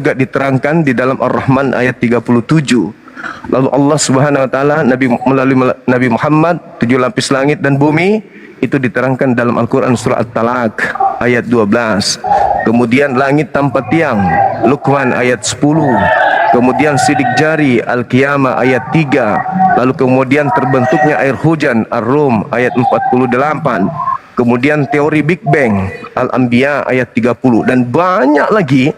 juga diterangkan di dalam Ar-Rahman ayat 37. Lalu Allah Subhanahu wa taala melalui Nabi Muhammad, 7 lapis langit dan bumi itu diterangkan dalam Al-Qur'an surah At-Talaq ayat 12. Kemudian langit tanpa tiang, Luqman ayat 10. Kemudian sidik jari, Al-Qiyamah ayat 3. Lalu kemudian terbentuknya air hujan, Ar-Rum ayat 48. Kemudian teori Big Bang, Al-Anbiya ayat 30. Dan banyak lagi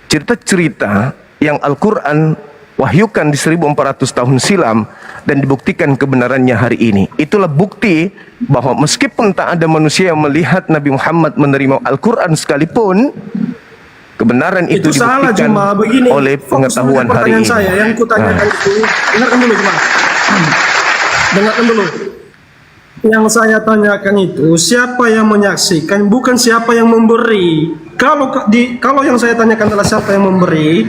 cerita-cerita yang Al-Quran wahyukan di 1400 tahun silam dan dibuktikan kebenarannya hari ini. Itulah bukti bahwa meskipun tak ada manusia yang melihat Nabi Muhammad menerima Al-Quran sekalipun, kebenaran itu dibuktikan oleh pengetahuan hari ini. Saya yang kutanyakan itu, dengarkan dulu Jemaah. Dengarkan dulu. Yang saya tanyakan itu siapa yang menyaksikan, bukan siapa yang memberi. Kalau yang saya tanyakan adalah siapa yang memberi,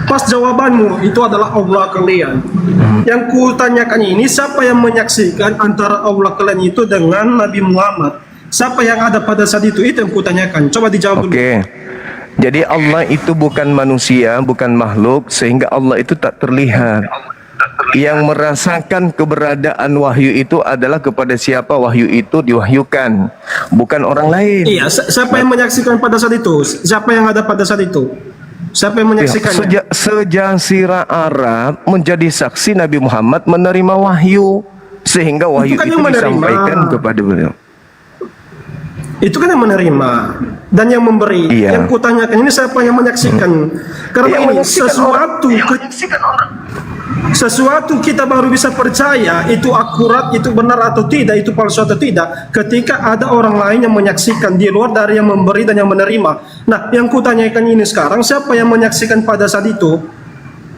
pas jawabanmu itu adalah Allah kalian. Yang ku tanyakan ini siapa yang menyaksikan antara Allah kalian itu dengan Nabi Muhammad. Siapa yang ada pada saat itu yang ku tanyakan. Coba dijawab dulu. Jadi Allah itu bukan manusia, bukan makhluk, sehingga Allah itu tak terlihat. Yang merasakan keberadaan wahyu itu adalah kepada siapa wahyu itu diwahyukan, bukan orang lain. Iya, siapa yang menyaksikan pada saat itu? Siapa yang ada pada saat itu? Siapa yang menyaksikannya? Sejazirah Arab menjadi saksi Nabi Muhammad menerima wahyu, sehingga wahyu itu disampaikan kepada beliau. Itu kan yang menerima dan yang memberi. Iya. Yang kutanyakan ini siapa yang menyaksikan? Karena ini sesuatu kita baru bisa percaya itu akurat, itu benar atau tidak, itu palsu atau tidak, ketika ada orang lain yang menyaksikan di luar dari yang memberi dan yang menerima. Nah, yang kutanyakan ini sekarang siapa yang menyaksikan pada saat itu?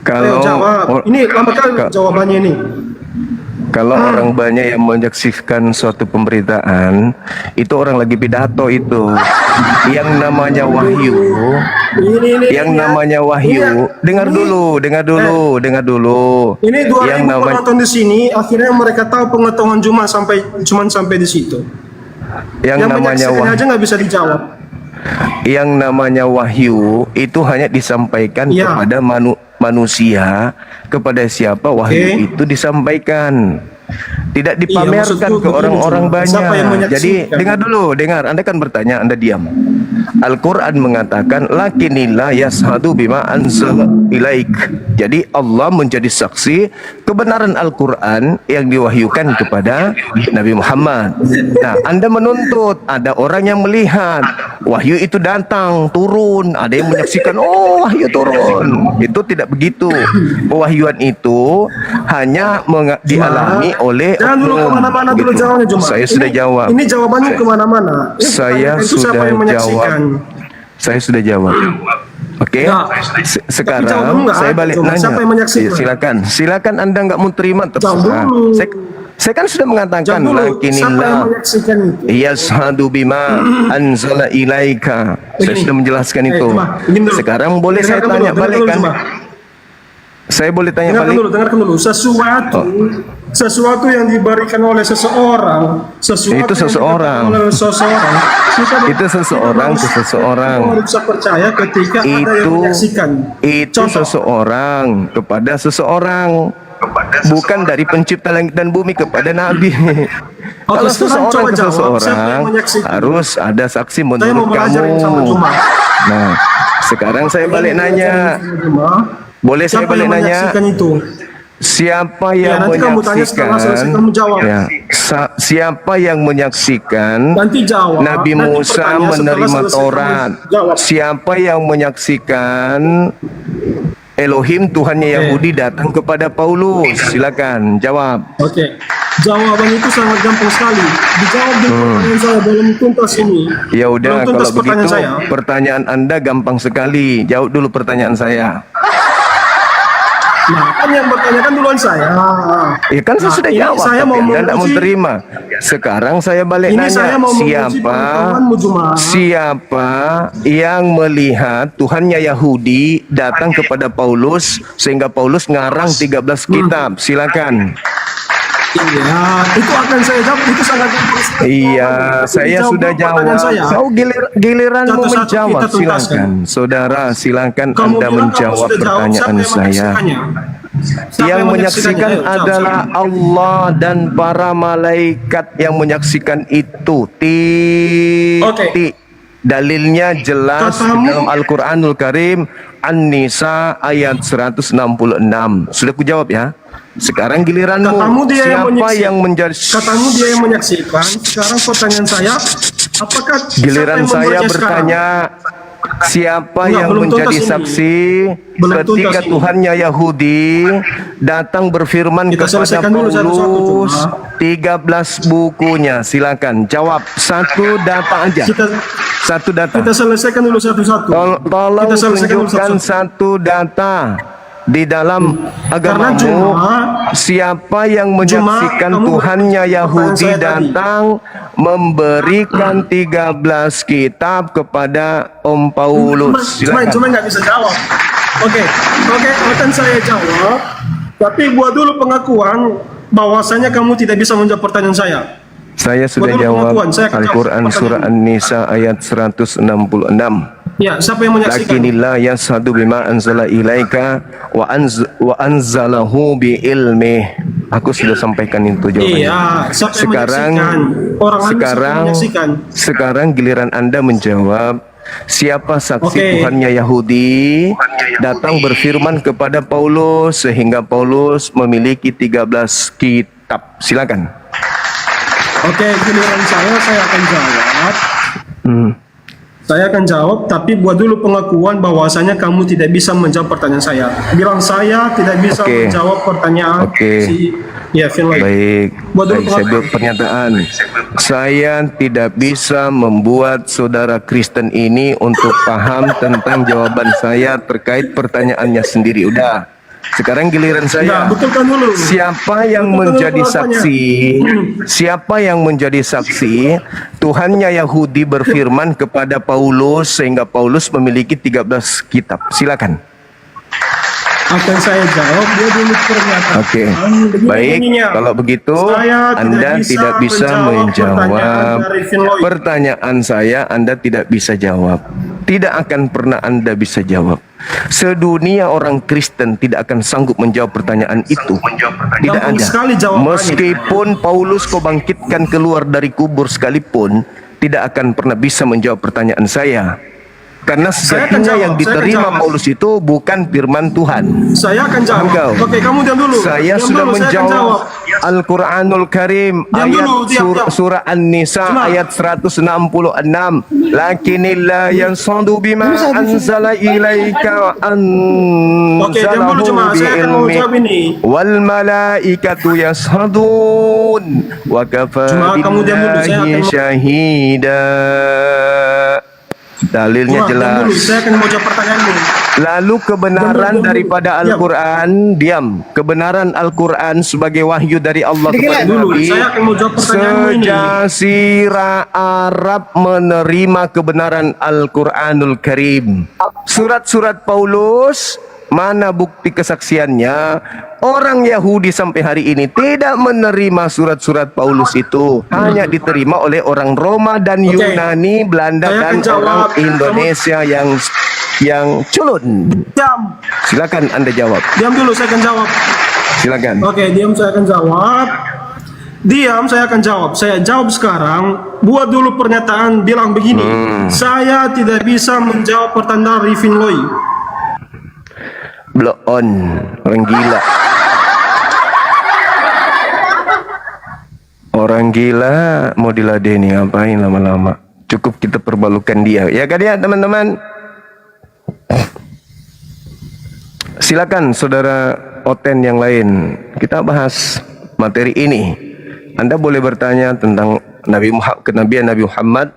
Kalau jawab. Ini lama kali jawabannya ini. Kalau orang banyak yang menyaksikan suatu pemberitaan, itu orang lagi pidato itu. Yang namanya wahyu, dengar dulu. Ini 2000 penonton di sini, akhirnya mereka tahu pengetahuan cuman sampai di situ. Yang namanya wahyu aja nggak bisa dijawab. Yang namanya wahyu itu hanya disampaikan kepada manusia, kepada siapa wahyu itu disampaikan, tidak dipamerkan ke orang-orang banyak. Jadi dengar, Anda kan bertanya, Anda diam. Al-Quran mengatakan lakinillah yashhadu bima anzala ilaik. Jadi Allah menjadi saksi kebenaran Al-Quran yang diwahyukan kepada Nabi Muhammad. Nah, Anda menuntut ada orang yang melihat wahyu itu datang, turun, ada yang menyaksikan, oh wahyu turun. Itu tidak begitu. Pewahyuan itu hanya dialami oleh kemana-mana dulu jawabnya, Juma. Saya sudah jawab. Ini jawabannya kemana-mana. Saya sudah jawab. Saya sudah jawab. Oke. Sekarang saya balik nanya. Silakan Anda nggak mau terima terserah. Saya kan sudah mengatakan lakinillah yashhadu bima anzala ilaika. Saya sudah menjelaskan itu. Sekarang boleh saya tanya balik kan? Saya boleh tanya balik? Dengarkan dulu. Sesuatu yang diberikan oleh seseorang, itu seseorang ke seseorang. Bisa percaya ketika ada yang menyaksikan. Itu seseorang kepada seseorang, bukan dari pencipta langit dan bumi kepada Nabi. Kalau seseorang ke seseorang harus ada saksi menurut kamu. Nah, sekarang saya balik nanya. Boleh saya balik nanya? Siapa yang menyaksikan? Siapa yang menyaksikan Nabi Musa menerima Taurat? Siapa yang menyaksikan Elohim Tuhannya Yahudi datang kepada Paulus? Silakan jawab. Oke. Jawaban itu sangat gampang sekali. Dijawab di pertanyaan saya belum tuntas ini. Ya udah, kalau begitu pertanyaan Anda gampang sekali. Jawab dulu pertanyaan saya. Nah, kan yang bertanyakan duluan saya. Ya kan saya sudah jawab, saya tapi Anda tidak mau terima. Sekarang saya balik nanya, siapa yang melihat Tuhannya Yahudi datang kepada Paulus sehingga Paulus ngarang 13 kitab? Silakan. Iya, itu akan saya jawab. Itu sangat gampang sekali. Iya, saya Dijawab sudah dulu pertanyaan jawab. saya. Kau giliranmu Satu-satu menjawab. kita tuntaskan. Silakan, saudara. Silakan Kamu Anda bilang kamu menjawab sudah jawab, pertanyaan siapa yang saya. menyaksikannya? Siapa Yang menyaksikan Ayo, jawab, adalah siapa? Allah dan para malaikat yang menyaksikan itu. Titik. Dalilnya jelas di Katamu- dalam Al-Quranul Karim, An-Nisa ayat 166. Sudah ku jawab ya. Sekarang giliranmu. Katamu dia yang Siapa menyaksikan. yang menjadi Katamu dia yang menyaksikan. Sekarang pertanyaan saya, apakah giliran siapa yang saya membuatnya bertanya, siapa Enggak, yang belum tuntas menjadi ini. saksi Belum ketika tuntas ini. Tuhannya Yahudi datang berfirman Kita kepada selesaikan dulu satu-satu, Paulus cuma. 13 bukunya. Silakan jawab satu data aja. Satu data. Kita selesaikan dulu satu-satu. Tolong Kita selesaikan dulu tunjukkan satu data di dalam agamamu. cuma- Siapa yang menyaksikan kamu Tuhannya pertanyaan Yahudi saya tadi. datang memberikan 13 kitab kepada Om Paulus. Silakan. Cuma nggak bisa jawab. Oke, akan saya jawab. Tapi buat dulu pengakuan bahwasanya kamu tidak bisa menjawab pertanyaan saya. Saya sudah Buat dulu jawab pengakuan, saya akan Al-Quran jawab surah An-Nisa ayat 166. Ya, siapa yang menyaksikan? Lakinillah yashhadu bima anzala ilaika wa anzalahu bi ilmi. Aku sudah sampaikan itu jawabannya. Iya, siapa yang Sekarang menyaksikan? Orang lain siapa yang sekarang menyaksikan? sekarang giliran Anda menjawab. Siapa saksi Oke. Tuhannya Yahudi datang berfirman kepada Paulus sehingga Paulus memiliki 13 kitab. Silakan. Oke, giliran saya akan jawab. Hmm. Saya akan jawab, tapi buat dulu pengakuan bahwasanya kamu tidak bisa menjawab pertanyaan saya. Bilang saya tidak bisa Oke. menjawab pertanyaan Oke. si Finlay. Baik, Buat dulu baik, saya buat pengakuan. pernyataan. Saya tidak bisa membuat saudara Kristen ini untuk paham tentang jawaban saya terkait pertanyaannya sendiri. Udah. Sekarang giliran Nah, saya. betulkan dulu. Siapa yang Betulkan dulu menjadi pengakuannya. saksi? Siapa yang menjadi saksi? Tuhannya Yahudi berfirman kepada Paulus sehingga Paulus memiliki 13 kitab. Silakan. Akan saya jawab, dia dulu pernyataan. Oke, Begini baik. bunyinya. Kalau begitu, Saya Anda tidak bisa pertanyaan menjawab dari Finlay. pertanyaan saya. Anda tidak bisa jawab. Tidak akan pernah Anda bisa jawab. Sedunia orang Kristen tidak akan sanggup menjawab pertanyaan itu. Tidak Gampang ada. sekali jawabannya. Meskipun Paulus kau bangkitkan keluar dari kubur sekalipun, tidak akan pernah bisa menjawab pertanyaan saya. Karena Saya akan sejatinya jawab, yang saya akan diterima jawab. Paulus itu bukan firman Tuhan. Saya akan jawab. Engkau. Oke, kamu diam dulu. Saya Diam sudah dulu, saya akan menjawab jawab. Al-Quranul Karim Diam ayat dulu, diam. surah An-Nisa Cuma. ayat 166. Lakinillah yansadu bima anzala ilaika wa Oke, diam dulu, anzalahu cuma bi saya akan mau ilmi jawab ini. wal malaikatu yashhadun wa kafa Cuma kamu diam dulu, saya billahi akan mau- syahida. Dalilnya Cuma, diam dulu, jelas. saya akan mau jawab pertanyaanmu. Lalu kebenaran Diam. daripada Al-Quran, diam. Kebenaran Al-Quran sebagai wahyu dari Allah kepada Dulu, Nabi. saya akan mau jawab pertanyaanmu ini. Sejazirah Arab menerima kebenaran Al-Quranul Karim. Surat-surat Paulus, mana bukti kesaksiannya? Orang Yahudi sampai hari ini tidak menerima surat-surat Paulus itu. Hanya diterima oleh orang Roma dan Oke. Yunani, Belanda Saya dan akan jawab. orang Indonesia yang culun. Diam. Silakan Anda jawab. Diam dulu, saya akan jawab. Silakan. Oke, diam, saya akan jawab. Diam, saya akan jawab. Saya jawab sekarang. Buat dulu pernyataan bilang begini. Saya tidak bisa menjawab pertanyaan Rifin Loy. Blow on. Orang gila. Orang gila mau diladeni, ngapain lama-lama? Cukup kita perbalukan dia. Ya kan ya teman-teman? Silakan saudara Oten yang lain. Kita bahas materi ini. Anda boleh bertanya tentang kenabian Nabi Muhammad.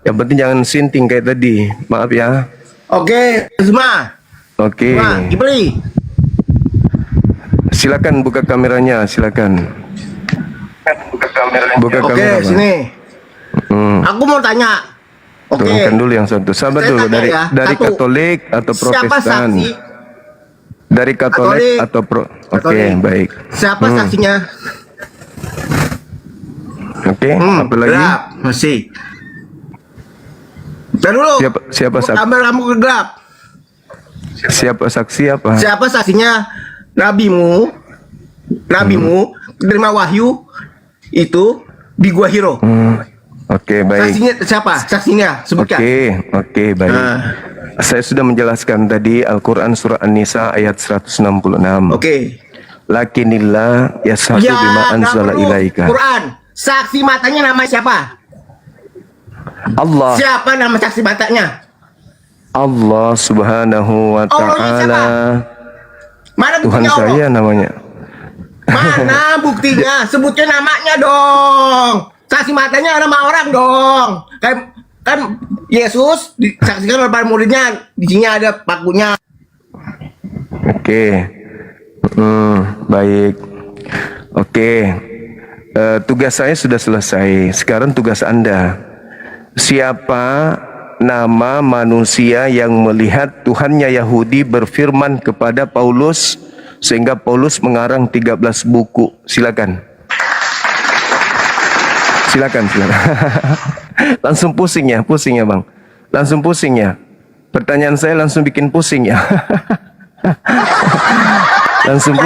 Yang penting jangan sinting kayak tadi. Maaf ya. Oke, Zuma. Oke. Zuma, Kipli. Silakan buka kameranya, silakan. Buka Oke, kamera. Pak. sini. Hmm. Aku mau tanya. Oke. Turunkan dulu yang satu. Sabar Saya dulu tanya ya. dari Satu. Katolik atau Siapa Protestan? saksi? Dari Katolik Katolik. atau Oke, Katolik. baik. Siapa saksinya? Oke, apa lagi? Gelap masih. Bentar dulu. Siapa saksi? Ambil kamu ke gelap. Siapa saksi apa? Siapa saksinya? Nabimu terima wahyu itu di Gua Hiro. Oke, baik. Saksinya siapa? Saksinya sebutkan. Oke, baik. Saya sudah menjelaskan tadi Al-Quran surah An-Nisa ayat 166. Oke. Lakinillah yashhadu Ya, bima nggak anzala perlu. ilaika. Quran. Saksi matanya nama siapa? Allah. Siapa nama saksi matanya? Allah Subhanahu wa Allahnya siapa? taala. Mana Tuhan buktinya Allah? saya namanya. Mana buktinya? Sebutkan namanya dong. Saksi matanya nama orang dong. Kan Yesus disaksikan oleh para muridnya. Di sini ada pakunya. Oke. Baik. Oke. Tugas saya sudah selesai. Sekarang tugas Anda. Siapa nama manusia yang melihat Tuhannya Yahudi berfirman kepada Paulus sehingga Paulus mengarang 13 buku? Silakan. Silakan. Langsung pusing ya Bang. Langsung pusing ya. Pertanyaan saya langsung bikin pusing ya. Langsung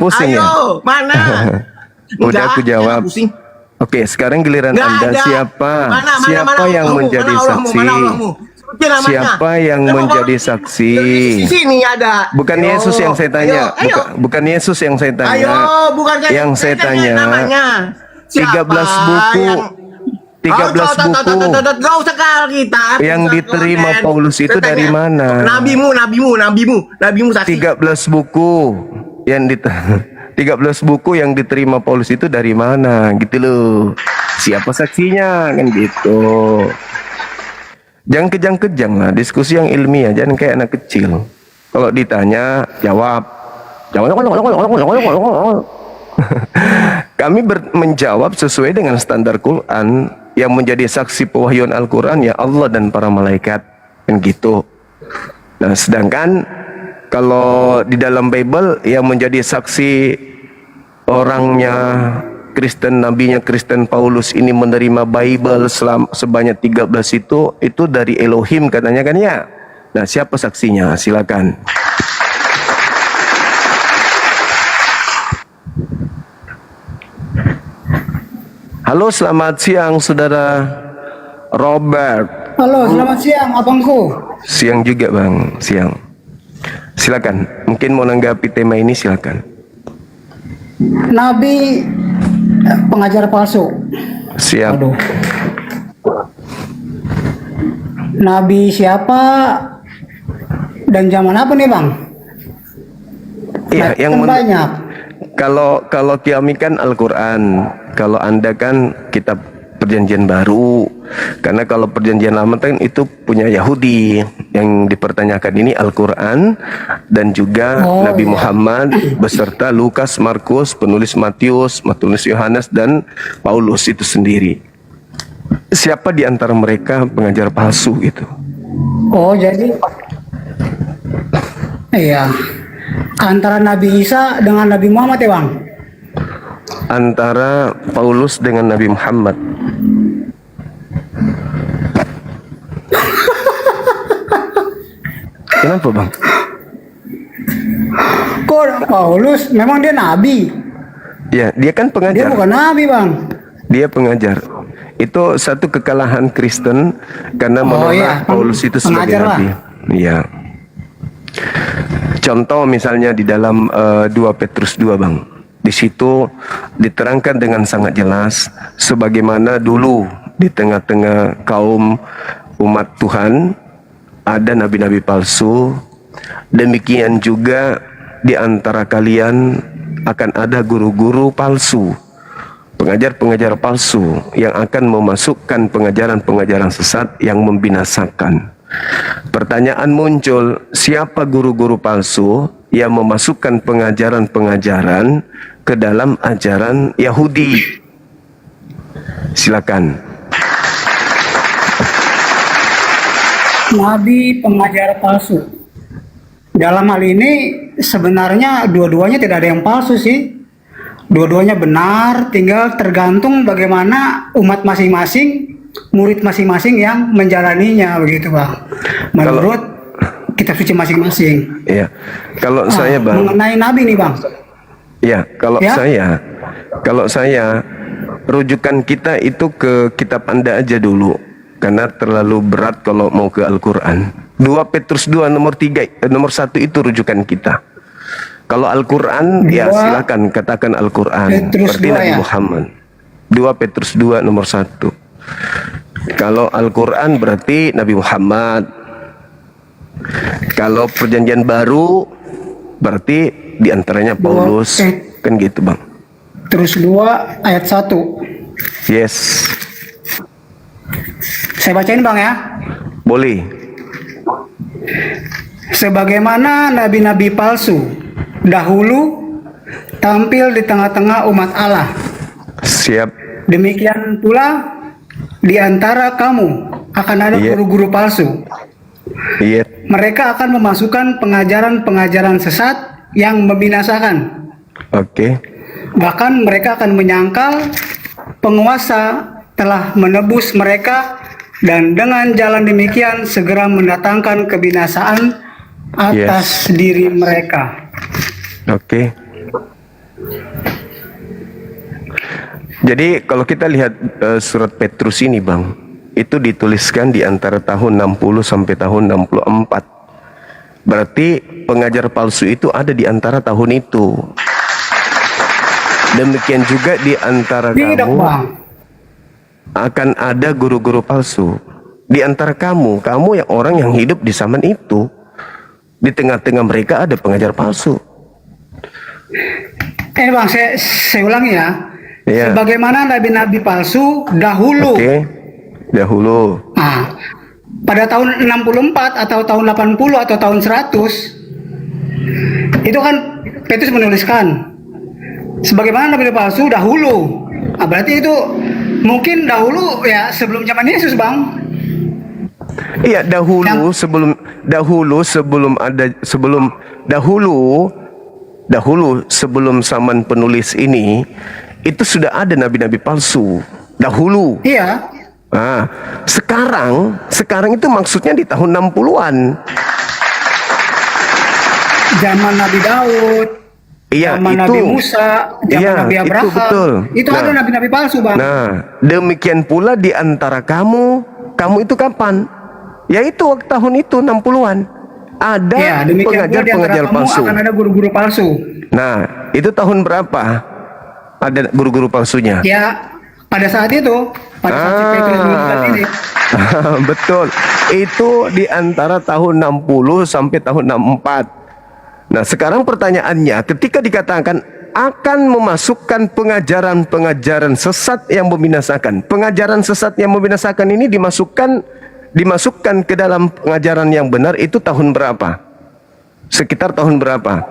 pusing ya. Ayo, mana? Udah aku jawab. jangan pusing. Oke, sekarang giliran Nggak Anda. ada. Siapa Mana yang Allahmu? menjadi Mana Allahmu? saksi? Mana Allahmu? Sebutin namanya. Siapa yang Nama menjadi Allah. saksi? Di sini ada. Bukan Ayo, Yesus yang saya tanya. Ayo. Bukan Yesus yang saya tanya. Ayo, bukan yang saya tanya. namanya. 13 buku. 13 buku. Gak usah kal kita. Yang diterima Paulus itu dari mana? Nabimu saksi. 13 buku yang 13 buku yang diterima Paulus itu dari mana gitu loh. Siapa saksinya kan gitu. Jangan kejang-kejang lah, diskusi yang ilmiah, jangan kayak anak kecil. Kalau ditanya jawab. Kami menjawab sesuai dengan standar Quran. Yang menjadi saksi pewahyuan Al-Quran ya Allah dan para malaikat kan gitu. Nah, sedangkan kalau di dalam Bible yang menjadi saksi orangnya Kristen, nabinya Kristen Paulus ini menerima Bible sebanyak 13 itu dari Elohim katanya kan ya. Nah, siapa saksinya? Silakan. Halo, selamat siang Saudara Robert. Halo, selamat siang, abangku. Siang juga Bang, siang. Silakan, mungkin mau nanggapi tema ini silakan. Nabi pengajar palsu. Siap. Aduh. Nabi siapa dan zaman apa nih, Bang? Iya, Kan yang banyak. kalau kami kan Al-Quran, kalau Anda kan kitab Perjanjian Baru. Karena kalau Perjanjian Lama kan itu punya Yahudi. Yang dipertanyakan ini Al-Quran dan juga Nabi iya. Muhammad beserta Lukas, Markus, penulis Matius, penulis Yohanes dan Paulus itu sendiri. Siapa di antara mereka pengajar palsu gitu? Oh, jadi iya. Antara Nabi Isa dengan Nabi Muhammad ya, Bang? Antara Paulus dengan Nabi Muhammad. Kenapa Bang? Kok Paulus memang dia nabi? Ya, dia kan Dia pengajar. bukan nabi, Bang. Dia pengajar. Itu satu kekalahan Kristen karena menolak iya. Paulus itu sebagai Pengajar lah. nabi. Iya. Contoh misalnya di dalam 2 Petrus 2 Bang. Di situ diterangkan dengan sangat jelas sebagaimana dulu di tengah-tengah kaum umat Tuhan ada nabi-nabi palsu, demikian juga di antara kalian akan ada guru-guru palsu, pengajar-pengajar palsu yang akan memasukkan pengajaran-pengajaran sesat yang membinasakan. Pertanyaan muncul, siapa guru-guru palsu yang memasukkan pengajaran-pengajaran ke dalam ajaran Yahudi? Silakan. Nabi pengajar palsu. Dalam hal ini sebenarnya dua-duanya tidak ada yang palsu sih. Dua-duanya benar, tinggal tergantung bagaimana umat masing-masing, murid masing-masing yang menjalaninya begitu Bang. Menurut kitab suci masing-masing. Iya. Kalau saya Bang, Mengenai Nabi nih Bang. ya kalau Ya? saya rujukan kita itu ke kitab Anda aja dulu, karena terlalu berat kalau mau ke Al-Quran. 2 Petrus 2 nomor 1 itu rujukan kita. Kalau Al-Quran, ya 2 silakan katakan Al-Quran. Petrus Berarti 2 Nabi ya? Muhammad. 2 Petrus 2 nomor 1. Kalau Al-Quran berarti Nabi Muhammad. Kalau perjanjian baru berarti diantaranya Paulus. Kan gitu Bang. Terus 2 ayat 1. Yes. Saya bacain Bang ya. Boleh. Sebagaimana nabi-nabi palsu dahulu tampil di tengah-tengah umat Allah, Siap. demikian pula di antara kamu akan ada Iya. guru-guru palsu. Iya. Mereka akan memasukkan pengajaran-pengajaran sesat yang membinasakan. Oke. Bahkan mereka akan menyangkal penguasa telah menebus mereka, dan dengan jalan demikian segera mendatangkan kebinasaan atas diri mereka. Oke. Jadi kalau kita lihat surat Petrus ini Bang, itu dituliskan di antara tahun 60 sampai tahun 64. Berarti pengajar palsu itu ada di antara tahun itu. Demikian juga di antara Tidak kamu Bang. akan ada guru-guru palsu. Di antara kamu yang orang yang hidup di zaman itu, di tengah-tengah mereka ada pengajar palsu. Bang, saya ulangi ya. Iya. Sebagaimana nabi-nabi palsu dahulu. Oke. Dahulu. Nah, pada tahun 64 atau tahun 80 atau tahun 100 itu kan Petrus menuliskan sebagaimana nabi palsu dahulu. Nah, berarti itu mungkin dahulu ya sebelum zaman Yesus Bang. Iya, dahulu sebelum zaman penulis ini itu sudah ada nabi-nabi palsu. Dahulu. Iya. Nah, sekarang itu maksudnya di tahun 60-an. Zaman Nabi Daud, Iya, zaman itu. Nabi Musa, zaman Iya, Nabi itu Abraham. betul. Itu ada nabi-nabi palsu Bang. Nah, demikian pula di antara kamu itu kapan? Yaitu waktu tahun itu 60-an. Ada Ya, demikian pula di antara pengajar-pengajar kamu palsu. akan ada guru-guru palsu. Nah, itu tahun berapa? Ada guru-guru palsunya? Ya, pada saat itu, pada saat si Petrus menuliskan ini. Betul. Itu di antara tahun 60 sampai tahun 64. Nah, sekarang pertanyaannya, ketika dikatakan akan memasukkan pengajaran-pengajaran sesat yang membinasakan. Pengajaran sesat yang membinasakan ini dimasukkan ke dalam pengajaran yang benar itu tahun berapa? Sekitar tahun berapa?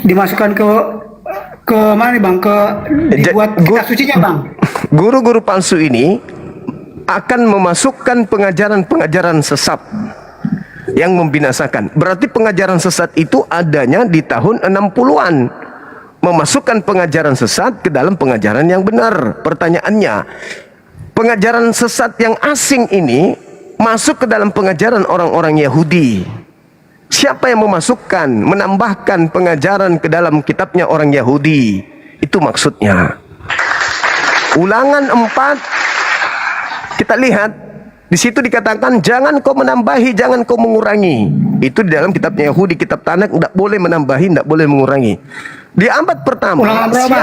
Dimasukkan ke mana nih Bang? Dibuat kitab sucinya Bang. Guru-guru palsu ini akan memasukkan pengajaran-pengajaran sesat yang membinasakan. Berarti pengajaran sesat itu adanya di tahun 60-an. Memasukkan pengajaran sesat ke dalam pengajaran yang benar. Pertanyaannya, pengajaran sesat yang asing ini masuk ke dalam pengajaran orang-orang Yahudi. Siapa yang memasukkan, menambahkan pengajaran ke dalam kitabnya orang Yahudi? Itu maksudnya. Ulangan 4, kita lihat di situ dikatakan jangan kau menambahi, jangan kau mengurangi. Itu di dalam kitabnya Yahudi, kitab Tanak, tidak boleh menambahi, tidak boleh mengurangi. Di abad pertama, Ulangan berapa?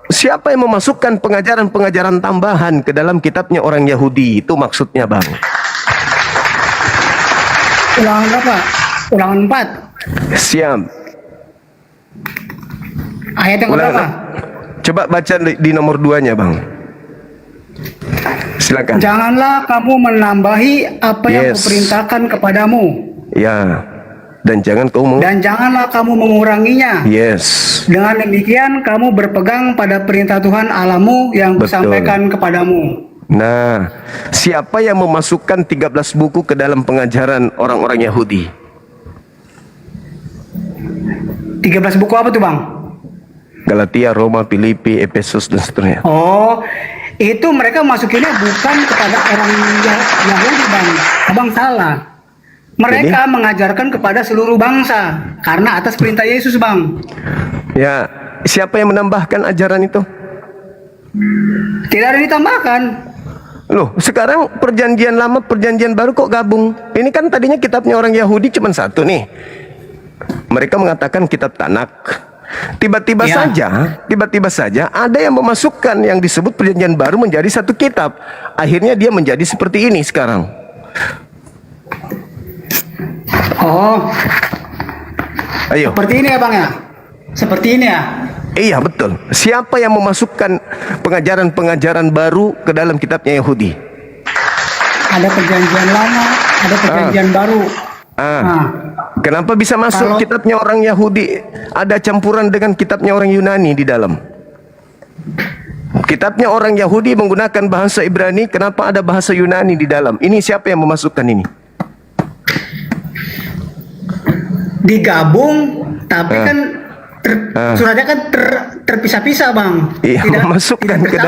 siapa yang memasukkan pengajaran-pengajaran tambahan ke dalam kitabnya orang Yahudi? Itu maksudnya Bang. Ulangan berapa? Ulangan 4. Siap. Ayat yang berapa? Coba baca di nomor 2-nya Bang. Silakan. Janganlah kamu menambahi apa yang Yes. kuperintahkan kepadamu, Ya. Dan jangan kau dan janganlah kamu menguranginya. Yes. Dengan demikian kamu berpegang pada perintah Tuhan Allahmu yang Betul. kusampaikan kepadamu. Nah, siapa yang memasukkan 13 buku ke dalam pengajaran orang-orang Yahudi? 13 buku apa tuh bang? Galatia, Roma, Filipi, Efesus dan seterusnya. Oh, itu mereka masukinnya bukan kepada orang Yahudi bang. Abang salah. Mereka mengajarkan kepada seluruh bangsa karena atas perintah Yesus bang. Ya, siapa yang menambahkan ajaran itu? Tidak ada ditambahkan. Loh, sekarang perjanjian lama, perjanjian baru kok gabung? Ini kan tadinya kitabnya orang Yahudi cuma satu nih. Mereka mengatakan kitab Tanak. Tiba-tiba Ya. saja ada yang memasukkan yang disebut perjanjian baru menjadi satu kitab. Akhirnya dia menjadi seperti ini sekarang. Oh, Ayo. seperti ini ya bang ya? Seperti ini ya? Iya, betul. Siapa yang memasukkan pengajaran-pengajaran baru ke dalam kitabnya Yahudi? Ada perjanjian lama, ada perjanjian baru. Nah, Kenapa bisa masuk Kalau- kitabnya orang Yahudi? Ada campuran dengan kitabnya orang Yunani di dalam. Kitabnya orang Yahudi menggunakan bahasa Ibrani, kenapa ada bahasa Yunani di dalam? Ini siapa yang memasukkan ini? digabung, tapi kan suratnya kan terpisah-pisah bang. Iya, memasukkan ke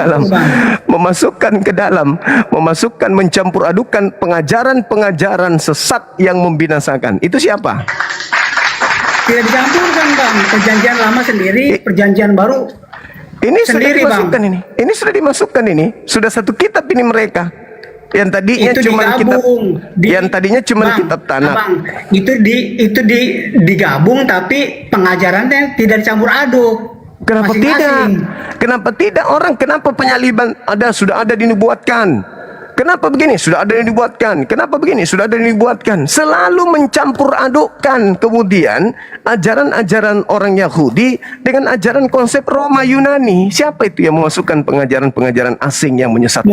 dalam, memasukkan, mencampur adukan pengajaran-pengajaran sesat yang membinasakan. Itu siapa? Tidak dicampurkan bang. Perjanjian lama sendiri, perjanjian baru Ini sudah sendiri, dimasukkan Bang. ini. Ini sudah dimasukkan ini. Sudah satu kitab ini mereka. Yang tadinya itu cuma kitab, digabung. yang tadinya cuma Bang, kitab Tanak. Bang, digabung tapi pengajarannya tidak dicampur aduk. Kenapa tidak? Masing-masing. Kenapa tidak orang? Kenapa penyaliban sudah ada dinubuatkan? Kenapa begini? Sudah ada yang dibuatkan. Kenapa begini? Sudah ada yang dibuatkan. Selalu mencampur adukkan kemudian ajaran-ajaran orang Yahudi dengan ajaran konsep Roma Yunani. Siapa itu yang memasukkan pengajaran-pengajaran asing yang menyesatkan?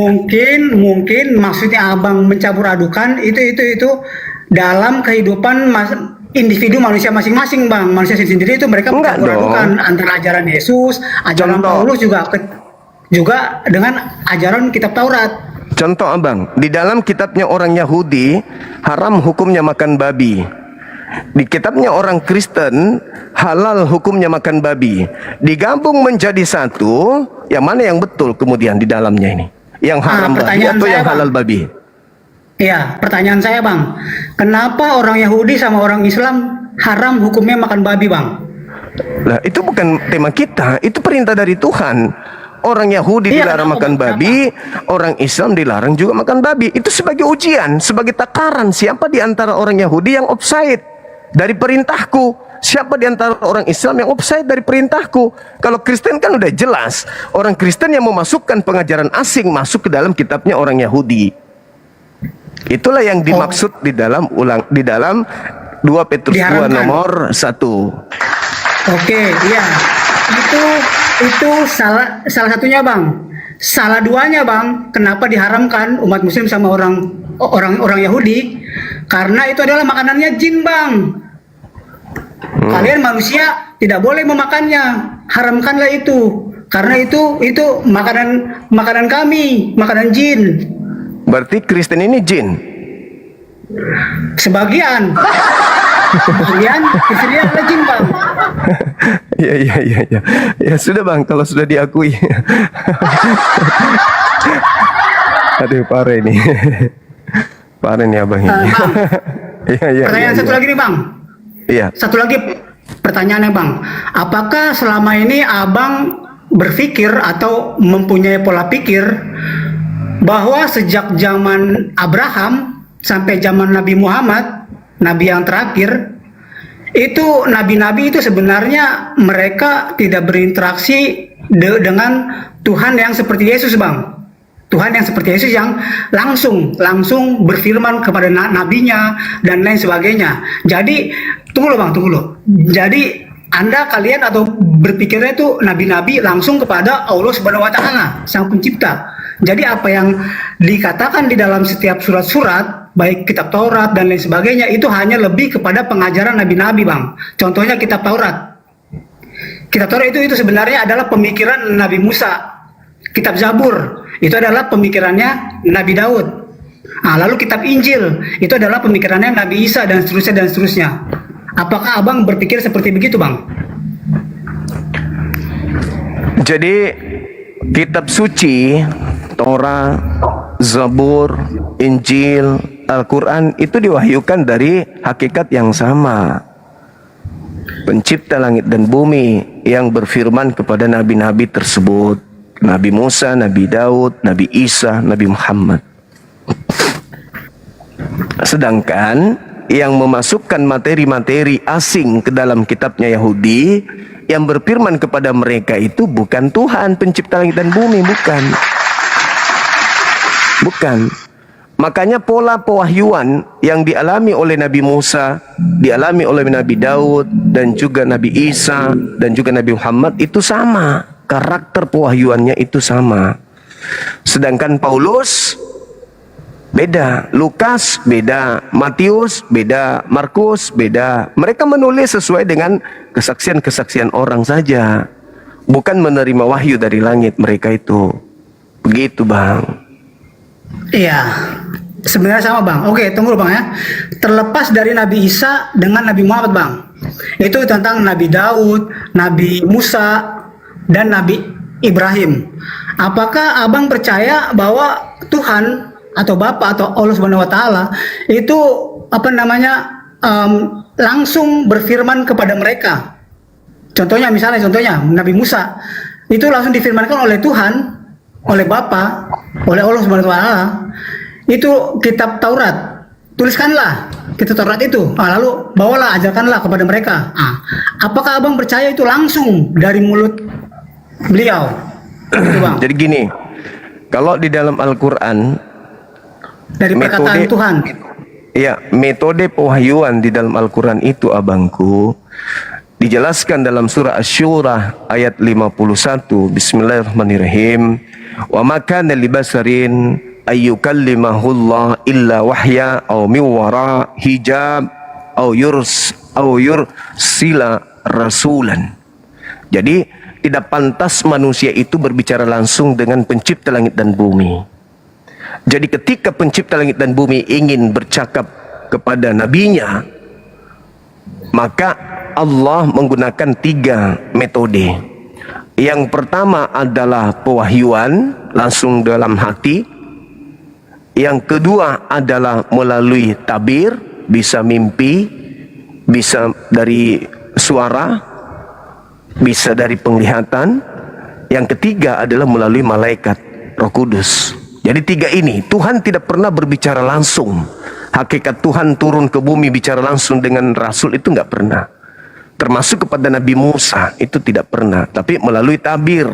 Mungkin maksudnya abang mencampur adukan itu dalam kehidupan individu manusia masing-masing bang. Manusia sendiri itu mereka Enggak mencampur dong. adukan antara ajaran Yesus, ajaran Contoh. Paulus juga dengan ajaran kitab Taurat. Contoh abang, di dalam kitabnya orang Yahudi haram hukumnya makan babi. Di kitabnya orang Kristen halal hukumnya makan babi. Digabung menjadi satu, yang mana yang betul kemudian di dalamnya ini? Yang haram babi pertanyaan atau saya, yang Bang. halal babi? Iya, pertanyaan saya bang, kenapa orang Yahudi sama orang Islam haram hukumnya makan babi bang? Nah, itu bukan tema kita, itu perintah dari Tuhan. Orang Yahudi Iya, dilarang kenapa, makan Bang? babi, orang Islam dilarang juga makan babi. Itu sebagai ujian, sebagai takaran siapa di antara orang Yahudi yang offside dari perintahku. Siapa di antara orang Islam yang offside dari perintahku? Kalau Kristen kan udah jelas, orang Kristen yang memasukkan pengajaran asing masuk ke dalam kitabnya orang Yahudi. Itulah yang dimaksud di dalam 2 Petrus 2 Diharamkan. nomor 1. Oke, iya. Itu salah satunya bang. Salah duanya bang, kenapa diharamkan umat Muslim sama orang Yahudi? Karena itu adalah makanannya jin bang. Kalian manusia tidak boleh memakannya, haramkanlah itu. Karena itu makanan kami, makanan jin. Berarti Kristen ini jin. Sebagian Kristen adalah jin bang. Ya. Ya sudah bang, kalau sudah diakui. Aduh, parah ini. Parah nih abang ini. Iya. Pertanyaan satu lagi nih bang. Iya. Satu lagi pertanyaannya bang, apakah selama ini abang berpikir atau mempunyai pola pikir bahwa sejak zaman Abraham sampai zaman Nabi Muhammad, Nabi yang terakhir, itu nabi-nabi itu sebenarnya mereka tidak berinteraksi dengan Tuhan yang seperti Yesus bang. Tuhan yang seperti Yesus yang langsung berfirman kepada nabinya dan lain sebagainya. Jadi tunggu loh. Jadi kalian atau berpikirnya itu nabi-nabi langsung kepada Allah Subhanahu wa taala, Sang Pencipta. Jadi apa yang dikatakan di dalam setiap surat-surat, baik kitab Taurat dan lain sebagainya, itu hanya lebih kepada pengajaran nabi-nabi, Bang. Contohnya kitab Taurat. Kitab Taurat itu sebenarnya adalah pemikiran Nabi Musa. Kitab Zabur itu adalah pemikirannya Nabi Daud. Nah, lalu kitab Injil itu adalah pemikirannya Nabi Isa dan seterusnya. Apakah Abang berpikir seperti begitu, Bang? Jadi kitab suci, Torah, Zabur, Injil, Al-Quran itu diwahyukan dari hakikat yang sama. Pencipta langit dan bumi yang berfirman kepada nabi-nabi tersebut. Nabi Musa, Nabi Daud, Nabi Isa, Nabi Muhammad. Sedangkan yang memasukkan materi-materi asing ke dalam kitabnya Yahudi, yang berfirman kepada mereka itu bukan Tuhan pencipta langit dan bumi, bukan. Bukan. Makanya pola pewahyuan yang dialami oleh Nabi Musa, dialami oleh Nabi Daud, dan juga Nabi Isa, dan juga Nabi Muhammad itu sama. Karakter pewahyuannya itu sama. Sedangkan Paulus beda, Lukas beda, Matius beda, Markus beda. Mereka menulis sesuai dengan kesaksian-kesaksian orang saja, bukan menerima wahyu dari langit mereka itu. Begitu, Bang. Iya, sebenarnya sama Bang. Oke, tunggu dulu Bang ya. Terlepas dari Nabi Isa dengan Nabi Muhammad Bang, itu tentang Nabi Daud, Nabi Musa, dan Nabi Ibrahim. Apakah Abang percaya bahwa Tuhan atau Bapa atau Allah Subhanahu Wa Taala itu langsung berfirman kepada mereka? Contohnya Nabi Musa itu langsung difirmankan oleh Tuhan, oleh Bapa, oleh Allah Subhanahu Wa Taala. Itu kitab Taurat, tuliskanlah kitab Taurat itu, lalu bawalah, ajarkanlah kepada mereka. Apakah Abang percaya itu langsung dari mulut beliau? Gitu, Bang. Jadi gini, kalau di dalam Al-Quran, Dari perkataan Tuhan. ya, metode pewahyuan di dalam Al-Quran itu, abangku, dijelaskan dalam surah Asy-Syura ayat 51. Bismillahirrahmanirrahim. Wa ma kana li basarin ayyukallimahullah illa wahya aw min wara hijab aw yursila rasulan. Jadi tidak pantas manusia itu berbicara langsung dengan pencipta langit dan bumi. Jadi ketika pencipta langit dan bumi ingin bercakap kepada nabinya, maka Allah menggunakan 3 metode. Yang pertama adalah pewahyuan langsung dalam hati. Yang kedua adalah melalui tabir, bisa mimpi, bisa dari suara, bisa dari penglihatan. Yang ketiga adalah melalui malaikat Roh Kudus. Jadi 3 ini, Tuhan tidak pernah berbicara langsung. Hakikat Tuhan turun ke bumi bicara langsung dengan Rasul itu nggak pernah. Termasuk kepada Nabi Musa itu tidak pernah. Tapi melalui tabir.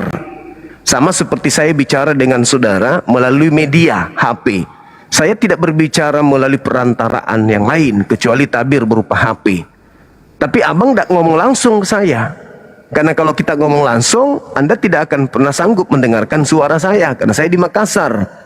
Sama seperti saya bicara dengan saudara melalui media, HP. Saya tidak berbicara melalui perantaraan yang lain kecuali tabir berupa HP. Tapi abang tidak ngomong langsung ke saya. Karena kalau kita ngomong langsung, Anda tidak akan pernah sanggup mendengarkan suara saya. Karena saya di Makassar.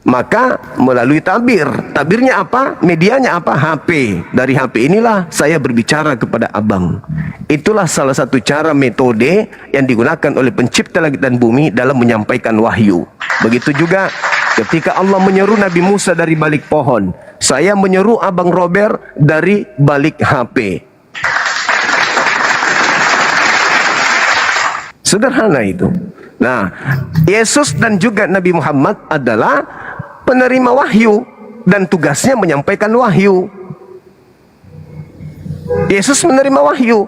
Maka melalui tabir. Tabirnya apa? Medianya apa? HP. Dari HP inilah saya berbicara kepada abang. Itulah salah satu cara metode yang digunakan oleh pencipta langit dan bumi dalam menyampaikan wahyu. Begitu juga ketika Allah menyeru Nabi Musa dari balik pohon. Saya menyeru abang Robert dari balik HP. Sederhana itu. Nah, Yesus dan juga Nabi Muhammad adalah penerima wahyu dan tugasnya menyampaikan wahyu. Yesus menerima wahyu.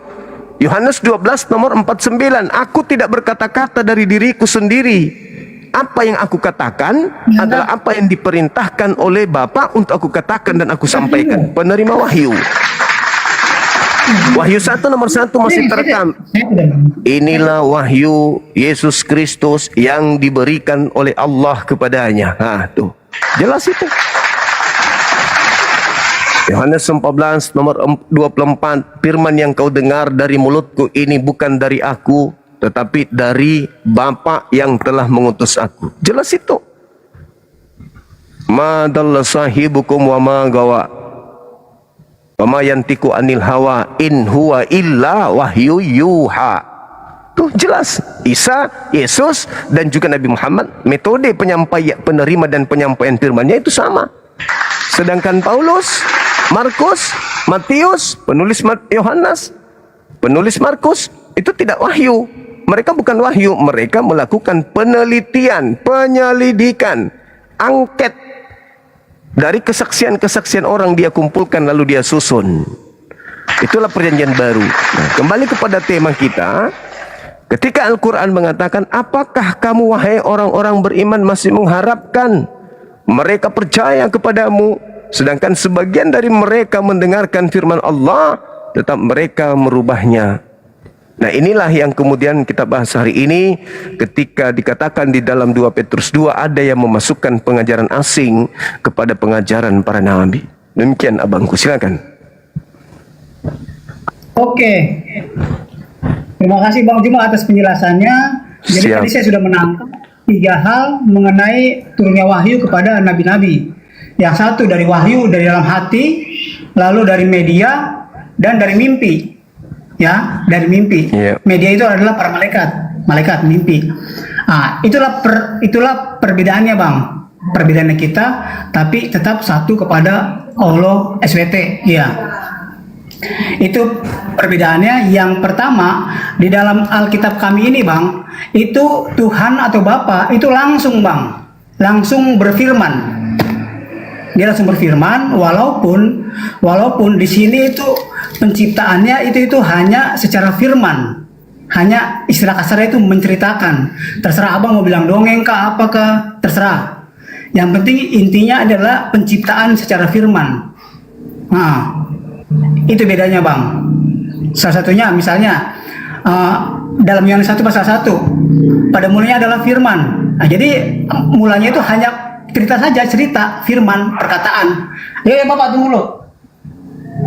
Yohanes 12 nomor 49. Aku tidak berkata-kata dari diriku sendiri. Apa yang aku katakan adalah apa yang diperintahkan oleh Bapa untuk aku katakan dan aku sampaikan. Penerima wahyu. Wahyu 1 nomor 1 masih terekam. Inilah wahyu Yesus Kristus yang diberikan oleh Allah kepadanya. Tuh. Jelas itu. Yohanes 14 nomor 24. Firman yang kau dengar dari mulutku ini bukan dari aku, tetapi dari Bapa yang telah mengutus aku. Jelas itu. Ma dalla sahibukum wa ma gawa. Wa ma yantiku anil hawa in huwa illa wahyu yuha. Tuh jelas. Isa, Yesus dan juga Nabi Muhammad, metode penyampaian, penerima dan penyampaian firman-Nya itu sama. Sedangkan Paulus, Markus, Matius, penulis Yohanes, penulis Markus itu tidak wahyu. Mereka bukan wahyu, mereka melakukan penelitian, penyelidikan, angket dari kesaksian-kesaksian orang dia kumpulkan lalu dia susun. Itulah perjanjian baru. Nah, kembali kepada tema kita. Ketika Al-Quran mengatakan, apakah kamu wahai orang-orang beriman masih mengharapkan mereka percaya kepadamu, sedangkan sebagian dari mereka mendengarkan firman Allah, tetap mereka merubahnya. Nah, inilah yang kemudian kita bahas hari ini ketika dikatakan di dalam 2 Petrus 2 ada yang memasukkan pengajaran asing kepada pengajaran para nabi. Demikian abangku, silakan. Oke. Terima kasih Bang Juma atas penjelasannya. Jadi Siap. tadi saya sudah menangkap 3 hal mengenai turunnya wahyu kepada nabi-nabi. Yang satu dari wahyu dari dalam hati, lalu dari media, dan dari mimpi. Ya, dari mimpi. Iya. Media itu adalah para malaikat mimpi. Ah, itulah perbedaannya Bang. Perbedaannya kita, tapi tetap satu kepada Allah SWT. Ya. Itu perbedaannya. Yang pertama, di dalam Alkitab kami ini Bang, itu Tuhan atau Bapa itu langsung Bang, langsung berfirman. Dia langsung berfirman, walaupun di sini itu penciptaannya itu hanya secara firman, hanya istilah kasarnya itu menceritakan. Terserah abang mau bilang dongeng kah, apakah terserah. Yang penting intinya adalah penciptaan secara firman. Nah, itu bedanya Bang. Salah satunya misalnya dalam Yohanes 1 pasal 1, pada mulanya adalah firman. Nah, jadi mulanya itu hanya cerita firman, perkataan. Ya Bapak tunggu dulu.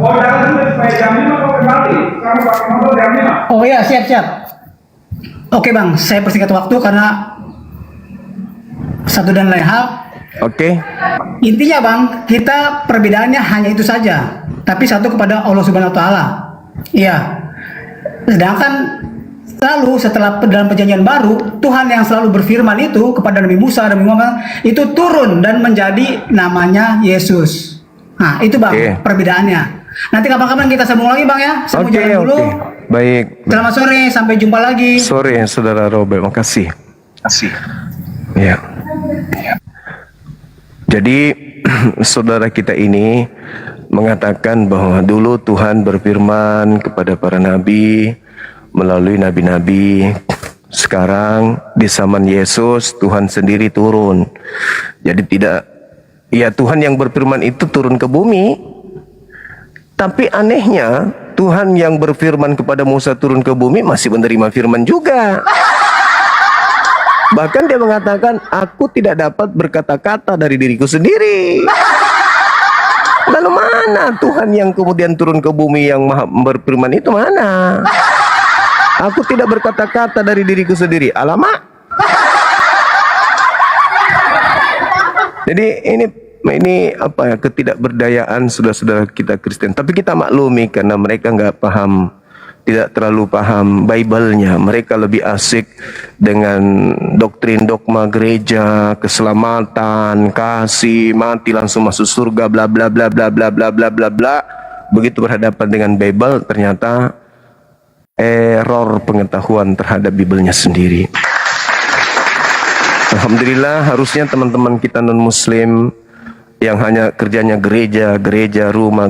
Oh, jangan dulu supaya jam 5 kau kembali. Kamu pakai motor jam 5. Oh ya, siap. Oke Bang, saya persingkat waktu karena satu dan lain hal. Oke. Intinya Bang, kita perbedaannya hanya itu saja, tapi satu kepada Allah Subhanahu wa taala. Iya. Sedangkan lalu setelah dalam perjanjian baru, Tuhan yang selalu berfirman itu kepada Nabi Musa dan Nabi Muhammad itu turun dan menjadi namanya Yesus. Nah, itu Bang, Oke. perbedaannya. Nanti kapan-kapan kita sambung lagi Bang ya. Saya mau jalan dulu. Baik. Selamat sore, sampai jumpa lagi. Sore Saudara Robert, makasih. Ya. Jadi saudara kita ini mengatakan bahwa dulu Tuhan berfirman kepada para nabi melalui nabi-nabi. Sekarang di zaman Yesus Tuhan sendiri turun. Jadi tidak, ya Tuhan yang berfirman itu turun ke bumi. Tapi anehnya Tuhan yang berfirman kepada Musa turun ke bumi masih menerima firman juga. Bahkan dia mengatakan, aku tidak dapat berkata-kata dari diriku sendiri. Lalu mana Tuhan yang kemudian turun ke bumi yang maha berfirman itu mana? Aku tidak berkata-kata dari diriku sendiri. Alamak. Jadi ini apa ya, ketidakberdayaan saudara-saudara kita Kristen. Tapi kita maklumi karena mereka nggak paham, tidak terlalu paham Bible-nya. Mereka lebih asik dengan doktrin dogma gereja, keselamatan, kasih, mati langsung masuk surga, bla bla bla bla bla bla bla bla bla. Begitu berhadapan dengan Bible, ternyata error pengetahuan terhadap Bible-nya sendiri. Alhamdulillah, harusnya teman-teman kita non-muslim yang hanya kerjanya gereja rumah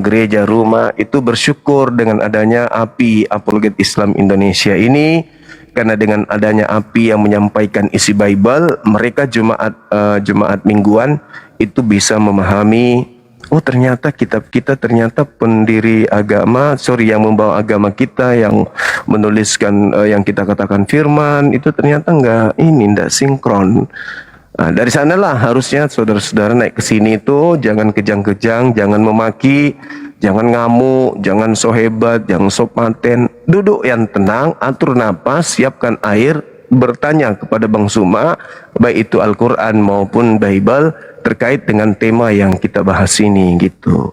itu bersyukur dengan adanya API Apologet Islam Indonesia ini, karena dengan adanya API yang menyampaikan isi Bible, mereka jemaat mingguan itu bisa memahami, oh ternyata kitab kita ternyata pendiri agama, yang membawa agama kita, yang menuliskan yang kita katakan firman itu ternyata enggak sinkron. Nah, dari sanalah harusnya saudara-saudara naik ke sini itu jangan kejang-kejang, jangan memaki, jangan ngamuk, jangan so hebat, jangan so paten. Duduk yang tenang, atur napas, siapkan air, bertanya kepada Bang Suma, baik itu Al-Quran maupun Bible, terkait dengan tema yang kita bahas ini gitu.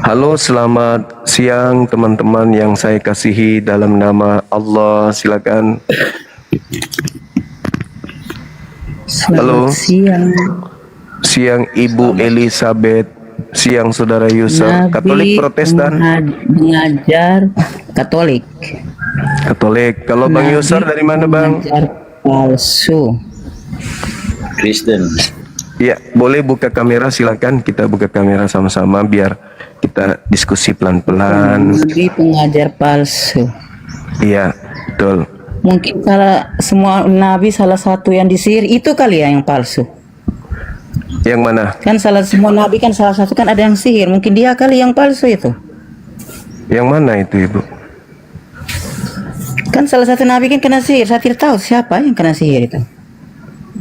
Halo, selamat siang teman-teman yang saya kasihi dalam nama Allah. Silakan. Halo. Selamat siang. Siang Ibu Elizabeth. siang saudara Yusuf. Katolik, Protestan, mengajar Katolik. Katolik. Kalau Bang Yusuf dari mana Bang? Mengajar palsu. Kristen. Ya, boleh buka kamera, silakan kita buka kamera sama-sama biar kita diskusi pelan-pelan. Nabi pengajar palsu. Iya, betul. Mungkin kalau semua nabi salah satu yang disihir itu kali ya yang palsu. Yang mana? Kan semua nabi kan salah satu kan ada yang sihir. Mungkin dia kali yang palsu itu. Yang mana itu Ibu? Kan salah satu nabi kan kena sihir. Saya tidak tahu siapa yang kena sihir itu.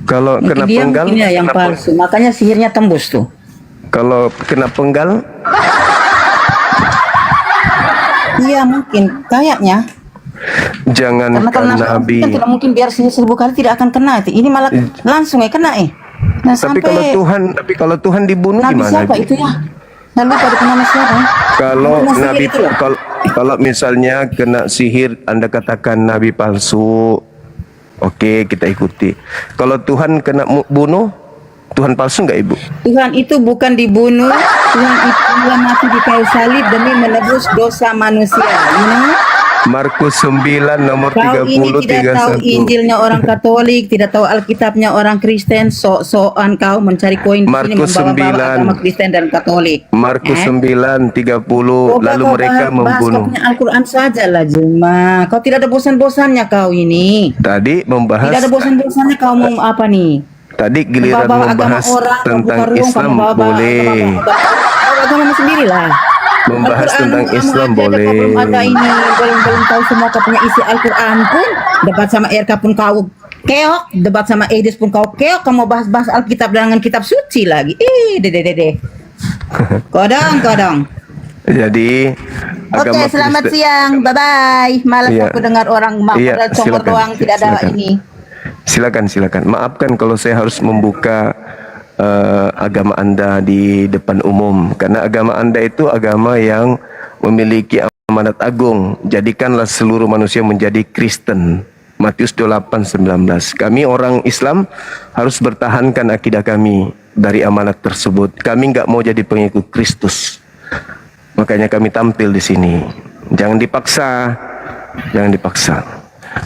Kalau Mungkin kena dia penggal, mungkin ya yang kenapa? palsu. Makanya sihirnya tembus tuh. Kalau kena penggal, Iya mungkin. Kayaknya. jangan Karena kalau Nabi. kan tidak mungkin biar sihir 1000 kali tidak akan kena. Ini malah langsung ya kena Nah, Tapi kalau Tuhan dibunuh Nabi gimana? siapa Ibu? itu ya? Saya lupa itu nama siapa. Kalau Kena sihir Nabi itu loh. kalau misalnya kena sihir, Anda katakan Nabi palsu. Oke, kita ikuti. Kalau Tuhan kena bunuh, Tuhan palsu nggak Ibu? Tuhan itu bukan dibunuh, Tuhan itu telah mati di kayu salib demi menebus dosa manusia. You know? Markus 9 nomor Kau ini 30 tidak tahu 31. Injilnya orang Katolik, tidak tahu Alkitabnya orang Kristen, sok-sokan kau mencari koin di sini Markus membawa-bawa 9. agama Kristen dan Katolik. Markus 9 30 Coba lalu kau mereka bahas membunuh. kau punya Al-Quran saja lah Juma. Kau tidak ada bosan-bosannya kau ini. Tadi membahas Tidak ada bosan-bosannya kau mau apa nih? tadi giliran Bawa agama membahas orang, tentang buka ruang, Islam bawa boleh. agama sendiri lah. Membahas Al-Quran tentang kamu Islam aja boleh. kau belum ada ini, belum tahu semua kau punya isi Al-Quran pun, debat sama RK pun kau keok, debat sama Edis pun kau keok, kamu bahas-bahas Alkitab dengan kitab suci lagi. Dede. Kodong. Jadi Oke, agama selamat Kristen- siang. Bye-bye. Malas Iya. aku dengar orang Iya, congor silakan. doang, tidak ada Silakan. ini. Silakan. Maafkan kalau saya harus membuka agama Anda di depan umum, karena agama Anda itu agama yang memiliki amanat agung. Jadikanlah seluruh manusia menjadi Kristen. Matius 28:19. Kami orang Islam harus bertahankan akidah kami dari amanat tersebut. Kami nggak mau jadi pengikut Kristus. Makanya kami tampil di sini. Jangan dipaksa.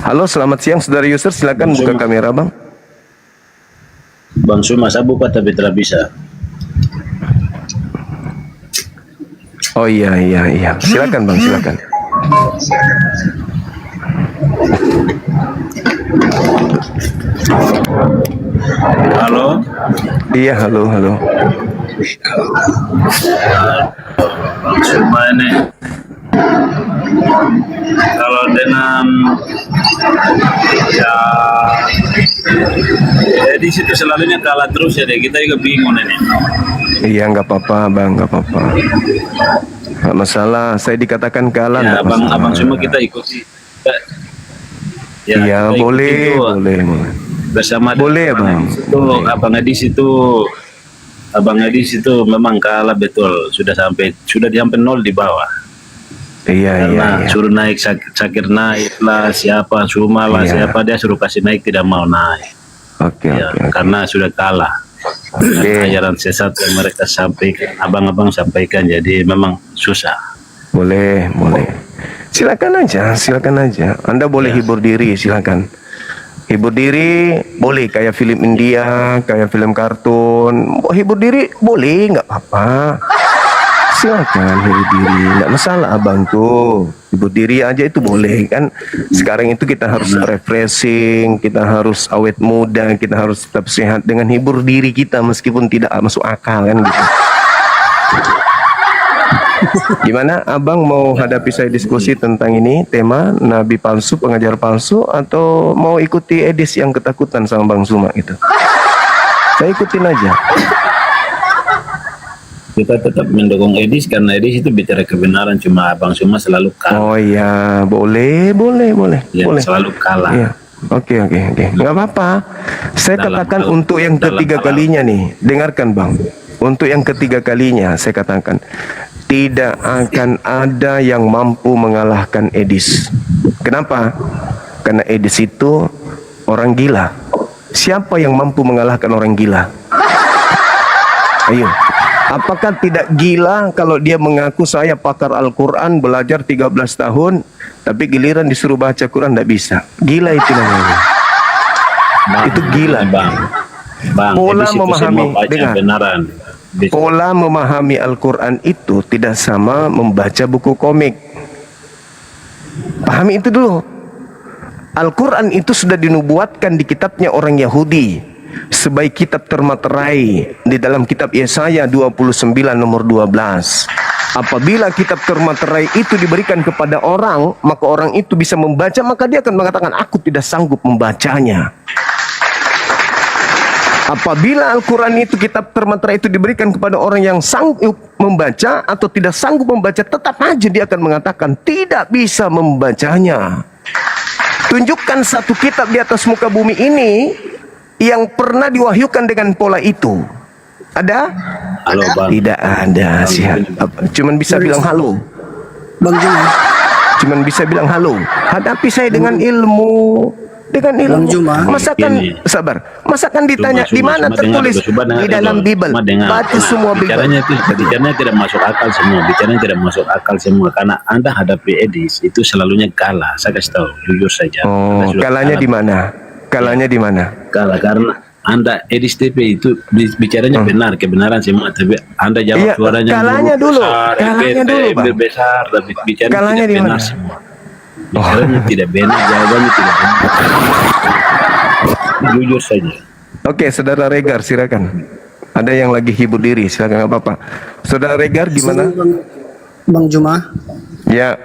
Halo, selamat siang Saudara Yusuf, silakan buka kamera Bang. Bang Suma saya buka tapi tidak bisa. Oh iya. Silakan Bang, silakan. Halo. Iya, halo. Bang Suma ini kalau dengan ya di situ selalunya kalah terus ya deh, kita juga bingung ini. Iya, nggak apa-apa Bang, nggak apa-apa. Nggak masalah, saya dikatakan kalah. Ya, nggak masalah. abang semua kita ikuti. Iya, kita ikuti boleh. Bersama Boleh, Bang. Boleh. Abang Edis itu memang kalah betul. Sudah sampai nol di bawah. Iya. Karena suruh naik Sakir naik lah, siapa Suma lah, Iya. siapa dia suruh kasih naik tidak mau naik. Oke. Karena sudah kalah. Ajaran sesat yang mereka sampaikan, abang-abang sampaikan, jadi memang susah. Boleh. Silakan aja. Anda boleh hibur diri, silakan. Hibur diri boleh, kayak film India, kayak film kartun. Hibur diri boleh, nggak apa-apa. Silakan hibur diri, nggak masalah abangku. Hibur diri aja itu boleh kan. Sekarang itu kita harus refreshing, kita harus awet muda, kita harus tetap sehat dengan hibur diri kita meskipun tidak masuk akal kan gitu. Gimana abang mau hadapi saya diskusi tentang ini, tema Nabi palsu, pengajar palsu, atau mau ikuti Edis yang ketakutan sama Bang Suma gitu? Saya ikutin aja. Kita tetap mendukung Edis karena Edis itu bicara kebenaran, cuma abang Suma selalu kalah. Oh iya, boleh. Ya, Boleh. selalu kalah. Iya. Oke. Nggak apa-apa. Saya katakan untuk yang ketiga kalinya nih. Dengarkan Bang. Untuk yang ketiga kalinya saya katakan, tidak akan ada yang mampu mengalahkan Edis. Kenapa? Karena Edis itu orang gila. Siapa yang mampu mengalahkan orang gila? Ayo. Apakah tidak gila kalau dia mengaku saya pakar Al-Quran, belajar 13 tahun, tapi giliran disuruh baca Quran tidak bisa? Gila itu namanya. Bang, Itu gila. Bang, Pola itu semua memahami, baca dengar. benaran. Pola memahami Al-Quran itu tidak sama membaca buku komik. Pahami itu dulu. Al-Quran itu sudah dinubuatkan di kitabnya orang Yahudi sebagai kitab termaterai di dalam kitab Yesaya 29 nomor 12. Apabila kitab termaterai itu diberikan kepada orang, maka orang itu bisa membaca, maka dia akan mengatakan, aku tidak sanggup membacanya. Apabila Al-Quran itu, kitab termaterai itu diberikan kepada orang yang sanggup membaca atau tidak sanggup membaca, tetap aja dia akan mengatakan tidak bisa membacanya. Tunjukkan satu kitab di atas muka bumi ini yang pernah diwahyukan dengan pola itu. Ada? Halo bang. Tidak ada sih. Cuman bisa bilang halo. Bang Juma. Cuman bisa bilang halo. Hadapi saya dengan ilmu. Dengan ilmu. Masakan Ini. sabar. Masakan ditanya di mana tertulis di dalam Bible. Baca semua Bible. Bicaranya tidak masuk akal semua. Bicaranya tidak masuk akal semua. Karena Anda hadapi Edis itu selalunya kalah. Saya kasih tahu, jujur saja. Oh, Anda sudah kalahnya kalah. di mana? Kalahnya di mana? Kalah karena Anda Edis TP itu bicaranya benar, kebenaran semua. Tapi Anda jawab Iya, suaranya kalahnya dulu. besar, Kalahnya dulu, Bang. besar, tapi bicaranya Kalahnya tidak di benar mana? semua. Bicaranya tidak benar, jawabannya tidak benar. Jujur saja. Oke, Saudara Regar silakan. Ada yang lagi hibur diri, silakan, nggak apa-apa. Saudara Regar gimana? Bang Juma, Ya,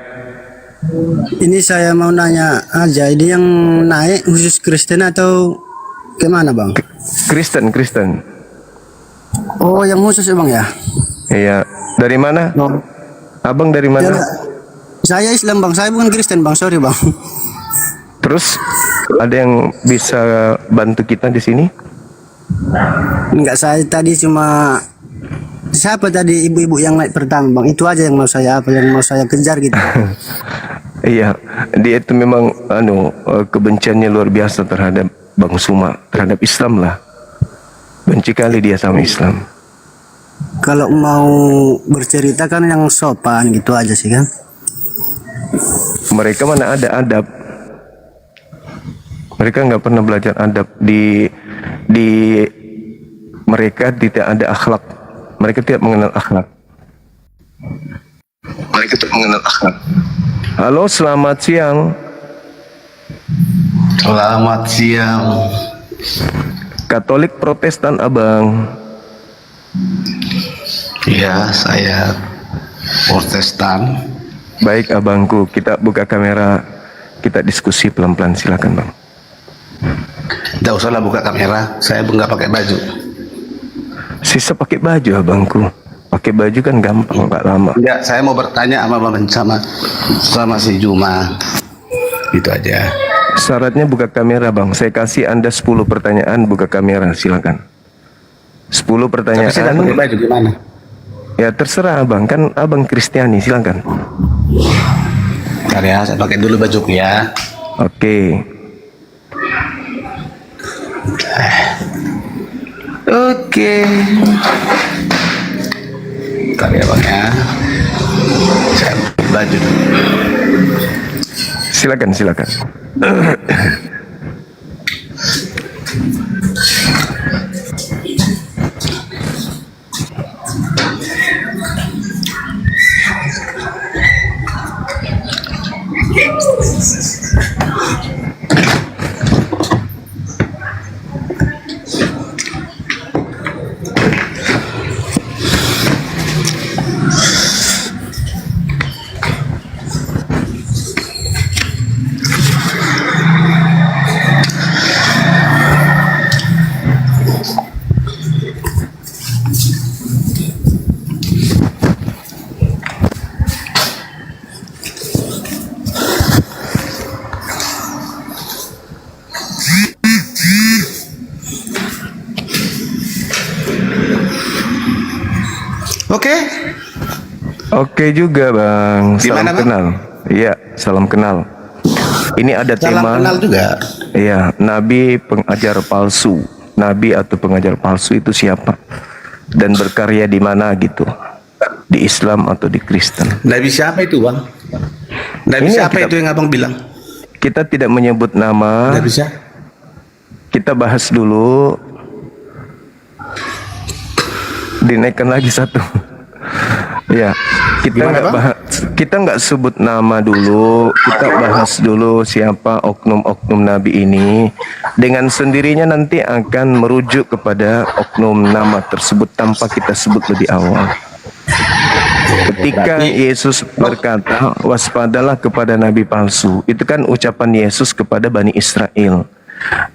ini saya mau nanya aja, ini yang naik khusus Kristen atau gimana Bang? Kristen, Kristen. Oh, yang khusus ya Bang ya? Iya, dari mana? Oh. Abang dari mana? Ya, saya Islam Bang, saya bukan Kristen Bang, sorry Bang. Terus ada yang bisa bantu kita di sini? Enggak, saya tadi cuma siapa tadi ibu-ibu yang naik pertama Bang, itu aja yang mau saya kejar gitu. Iya, dia itu memang kebenciannya luar biasa terhadap Bang Suma, terhadap Islam lah. Benci kali dia sama Islam. Kalau mau bercerita kan yang sopan gitu aja sih kan. Mereka mana ada adab? Mereka nggak pernah belajar adab. Di mereka tidak ada akhlak. Mereka tidak mengenal akhlak. Mereka tidak mengenal akhlak. Halo, selamat siang. Selamat siang. Katolik Protestan abang. Ya, saya Protestan. Baik abangku, kita buka kamera, kita diskusi pelan-pelan, silakan bang. Tidak usahlah buka kamera, saya nggak pakai baju. Sisa pakai baju abangku. Pakai baju kan gampang, nggak lama. Enggak, saya mau bertanya sama si Juma. Itu aja. Syaratnya buka kamera bang. Saya kasih Anda 10 pertanyaan, buka kamera, silakan. 10 pertanyaan. Tapi saya nggak pakai baju gimana? Ya terserah abang, kan abang Kristiani, silakan. Bentar ya, saya pakai dulu bajuku ya. Oke. Oke. Bentar ya bang ya. Saya pakai baju dulu. Silakan, silakan. Oke. Oke juga bang. Gimana, Salam Bang? kenal. Iya, salam kenal. Ini ada Salam tema. kenal juga. Iya, nabi pengajar palsu. Nabi atau pengajar palsu itu siapa? dan berkarya di mana gitu, di Islam atau di Kristen. Nabi siapa itu, Bang? Nabi Ini siapa kita- itu yang Abang bilang? Kita tidak menyebut nama, Nabi siapa? kita bahas dulu, dinaikkan lagi satu. Ya, kita nggak sebut nama dulu, kita bahas dulu siapa oknum-oknum Nabi ini. Dengan sendirinya nanti akan merujuk kepada oknum nama tersebut tanpa kita sebut lebih awal. Ketika Yesus berkata, waspadalah kepada nabi palsu, itu kan ucapan Yesus kepada Bani Israel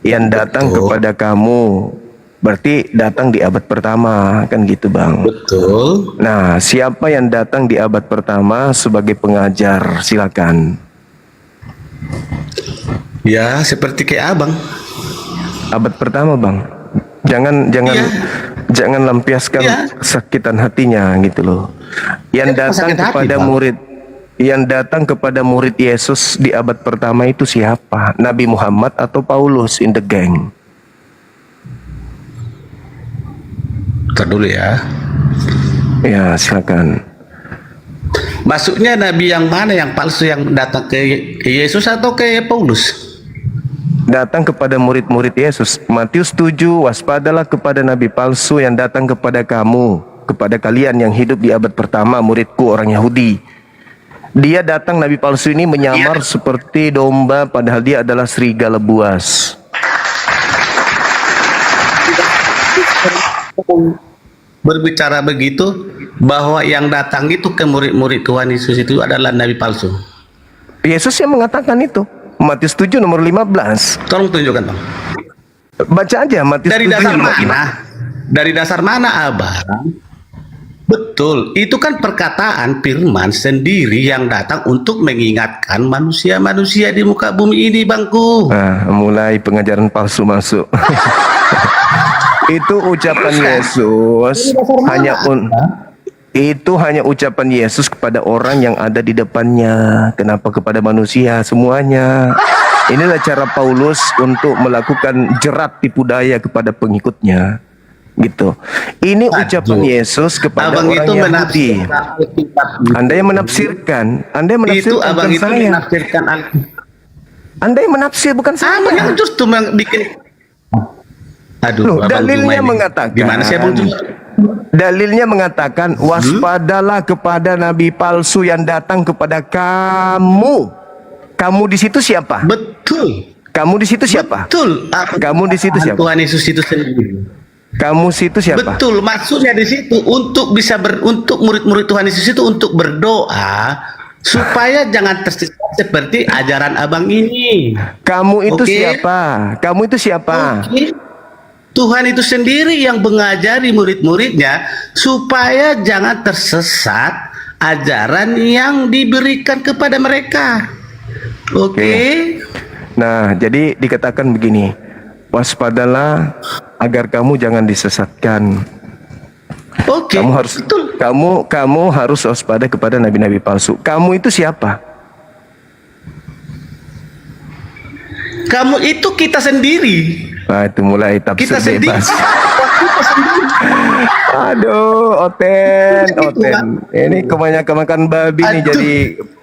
yang datang kepada kamu. Berarti datang di abad pertama, kan gitu Bang. Betul. Nah, siapa yang datang di abad pertama sebagai pengajar? Silakan. Ya, seperti kayak Abang. Abad pertama Bang. Jangan Iya. jangan lampiaskan Iya. kesakitan hatinya gitu loh. Yang Itu datang sakit hati, kepada Bang. murid Yesus di abad pertama itu siapa? Nabi Muhammad atau Paulus in the gang? Ntar dulu ya. Ya, silakan. Maksudnya Nabi yang mana yang palsu yang datang ke Yesus atau ke Paulus? Datang kepada murid-murid Yesus. Matius 7, waspadalah kepada nabi palsu yang datang kepada kamu, kepada kalian yang hidup di abad pertama, muridku orang Yahudi. Dia datang, nabi palsu ini menyamar seperti domba padahal dia adalah serigala buas. Berbicara begitu bahwa yang datang itu ke murid-murid Tuhan Yesus itu adalah nabi palsu. Yesus yang mengatakan itu. Matius 7 nomor 15. Tolong tunjukkan, Bang. Baca aja Matius Dari 7 dasar nomor 15. mana? Dari dasar mana, Abang? Betul, itu kan perkataan firman sendiri yang datang untuk mengingatkan manusia-manusia di muka bumi ini, Bangku. Nah, mulai pengajaran palsu masuk. Itu ucapan Yesus itu hanya ucapan Yesus kepada orang yang ada di depannya. Kenapa kepada manusia semuanya? Inilah cara Paulus untuk melakukan jerat tipu daya kepada pengikutnya. Gitu. Ini ucapan Yesus kepada Abang orang itu Yahudi. menafsirkan Alkitab. Anda yang menafsirkan, Anda yang Itu menafsirkan Abang bukan itu saya. menafsirkan Alkitab. Anda yang menafsir bukan saya. Abang yang justru bikin. Aduh, Loh, Abang dalilnya Juma ini. mengatakan. Gimana sih Abang Juma? Dalilnya mengatakan waspadalah kepada nabi palsu yang datang kepada kamu. Kamu di situ siapa? Betul. Kamu di situ siapa? Betul. Kamu di situ siapa? Tuhan Yesus itu sendiri. Kamu situ siapa? Betul, maksudnya di situ untuk bisa untuk murid-murid Tuhan Yesus itu untuk berdoa supaya jangan tersesat seperti ajaran Abang ini. Kamu itu Oke. siapa? Kamu itu siapa? Oke. Tuhan itu sendiri yang mengajari murid-muridnya supaya jangan tersesat ajaran yang diberikan kepada mereka. Oke. Nah, jadi dikatakan begini. Waspadalah agar kamu jangan disesatkan. Oke. Kamu harus Betul. kamu harus waspada kepada nabi-nabi palsu. Kamu itu siapa? Kamu itu kita sendiri. Nah, itu mulai tafsir Kita sendiri. bebas. Kita sendiri. Aduh, Oten. Ini kebanyakan makan babi nih, Aduh. jadi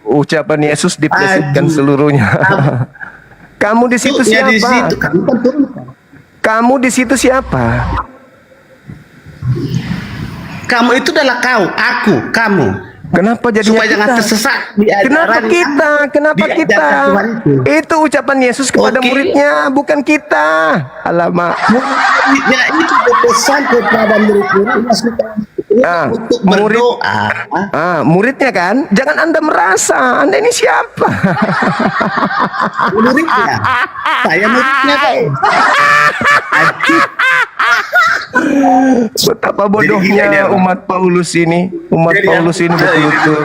ucapan Yesus diplesetkan Aduh. seluruhnya. Kamu di situ Maksudnya siapa? di situ kan betul. Kamu di situ siapa? Kamu itu adalah kau, aku, kamu. Kenapa jadi Supaya jangan tersesat di Kenapa ajaran kita? Kenapa di kita? ajaran Tuhan Itu ucapan Yesus kepada Oke. muridnya, bukan kita. Alamak. Ya itu pesan kepada murid-muridnya untuk berdoa. Muridnya kan? Jangan Anda merasa Anda ini siapa? Muridnya, saya muridnya kok. Betapa bodohnya umat Paulus ini. Umat Paulus ini betul-betul.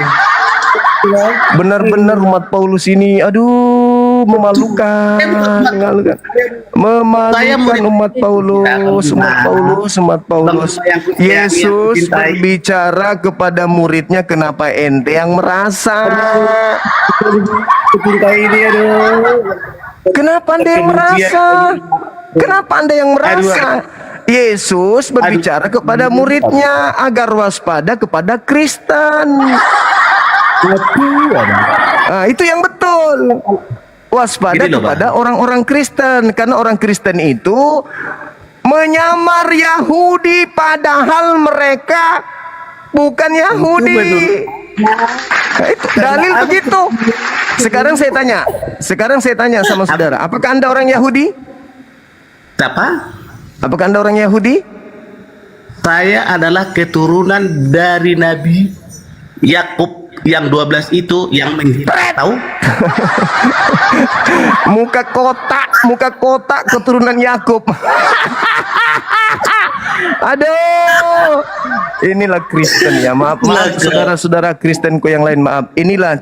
Benar-benar umat Paulus ini, aduh, memalukan. Memalukan umat Paulus. Yesus berbicara kepada muridnya, kenapa ente yang merasa? Kenapa Anda yang merasa? Kenapa Anda yang merasa? Yesus berbicara kepada muridnya agar waspada kepada Kristen. Itu yang betul. Waspada Gini loh, kepada orang-orang Kristen, karena orang Kristen itu menyamar Yahudi padahal mereka bukan Yahudi. Nah, itu dalil begitu. Sekarang saya tanya sama saudara, apakah Anda orang Yahudi? Siapa? Apakah Anda orang Yahudi? Saya adalah keturunan dari Nabi Yakub yang 12 itu yang menghina, tahu? muka kotak keturunan Yakub. Aduh, inilah Kristen ya. Maaf saudara-saudara Kristenku yang lain, maaf. Inilah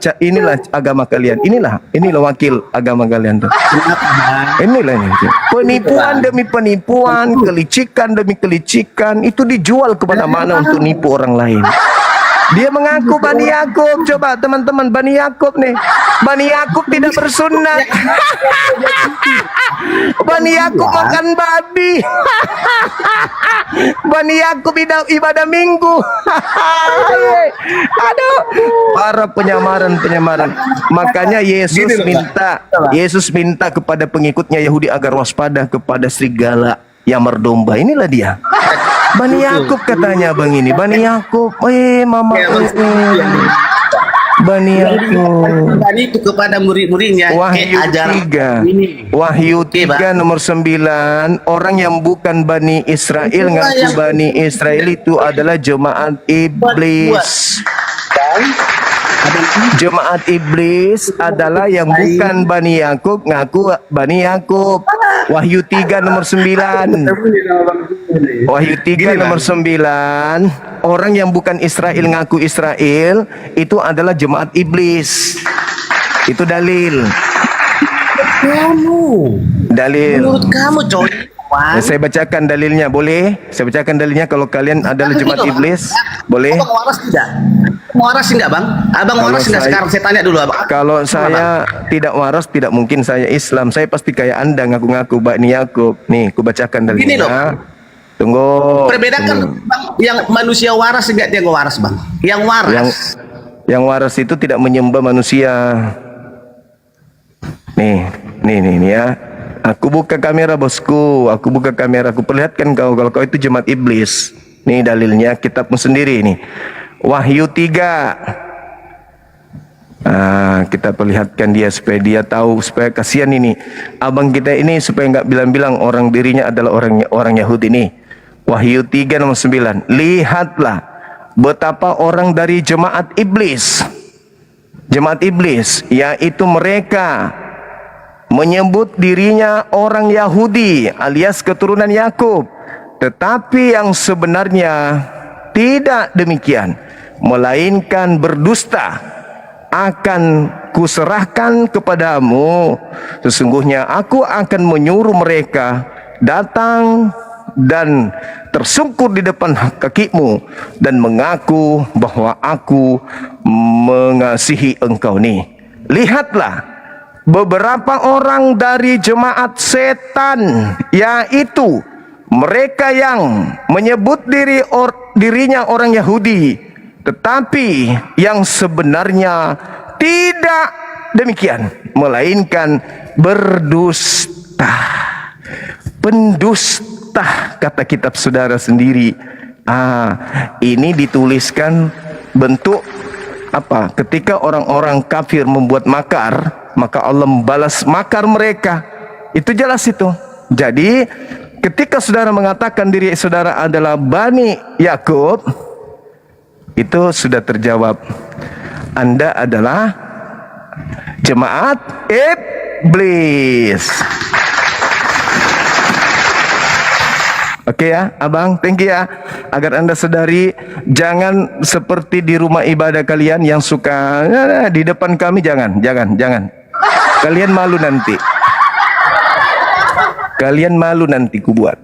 agama kalian. Inilah wakil agama kalian tuh. Inilah ini. Penipuan demi penipuan, kelicikan demi kelicikan, itu dijual kepada mana untuk nipu orang lain. Dia mengaku Bani Yakub. Coba teman-teman, Bani Yakub nih. Bani Yakub tidak bersunat. Bani Yakub makan babi. Bani Yakub ibadah minggu. Aduh, para penyamaran. Makanya Yesus minta kepada pengikutnya Yahudi agar waspada kepada serigala yang berdomba. Inilah dia. Bani Yakub katanya bang ini. Bani Yakub. Mama. Bani Yakub. Tadi itu kepada murid-muridnya. Wahyu 3 nomor 9. Orang yang bukan Bani Israel ngaku Bani Israel itu adalah jemaat iblis. Jemaat iblis adalah yang bukan Bani Yakub ngaku Bani Yakub. Wahyu 3 nomor 9. Wahyu 3 nomor 9. Orang yang bukan Israel ngaku Israel itu adalah jemaat iblis. Itu dalil. Dalil. Menurut kamu, coy. Saya bacakan dalilnya, boleh? Saya bacakan dalilnya kalau kalian adalah jemaat iblis, boleh? Abang waras tidak? Waras enggak, Bang? Abang Kalau waras enggak? saya- Sekarang saya tanya dulu, Abang. Kalau saya tidak waras, tidak mungkin saya Islam. Saya pasti kayak Anda ngaku-ngaku Bani Yakub. Nih, ku bacakan Gini loh. dalilnya. Tunggu. Perbedakan, Bang, yang manusia waras enggak dia nggak waras, Bang? Yang waras. Yang waras itu tidak menyembah manusia. Nih ya. Aku buka kamera bosku, aku buka kamera, aku perlihatkan kau kalau kau itu jemaat iblis. Nih dalilnya, kitabmu sendiri nih. Wahyu 3. Kita perlihatkan dia supaya dia tahu, supaya kasihan ini abang kita ini supaya nggak bilang-bilang orang dirinya adalah orang Yahudi nih. Wahyu 3 nomor 9. Lihatlah betapa orang dari jemaat iblis, yaitu mereka menyebut dirinya orang Yahudi alias keturunan Yakub, tetapi yang sebenarnya tidak demikian, melainkan berdusta. Akan kuserahkan kepadamu, sesungguhnya aku akan menyuruh mereka datang dan tersungkur di depan kakimu dan mengaku bahwa aku mengasihi engkau. Nih, lihatlah beberapa orang dari jemaat setan, yaitu mereka yang menyebut dirinya orang Yahudi, tetapi yang sebenarnya tidak demikian, melainkan berdusta. Pendusta, kata kitab saudara sendiri. Ini dituliskan bentuk apa? Ketika orang-orang kafir membuat makar, maka Allah membalas makar mereka. Itu jelas itu. Jadi ketika saudara mengatakan diri saudara adalah Bani Yakub, itu sudah terjawab. Anda adalah jemaat iblis. Oke ya, abang, thank you ya. Agar Anda sadari, jangan seperti di rumah ibadah kalian yang suka di depan kami, jangan. Kalian malu nanti. Ku buat.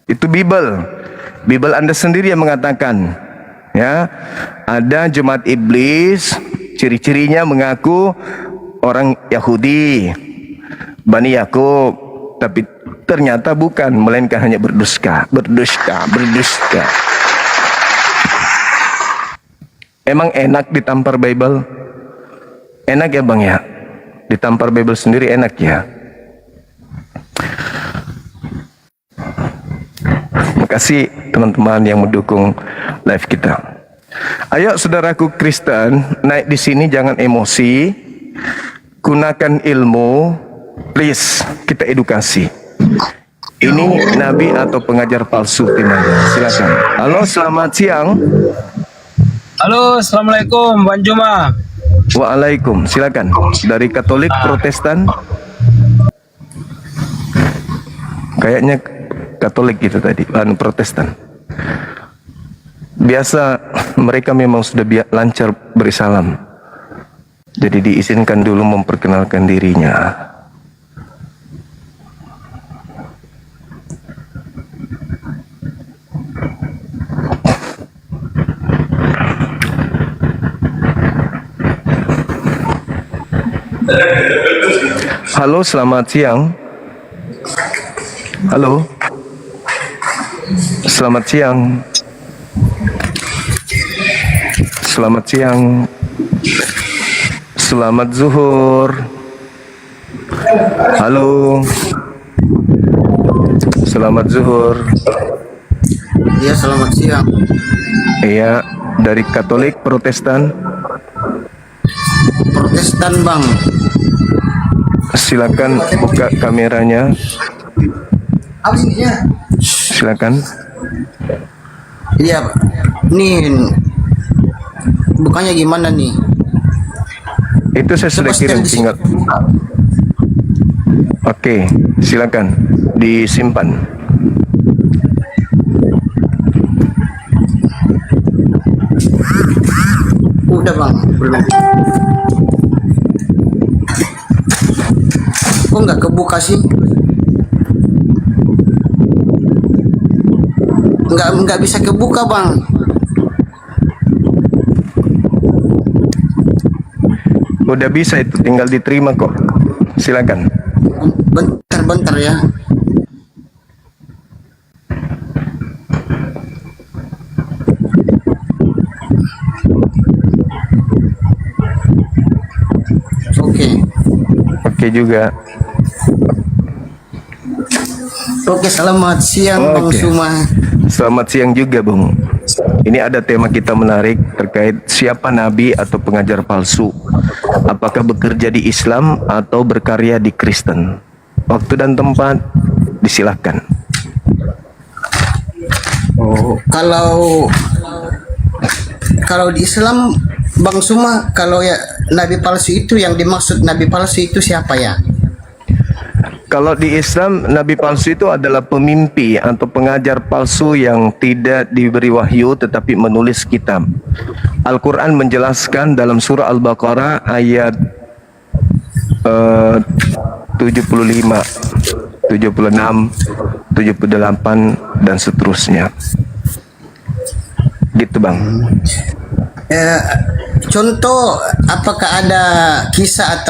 Itu Bible Anda sendiri yang mengatakan, ya, ada jemaat iblis, ciri-cirinya mengaku orang Yahudi, Bani Yakub, tapi Ternyata bukan, melainkan hanya berdusta. Emang enak ditampar Bible? Enak ya Bang ya? Ditampar Bible sendiri enak ya? Terima kasih teman-teman yang mendukung live kita. Ayo saudaraku Kristen, naik di sini jangan emosi, gunakan ilmu, please kita edukasi. Ini nabi atau pengajar palsu temanya. Silakan. Halo, selamat siang. Halo, assalamualaikum, Bang Juma. Waalaikum, silakan. Dari Katolik, Protestan? Kayaknya Katolik gitu tadi, Protestan. Biasa mereka memang sudah lancar beri salam. Jadi diizinkan dulu memperkenalkan dirinya. Halo, selamat siang. Halo. Selamat siang. Selamat siang. Selamat zuhur. Halo. Selamat zuhur. Iya, selamat siang. Iya, dari Katolik, Protestan. Protestan, Bang. Silakan buka kameranya. Apa sih ya? Silakan. Iya, nih bukannya gimana nih? Itu saya sudah kirim, tinggal. Oke, silakan disimpan. Udah Bang, belum. Kok nggak kebuka sih? Nggak bisa kebuka Bang. Udah bisa, itu tinggal diterima kok. Silakan. Bentar ya. Oke juga. Oke, selamat siang Bang Oke. Suma. Selamat siang juga Bung. Ini ada tema kita menarik terkait siapa nabi atau pengajar palsu. Apakah bekerja di Islam atau berkarya di Kristen? Waktu dan tempat disilahkan. Oh, kalau di Islam Bang Suma, kalau ya nabi palsu itu, yang dimaksud nabi palsu itu siapa ya? Kalau di Islam, nabi palsu itu adalah pemimpi atau pengajar palsu yang tidak diberi wahyu tetapi menulis kitab. Al-Quran menjelaskan dalam surah Al-Baqarah ayat 75, 76, 78 dan seterusnya. Gitu Bang. Contoh, apakah ada kisah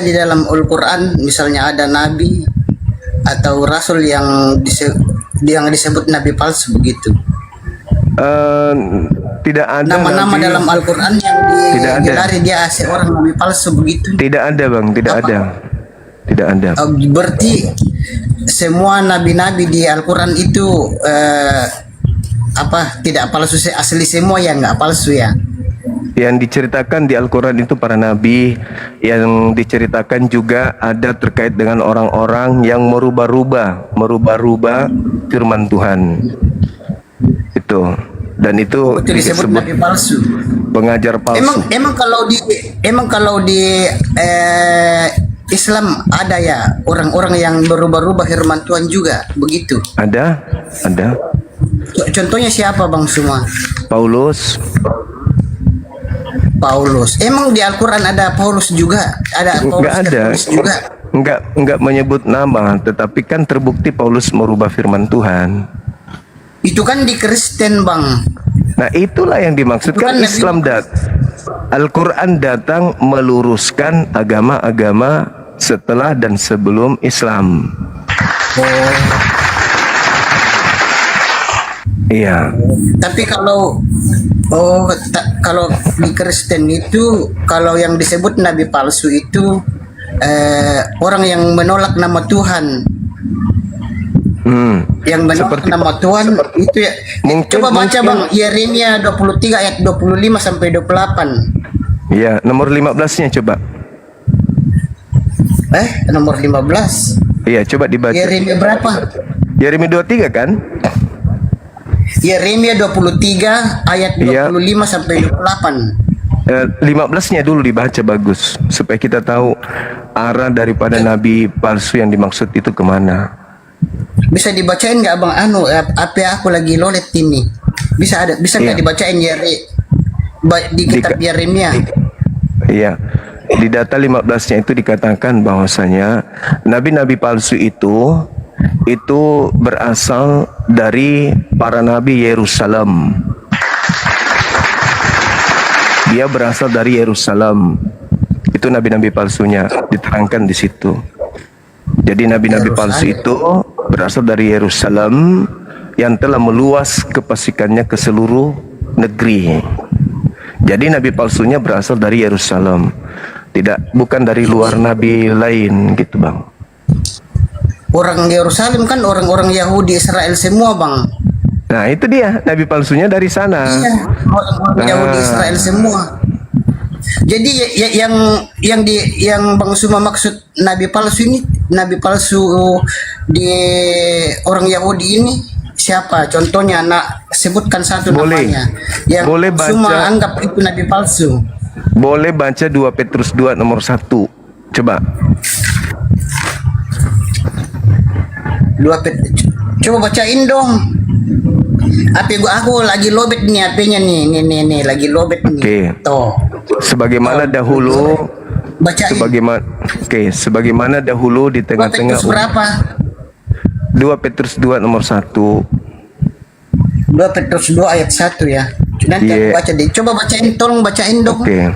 di dalam Al-Quran, misalnya ada nabi atau rasul yang disebut nabi palsu begitu? Tidak ada Nama-nama nabi, dalam Al-Quran yang Tidak ada. dilari dia seorang nabi palsu begitu? tidak ada Bang, tidak Apa? ada. Tidak ada. Berarti semua nabi-nabi di Al-Quran itu tidak palsu, asli semua ya, nggak palsu ya? Yang diceritakan di Al-Quran itu para nabi. Yang diceritakan juga ada terkait dengan orang-orang yang merubah-rubah firman Tuhan. Itu. Dan itu Disebut nabi palsu. pengajar palsu. Emang kalau di Islam ada ya orang-orang yang berubah-ubah firman Tuhan juga begitu? Ada. Contohnya siapa Bang Suma? Paulus. Emang di Al-Quran ada Paulus juga? Ada Paulus Enggak ada. Paulus juga? Enggak menyebut nama, tetapi kan terbukti Paulus merubah firman Tuhan. Itu kan di Kristen Bang. Nah, itulah yang dimaksudkan Bukan Islam Al-Quran datang meluruskan agama-agama setelah dan sebelum Islam. Iya. Tapi kalau kalau di Kristen itu, kalau yang disebut nabi palsu itu orang yang menolak nama Tuhan. Yang menolak Seperti- nama Tuhan itu ya. Mungkin- Coba baca mungkin- Bang, Yeremia 23 ayat 25 sampai 28. Iya, nomor 15-nya coba. Nomor 15. Iya, coba dibaca. Yeremia berapa? Yeremia 23 kan? Yeremia 23 ayat Iya. 25 sampai 28. 15-nya dulu dibaca bagus supaya kita tahu arah daripada nabi palsu yang dimaksud itu kemana. Bisa dibacain nggak Bang apa aku lagi lolet ini? Bisa nggak Iya. dibacain di kitab Yeremia? Iya. Di data 15-nya itu dikatakan bahwasanya nabi-nabi palsu itu berasal dari para nabi Yerusalem. Dia berasal dari Yerusalem. Itu nabi-nabi palsunya diterangkan di situ. Jadi nabi-nabi palsu itu berasal dari Yerusalem yang telah meluas kefasikannya ke seluruh negeri. Jadi nabi palsunya berasal dari Yerusalem. Bukan dari luar nabi lain gitu, Bang. Orang Yerusalem kan orang-orang Yahudi Israel semua Bang. Nah, itu dia nabi palsunya dari sana. Iya, orang-orang Yahudi Israel semua. Jadi yang Bang Suma maksud nabi palsu ini, nabi palsu di orang Yahudi ini siapa? Contohnya, sebutkan satu Boleh. namanya. Yang Boleh baca. Suma anggap itu nabi palsu. Boleh baca 2 Petrus 2 nomor 1. Coba. Coba bacain dong. Aku lagi lobet nih HP-nya nih lagi lobet nih. Oke. Tuh. Sebagaimana dahulu Bacain. sebagaimana dahulu di tengah-tengah Petrus berapa? 2 Petrus 2 nomor 1. 2 Petrus 2 ayat 1 ya. Nanti aku Iya. baca deh. Coba bacain, tolong bacain dong. Oke.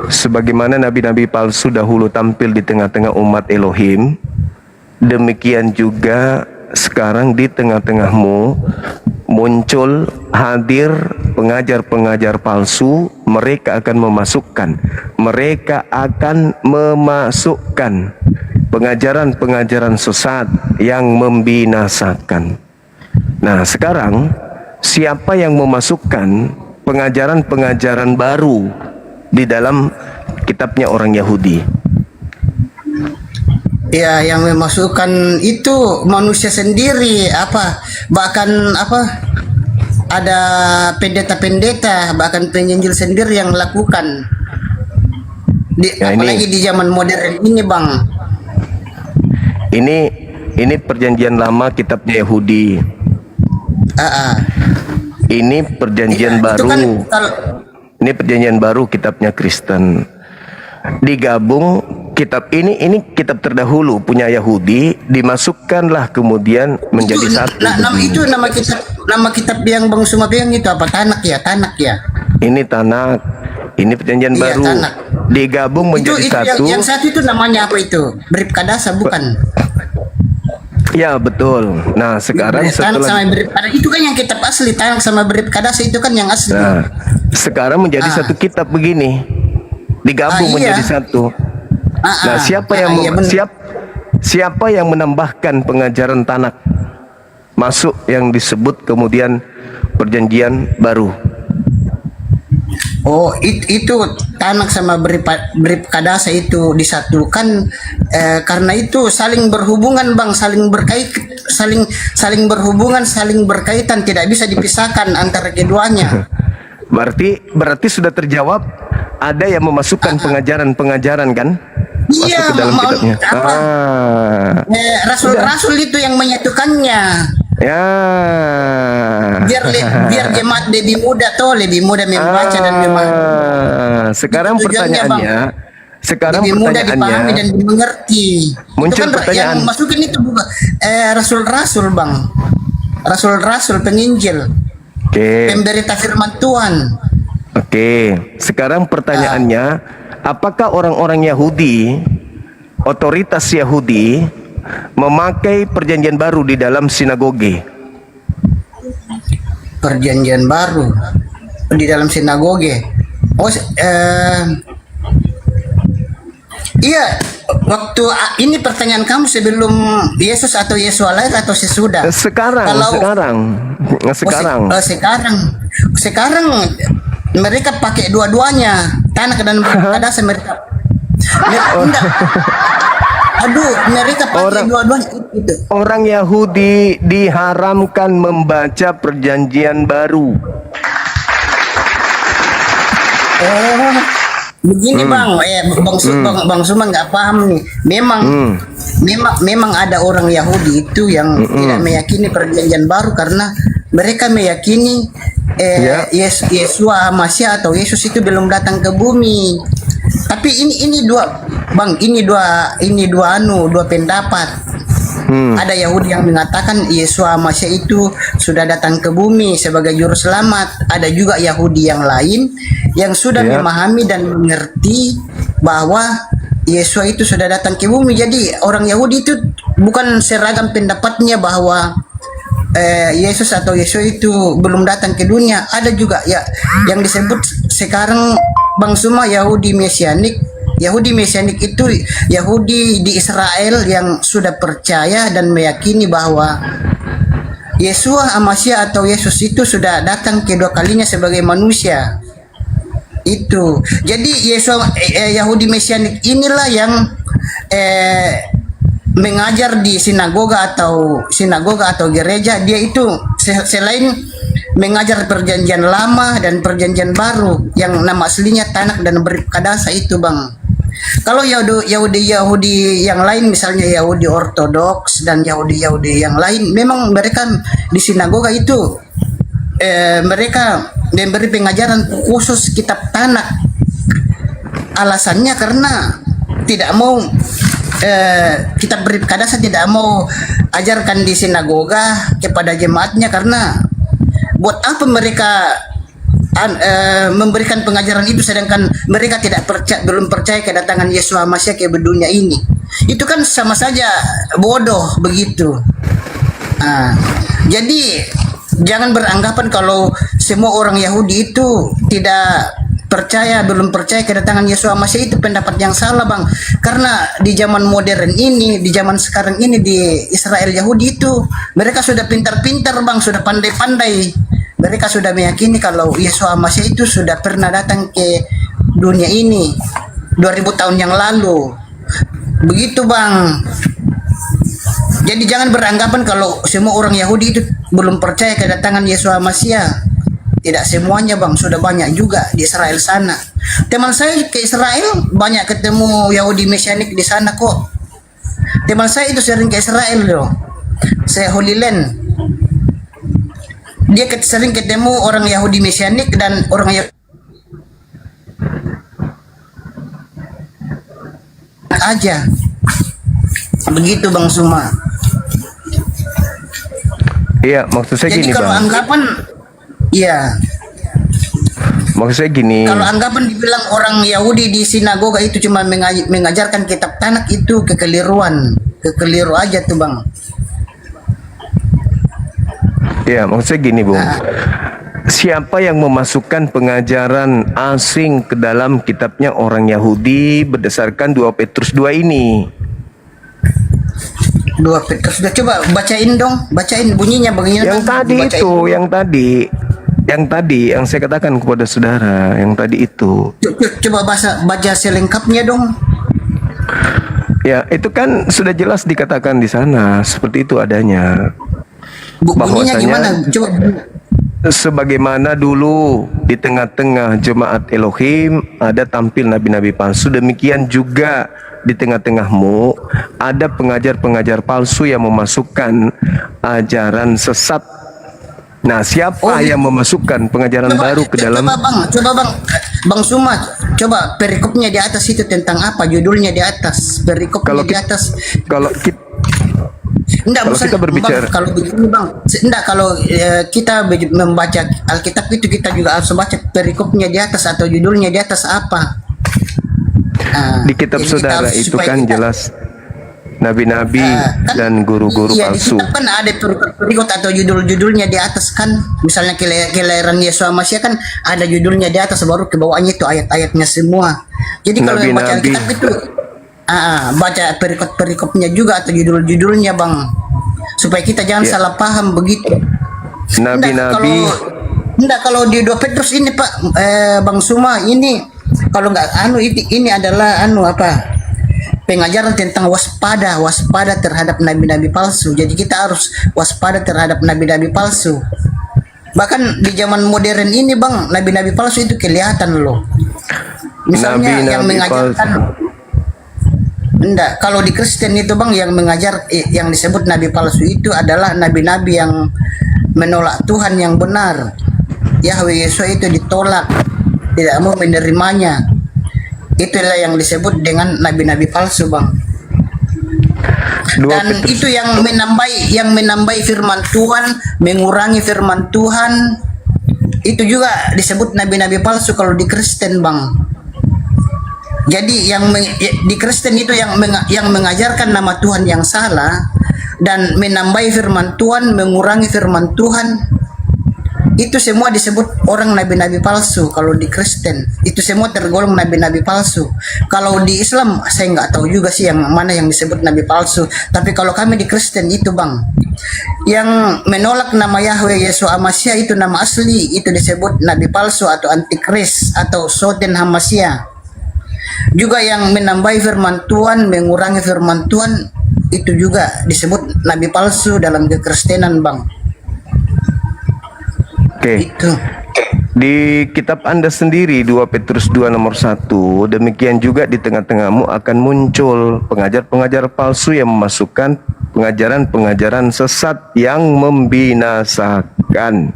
Sebagaimana nabi-nabi palsu dahulu tampil di tengah-tengah umat Elohim, demikian juga sekarang di tengah-tengahmu muncul hadir pengajar-pengajar palsu. Mereka akan memasukkan pengajaran-pengajaran sesat yang membinasakan. Nah, sekarang siapa yang memasukkan pengajaran-pengajaran baru di dalam kitabnya orang Yahudi? Ya, yang memasukkan itu manusia sendiri bahkan ada pendeta-pendeta, bahkan penginjil sendiri yang lakukan. Apalagi di zaman modern ini, Bang. Ini perjanjian lama kitabnya Yahudi. Ini perjanjian Itu baru. kan Ini perjanjian baru kitabnya Kristen. Digabung kitab ini kitab terdahulu punya Yahudi, dimasukkanlah kemudian menjadi satu. nama kitab yang Bang Suma bilang itu apa? Tanak ya. Ini Tanak, ini perjanjian Iya, baru. Tanak. Digabung menjadi Itu satu. yang satu itu namanya apa itu? Brib Kadasa bukan? Ya, betul. Nah, sekarang Tanak setelah sama Brib Kadasa itu kan yang kitab asli. Tanak sama Brib Kadasa itu kan yang asli. Nah, sekarang menjadi satu kitab begini. Digabung Iya. menjadi satu. Nah, siapa yang menambahkan pengajaran Tanak masuk yang disebut kemudian perjanjian baru? Oh, itu Tanak sama Brib Kadasa itu disatukan karena itu saling berhubungan, Bang, saling berhubungan, saling berkaitan, tidak bisa dipisahkan antara keduanya. Berarti sudah terjawab, ada yang memasukkan pengajaran-pengajaran kan? Masuk Iya, ke dalam kitabnya. Rasul-rasul itu yang menyatukannya. Ya. Biar jemaat lebih mudah membaca dan memahami. Sekarang Itu tujuannya, pertanyaannya, lebih mudah dipahami dan dimengerti. Muncul Itu kan pertanyaan. yang masukin itu bukan rasul-rasul, Bang. Rasul-rasul penginjil, Oke. pemberita firman Tuhan. Oke, sekarang pertanyaannya, apakah orang-orang Yahudi otoritas Yahudi memakai perjanjian baru di dalam sinagoge. Perjanjian baru di dalam sinagoge. Iya, waktu ini pertanyaan kamu sebelum Yesus atau Yesus lahir atau sesudah? Sekarang, sekarang mereka pakai dua-duanya, tanah dan kadasa mereka. Enggak. Aduh, mereka pakai dua-duanya itu. Orang Yahudi diharamkan membaca perjanjian baru. Begini bang, bang Suman nggak paham nih. Memang ada orang Yahudi itu yang tidak meyakini perjanjian baru karena mereka meyakini Yesua Masya atau Yesus itu belum datang ke bumi. Tapi ini dua pendapat. Ada Yahudi yang mengatakan Yesua Masya itu sudah datang ke bumi sebagai juru selamat. Ada juga Yahudi yang lain yang sudah memahami dan mengerti bahwa Yesua itu sudah datang ke bumi. Jadi orang Yahudi itu bukan seragam pendapatnya bahwa Yesus atau Yesua itu belum datang ke dunia. Ada juga ya yang disebut sekarang Bang Suma Yahudi Mesianik. Yahudi Mesianik itu Yahudi di Israel yang sudah percaya dan meyakini bahwa Yesua Amasya atau Yesus itu sudah datang kedua kalinya sebagai manusia. Itu. Jadi Yahudi Mesianik inilah yang mengajar di sinagoga atau gereja. Dia itu selain mengajar perjanjian lama dan perjanjian baru yang nama aslinya Tanakh dan Berkadasa itu bang. Kalau Yahudi yang lain misalnya Yahudi Ortodoks dan Yahudi yang lain memang mereka di sinagoga itu mereka memberi pengajaran khusus kitab Tanakh. Alasannya karena tidak mau kitab Berkadasa tidak mau ajarkan di sinagoga kepada jemaatnya karena buat apa mereka memberikan pengajaran itu sedangkan mereka belum percaya kedatangan Yesus Masya ke dunia ini. Itu kan sama saja bodoh begitu. Jadi jangan beranggapan kalau semua orang Yahudi itu belum percaya kedatangan Yesus Masya. Itu pendapat yang salah bang. Karena di zaman modern ini, di zaman sekarang ini di Israel Yahudi itu mereka sudah pintar-pintar bang, sudah pandai-pandai. Mereka sudah meyakini kalau Yesus Masya itu sudah pernah datang ke dunia ini 2000 tahun yang lalu. Begitu bang. Jadi jangan beranggapan kalau semua orang Yahudi itu belum percaya kedatangan Yesus Masya. Tidak semuanya bang, sudah banyak juga di Israel sana. Teman saya ke Israel banyak ketemu Yahudi Mesianik di sana kok. Teman saya itu sering ke Israel loh. Saya Holy Land. Dia sering ketemu orang Yahudi Mesianik dan orang Yahudi aja. Begitu Bang Suma. Iya, maksud saya Jadi gini kalau bang. anggapan Maksud saya gini. kalau anggapan dibilang orang Yahudi di sinagoga itu cuma mengajarkan kitab Tanakh itu kekeliru aja tuh bang. Ya, maksud saya gini, Bung. Siapa yang memasukkan pengajaran asing ke dalam kitabnya orang Yahudi berdasarkan 2 Petrus 2 ini? 2 Petrus sudah coba bacain dong, bacain bunyinya Yang tadi bacain. itu, yang tadi yang saya katakan kepada saudara, yang tadi itu. Coba baca selengkapnya dong. Ya, itu kan sudah jelas dikatakan di sana, seperti itu adanya. Bunyinya gimana? Coba. Sebagaimana dulu di tengah-tengah jemaat Elohim ada tampil nabi-nabi palsu, demikian juga di tengah-tengahmu ada pengajar-pengajar palsu yang memasukkan ajaran sesat. Nah, siapa yang memasukkan pengajaran baru ke dalam? Coba bang Suma, coba perikopnya di atas itu tentang apa? Judulnya di atas, perikopnya di atas. Kalau kita berbicara, kalau begini bang, kalau kita membaca Alkitab itu kita juga harus baca perikopnya di atas atau judulnya di atas apa. Di kitab jadi kita saudara harus itu supaya kan kita- jelas nabi-nabi kan dan guru-guru iya, di palsu. kitab kan ada perikot atau judul-judulnya di atas kan. Misalnya kelahiran Yesus Masya kan ada judulnya di atas, baru ke bawahnya itu ayat-ayatnya semua. Jadi kalau yang baca Nabi-nabi. kitab itu baca perikop-perikopnya juga atau judul-judulnya Bang. Supaya kita jangan Ya. salah paham begitu. Nabi-nabi. Enggak, kalau di 2 Petrus ini Pak Bang Suma ini kalau nggak ini adalah pengajaran tentang waspada terhadap nabi-nabi palsu. Jadi kita harus waspada terhadap nabi-nabi palsu. Bahkan di zaman modern ini Bang, nabi-nabi palsu itu kelihatan loh. Misalnya yang Nabi-nabi mengajarkan enggak, kalau di Kristen itu Bang yang mengajar yang disebut nabi palsu itu adalah nabi-nabi yang menolak Tuhan yang benar. Yahweh Yesus itu ditolak, tidak mau menerimanya. Itulah yang disebut dengan nabi-nabi palsu Bang. 2 Dan Petrus. itu yang menambai firman Tuhan, mengurangi firman Tuhan. Itu juga disebut nabi-nabi palsu kalau di Kristen Bang. Jadi di Kristen itu yang mengajarkan nama Tuhan yang salah dan menambai firman Tuhan, mengurangi firman Tuhan. Itu semua disebut orang nabi-nabi palsu. Kalau di Kristen itu semua tergolong nabi-nabi palsu. Kalau di Islam saya nggak tahu juga sih yang mana yang disebut nabi palsu. Tapi kalau kami di Kristen itu Bang, yang menolak nama Yahweh Yesus Amasya itu nama asli itu disebut nabi palsu atau antikris atau Soten Hamasya. Juga yang menambahi firman Tuhan, mengurangi firman Tuhan itu juga disebut nabi palsu dalam kekristenan Bang. Oke. Itu. Di kitab Anda sendiri 2 Petrus 2 nomor 1, demikian juga di tengah-tengahmu akan muncul pengajar-pengajar palsu yang memasukkan pengajaran-pengajaran sesat yang membinasakan.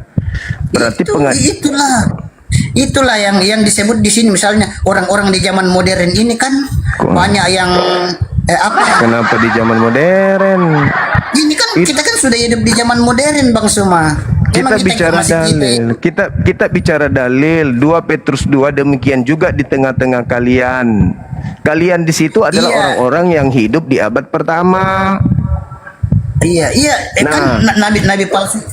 Berarti Itulah yang disebut di sini. Misalnya orang-orang di zaman modern ini kan banyak yang Kenapa di zaman modern? ini kan kita kan sudah hidup di zaman modern Bang Suma. Kita bicara dalil. Kita bicara dalil 2 Petrus 2, demikian juga di tengah-tengah kalian. Kalian di situ adalah Iya. orang-orang yang hidup di abad pertama. Iya, kan nabi palsu.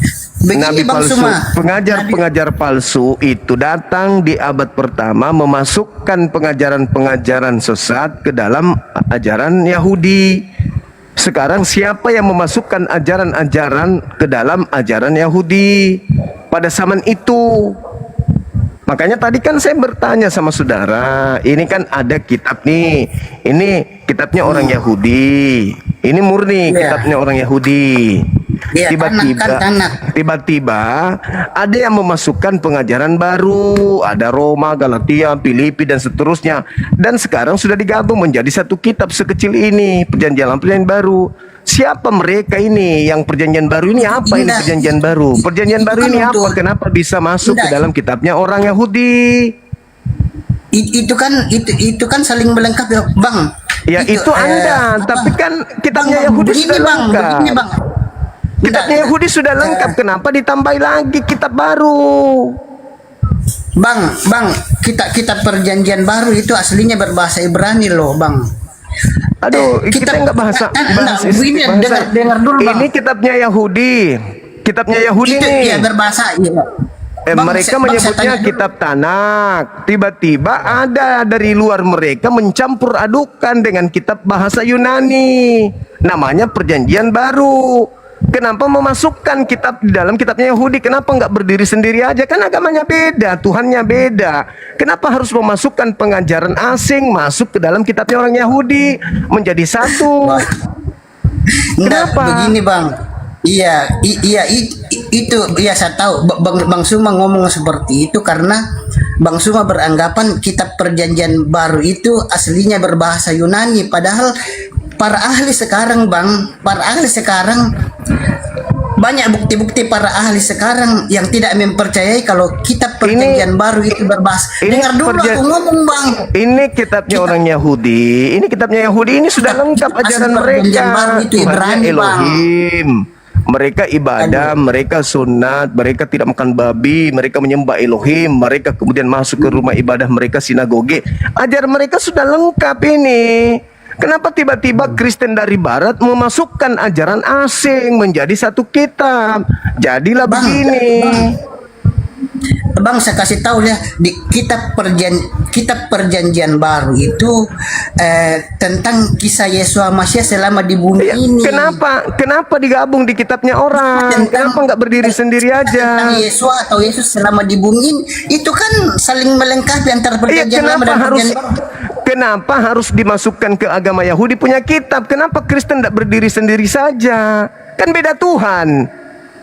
Begini Nabi Bang palsu, Suma. pengajar-pengajar palsu itu datang di abad pertama memasukkan pengajaran-pengajaran sesat ke dalam ajaran Yahudi. Sekarang siapa yang memasukkan ajaran-ajaran ke dalam ajaran Yahudi pada zaman itu? Makanya tadi kan saya bertanya sama saudara, ini kan ada kitab nih, ini kitabnya orang Yahudi, ini murni kitabnya orang Yahudi. Iya, Tiba-tiba ada yang memasukkan pengajaran baru, ada Roma, Galatia, Filipi dan seterusnya. Dan sekarang sudah digabung menjadi satu kitab sekecil ini, perjanjian baru. Siapa mereka ini yang perjanjian baru ini? Apa ini perjanjian baru? Perjanjian baru ini apa? Kenapa bisa masuk ke dalam kitabnya orang Yahudi? Itu kan saling melengkapi Bang. Ya itu Anda, tapi kan kitabnya Yahudi sudah lengkap. Begini Bang. Kitabnya Yahudi sudah lengkap, kenapa ditambah lagi kitab baru? Bang, kitab perjanjian baru itu aslinya berbahasa Ibrani loh Bang. Aduh, kita nggak bahasa. Begini, dengar dulu Bang. Ini kitabnya Yahudi. Kitabnya Yahudi itu, nih. Iya berbahasa. Iya. Mereka menyebutnya kitab Tanak. Tiba-tiba ada dari luar mereka mencampur adukan dengan kitab bahasa Yunani. Namanya perjanjian baru. Kenapa memasukkan kitab di dalam kitabnya Yahudi? Kenapa nggak berdiri sendiri aja? Kan agamanya beda, Tuhannya beda. Kenapa harus memasukkan pengajaran asing masuk ke dalam kitabnya orang Yahudi menjadi satu? Kenapa? Begini Bang. Itu saya tahu Bang Suma ngomong seperti itu karena Bang Suma beranggapan kitab perjanjian baru itu aslinya berbahasa Yunani, padahal para ahli sekarang banyak bukti-bukti para ahli sekarang yang tidak mempercayai kalau kitab perjanjian baru itu berbahasa. Dengar dulu aku ngomong Bang. Ini kitabnya orang Yahudi. Ini kitabnya Yahudi ini sudah lengkap ajaran mereka. Baru itu Ibrani Bang. Elohim. Mereka ibadah, mereka sunat, mereka tidak makan babi, mereka menyembah Elohim, mereka kemudian masuk ke rumah ibadah mereka, sinagoge. Ajaran mereka sudah lengkap ini. Kenapa tiba-tiba Kristen dari Barat memasukkan ajaran asing menjadi satu kitab? Jadilah begini. Bang, saya kasih tahu ya, di kitab perjanjian baru itu tentang kisah Yesus Masya selama di bumi Ya, ini. Kenapa digabung di kitabnya orang? Kenapa nggak berdiri sendiri Tentang aja? Yesus atau Yesus selama di bumi ini, itu kan saling melengkapi antara perjanjian lama dan perjanjian baru. Kenapa harus dimasukkan ke agama Yahudi punya kitab? Kenapa Kristen tidak berdiri sendiri saja? Kan beda Tuhan.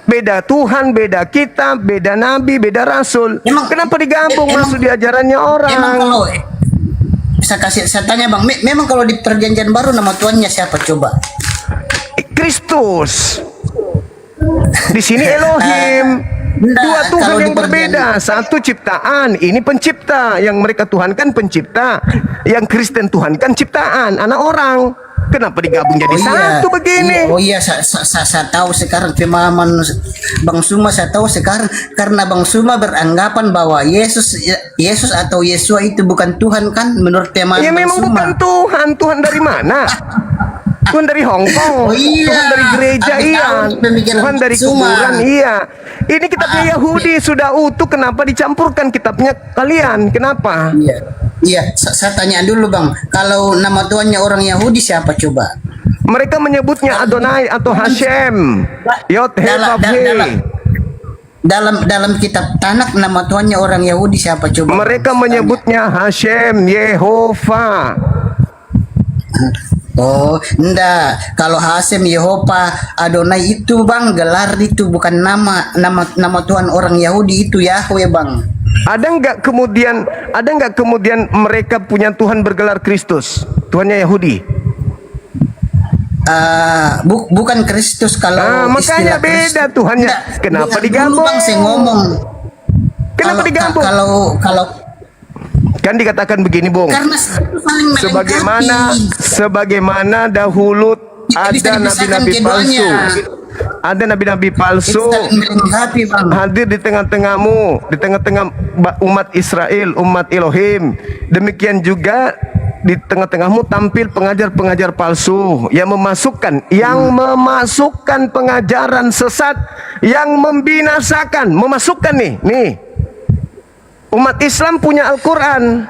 Beda Tuhan, beda kitab, beda nabi, beda rasul. Kenapa digabung masuk di ajarannya orang? Memang kalau saya tanya Bang, memang kalau di perjanjian baru nama Tuhannya siapa coba? Kristus. Di sini Elohim. Dua Tuhan yang berbeda. Satu ciptaan, ini pencipta. Yang mereka tuhankan pencipta. Yang Kristen tuhankan ciptaan, anak orang. Kenapa digabung jadi satu begini? Saya tahu sekarang pemahaman Bang Suma, saya tahu sekarang karena Bang Suma beranggapan bahwa Yesus atau Yesua itu bukan Tuhan kan menurut pemahaman Ya Bang memang Suma. bukan Tuhan. Tuhan dari mana? Tuhan dari Hongkong, Tuhan dari gereja, iya. Tuhan dari kuburan, iya. Ini kitabnya Yahudi sudah utuh. Kenapa dicampurkan kitabnya kalian? Kenapa? Iya, saya tanya dulu Bang, kalau nama Tuhannya orang Yahudi siapa coba? Mereka menyebutnya Adonai atau Hashem, Yod He Vav He. Dalam kitab Tanakh nama Tuhannya orang Yahudi siapa coba? Mereka menyebutnya Hashem, Yehova. Oh, enggak. Kalau Hashem, Yehova, Adonai itu Bang gelar, itu bukan nama Tuhan orang Yahudi, itu Yahweh Bang. Ada nggak kemudian mereka punya Tuhan bergelar Kristus? Tuhannya Yahudi. Bukan Kristus kalau makanya beda Kristus. Tuhannya. Enggak, Kenapa dulu digabung? Bang saya ngomong. Kenapa digabung? Kalau Kan dikatakan begini, Bung. karena saling melengkapi. Sebagaimana dahulu Bisa ada dipisahkan nabi-nabi palsu. keduanya. Ada nabi-nabi palsu Saling melengkapi Bang. hadir di tengah-tengahmu, di tengah-tengah umat Israel, umat Elohim. Demikian juga di tengah-tengahmu tampil pengajar-pengajar palsu yang memasukkan pengajaran sesat yang membinasakan, memasukkan nih. Umat Islam punya Al-Quran.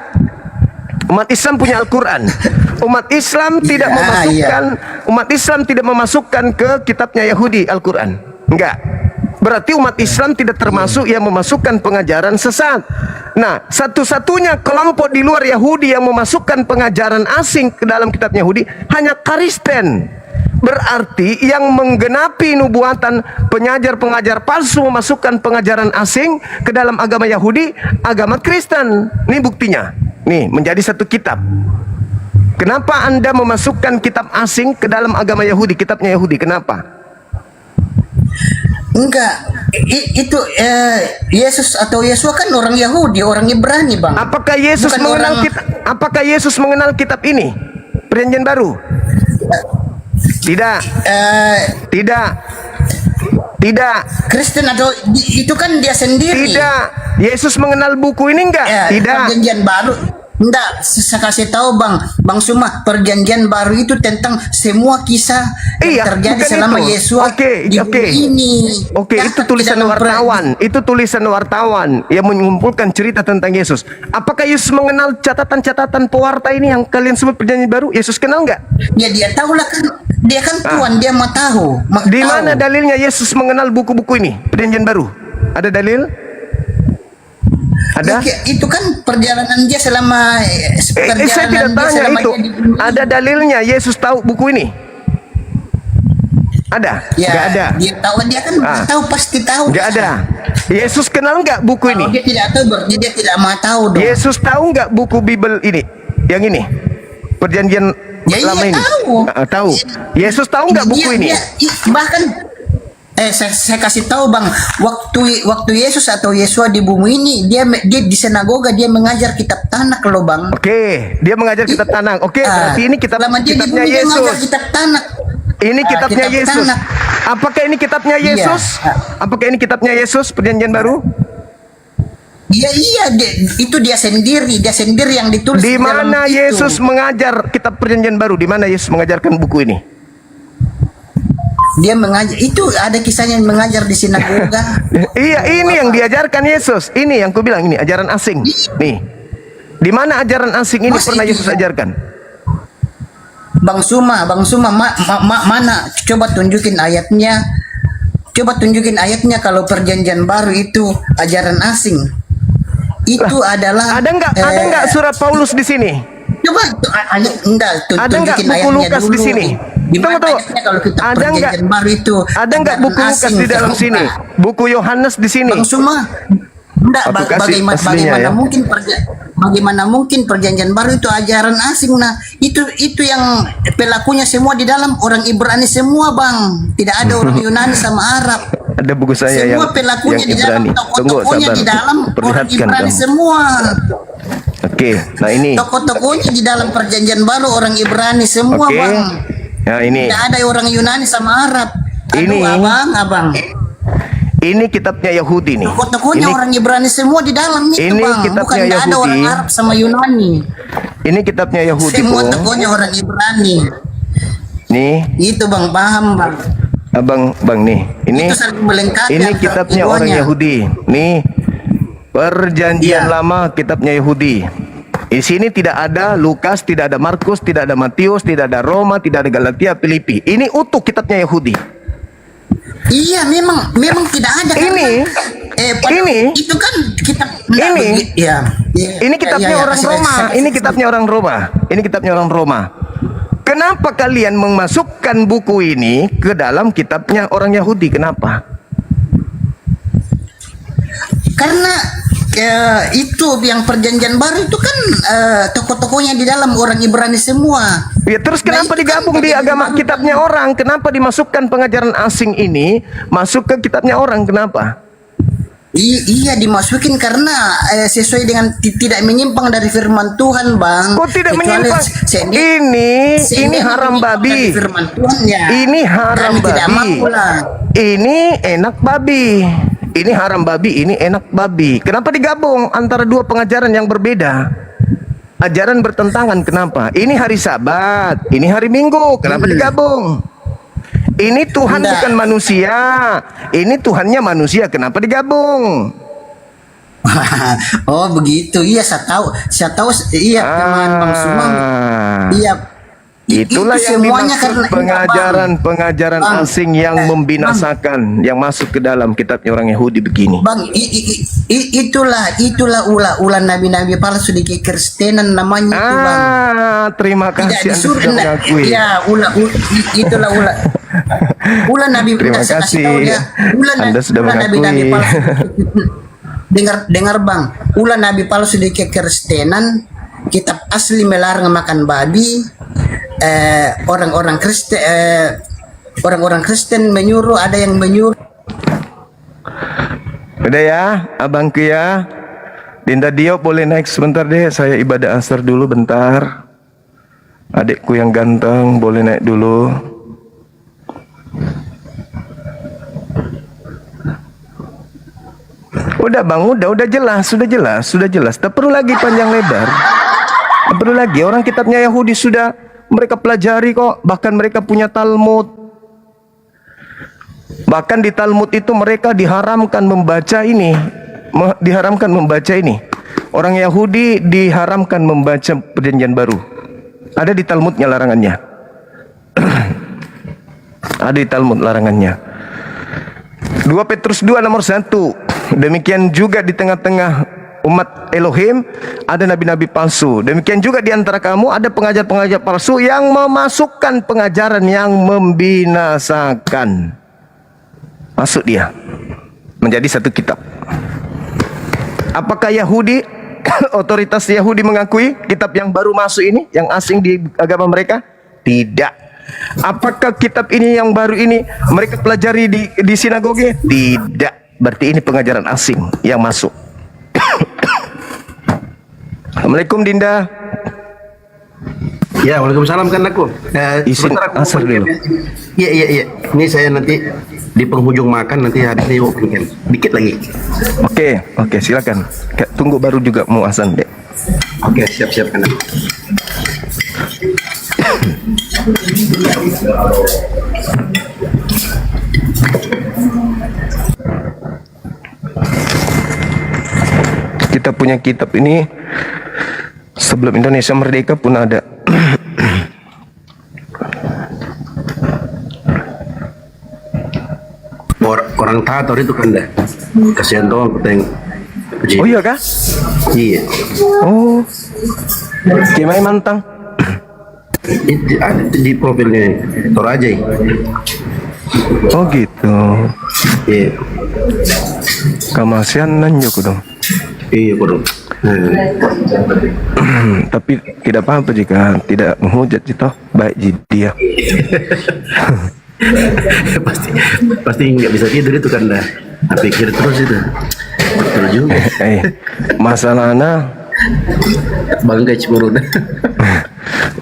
Umat Islam punya Al-Quran. Umat Islam tidak memasukkan ke kitabnya Yahudi Al-Quran. Enggak. Berarti umat Islam tidak termasuk yang memasukkan pengajaran sesat. Nah, satu-satunya kelompok di luar Yahudi yang memasukkan pengajaran asing ke dalam kitab Yahudi hanya Kristen. Berarti yang menggenapi nubuatan pengajar-pengajar palsu memasukkan pengajaran asing ke dalam agama Yahudi, agama Kristen. Ini buktinya. Nih, menjadi satu kitab. Kenapa Anda memasukkan kitab asing ke dalam agama Yahudi, kitabnya Yahudi? Kenapa? Enggak, itu Yesus atau Yesua kan orang Yahudi, orang Ibrani Bang. Apakah Yesus Bukan mengenal orang- kitab? Apakah Yesus mengenal kitab ini? Perjanjian Baru? Tidak. Tidak. Kristen atau itu kan dia sendiri. Tidak. Yesus mengenal buku ini enggak? Tidak. Perjanjian baru. Enggak, saya kasih tahu Bang Suma, perjanjian baru itu tentang semua kisah yang terjadi bukan selama itu. Yesus di bumi ini. Oke, itu Jangan tulisan tidak wartawan. Itu tulisan wartawan yang mengumpulkan cerita tentang Yesus. Apakah Yesus mengenal catatan-catatan pewarta ini yang kalian sebut perjanjian baru? Yesus kenal nggak? Ya dia tahu lah kan. Dia kan Tuhan, dia mau tahu. Di mana dalilnya Yesus mengenal buku-buku ini? Perjanjian baru. Ada dalil? Ada? Ya, itu kan perjalanan dia selama Saya tidak tanya itu. Ada dalilnya Yesus tahu buku ini? Ada? Ya, Nggak ada. dia tahu, dia kan tahu, pasti tahu. Nggak ada. Yesus kenal nggak buku ini? Kalau dia tidak tahu, berarti dia tidak mau tahu dong. Yesus tahu nggak buku Bible ini? Yang ini? Perjanjian Ya, lama iya, ini? tahu. Tahu. Yesus tahu nggak buku ini? Bahkan saya kasih tahu Bang, waktu Yesus atau Yesua di bumi ini, dia di sinagoga dia mengajar kitab Tanakh loh Bang. Oke, dia mengajar kitab Tanakh. Oke, berarti ini Selama dia di kitabnya bumi dia mengajar Yesus. kitab Tanakh. Ini kitabnya kitab Yesus. Tanakh. Apakah ini kitabnya Iya. Yesus? Apakah ini kitabnya Yesus Perjanjian Baru? Iya, itu dia sendiri yang ditulis Di dalam mana itu. Yesus mengajar kitab Perjanjian Baru? Di mana Yesus mengajarkan buku ini? Dia mengajar, itu ada kisahnya yang mengajar di sinagoga. Iya, ini yang diajarkan Yesus. Ini yang ku bilang, ini ajaran asing. Nih. Di mana ajaran asing ini Mas, pernah itu Yesus ya. ajarkan? Bang Suma, mana? Coba tunjukin ayatnya. Coba tunjukin ayatnya kalau Perjanjian Baru itu ajaran asing. Itu adalah Ada nggak surat Paulus di sini? Coba Ada nggak tunjukin buku ayatnya Lukas dulu. di sini? Di mana Tunggu. ayatnya kalau kita Ada nggak? Perjanjian Baru itu? Ada nggak ajaran buku Lukas asing? di dalam Coba. sini? Buku Yohanes di sini? Bang Suma, enggak, Aku kasih aslinya bagaimana ya. mungkin bagaimana mungkin Perjanjian Baru itu ajaran asing? Nah, itu yang pelakunya semua di dalam orang Ibrani semua, Bang. Tidak ada orang Yunani sama Arab. Ada buku saya Semua yang pelakunya di dalam, Ibrani. Tunggu, tokoh-tokohnya sabar. di dalam orang Perlihatkan Ibrani kamu. semua. Oke, nah ini. Tokoh-tokohnya di dalam Perjanjian Baru orang Ibrani semua, Oke. Bang. Nah ini. Tidak ada orang Yunani sama Arab. Aduh, Ini. abang. Ini kitabnya Yahudi nih. Tokoh-tokohnya Ini orang Ibrani semua di dalam itu, ini Bang. kitabnya Bukan tidak ada Yahudi. orang Arab sama Yunani. ini kitabnya Yahudi, Semua Bung. tokohnya orang Ibrani. Nih, Itu, Bang, paham, Bang. Bang nih. Ini Itu saling melengkapi ini antara kitabnya orang keduanya. Yahudi. Nih. Perjanjian Iya. Lama kitabnya Yahudi. Di sini tidak ada Lukas, tidak ada Markus, tidak ada Matius, tidak ada Roma, tidak ada Galatia, Filipi. Ini utuh kitabnya Yahudi. Iya, memang tidak ada. Ini. Ini. Itu kan kitab. Ini. Iya. Ini kitabnya orang Roma. Ini kitabnya orang Roma. Ini kitabnya orang Roma. Kenapa kalian memasukkan buku ini ke dalam kitabnya orang Yahudi? Kenapa? Karena itu yang Perjanjian Baru itu kan tokoh-tokohnya di dalam orang Ibrani semua. Ya, terus kenapa Nah, itu digabung kan di Perjanjian agama Baru kitabnya orang? Kenapa dimasukkan pengajaran asing ini masuk ke kitabnya orang? Kenapa? Iya, dimasukin karena sesuai dengan tidak menyimpang dari firman Tuhan, Bang. Kok tidak Kecuali menyimpang? Ini seandainya haram menyimpang babi. dari firman Tuhan, ya. Ini haram Kami tidak babi. mampu lah. Ini enak babi. Ini haram babi, ini enak babi. Kenapa digabung antara dua pengajaran yang berbeda? Ajaran bertentangan, kenapa? Ini hari Sabat, ini hari Minggu, kenapa digabung? Ini Tuhan Enggak. bukan manusia. Ini Tuhannya manusia, kenapa digabung? Oh, begitu. Iya, saya tahu. Iya, teman Bang Sumang. Iya. Itulah itu yang semuanya dimaksud karena pengajaran Bang, asing yang membinasakan, yang masuk ke dalam kitabnya orang Yahudi begini. Bang, itulah ulah nabi-nabi palsu di kekristenan namanya itu, Bang. Terima Tidak kasih Anda disuruh, sudah mengakui. ya itulah ulah nabi. Terima saya kasih kasih. tahu dia. Anda sudah nabi-nabi mengakui. palsu. dengar Bang, ulah nabi palsu di kekristenan, kitab asli melarang makan babi. Orang-orang Kristen menyuruh, ada yang menyuruh. Udah ya, abangku ya. Dinda Dio boleh naik sebentar deh. Saya ibadah asar dulu bentar. Adikku yang ganteng boleh naik dulu. Udah bang, udah jelas, sudah jelas. Tak perlu lagi panjang lebar. Tak perlu lagi. Orang kitabnya Yahudi sudah mereka pelajari kok. Bahkan mereka punya Talmud. Bahkan di Talmud itu mereka diharamkan membaca ini. Orang Yahudi diharamkan membaca Perjanjian Baru. Ada di Talmudnya larangannya. Ada di Talmud larangannya. 2 Petrus 2 nomor 1. Demikian juga di tengah-tengah umat Elohim ada nabi-nabi palsu. Demikian juga di antara kamu ada pengajar-pengajar palsu yang memasukkan pengajaran yang membinasakan. Masuk dia menjadi satu kitab. Apakah Yahudi, otoritas Yahudi mengakui kitab yang baru masuk ini, yang asing di agama mereka? Tidak. Apakah kitab ini yang baru ini mereka pelajari di sinagoge? Tidak. Berarti ini pengajaran asing yang masuk. Assalamualaikum Dinda. Ya, waalaikumsalam kan aku. Izin Sebentar aku asar dulu. Iya. Ini saya nanti di penghujung makan nanti habis ini walking. Dikit lagi. Oke, silakan. Tunggu baru juga mau azan, Dek. Oke, siap-siap kan. Kita punya kitab ini sebelum Indonesia merdeka pun ada. Orang tator itu kan dah. Kasihan doang aku tengok. Oh iya kah? Iya. Oh, Kimai Mantang. Itu ada di profilnya Torajai. Oh gitu. Iya. Kamasian nanjuk dong. Iya bodoh. Tapi tidak apa-apa jika tidak menghujat itu baik dia. pasti nggak bisa tidur itu kan dah. Pikir terus itu. Betul juga. Masalahnya Bangkai Ciburu dah.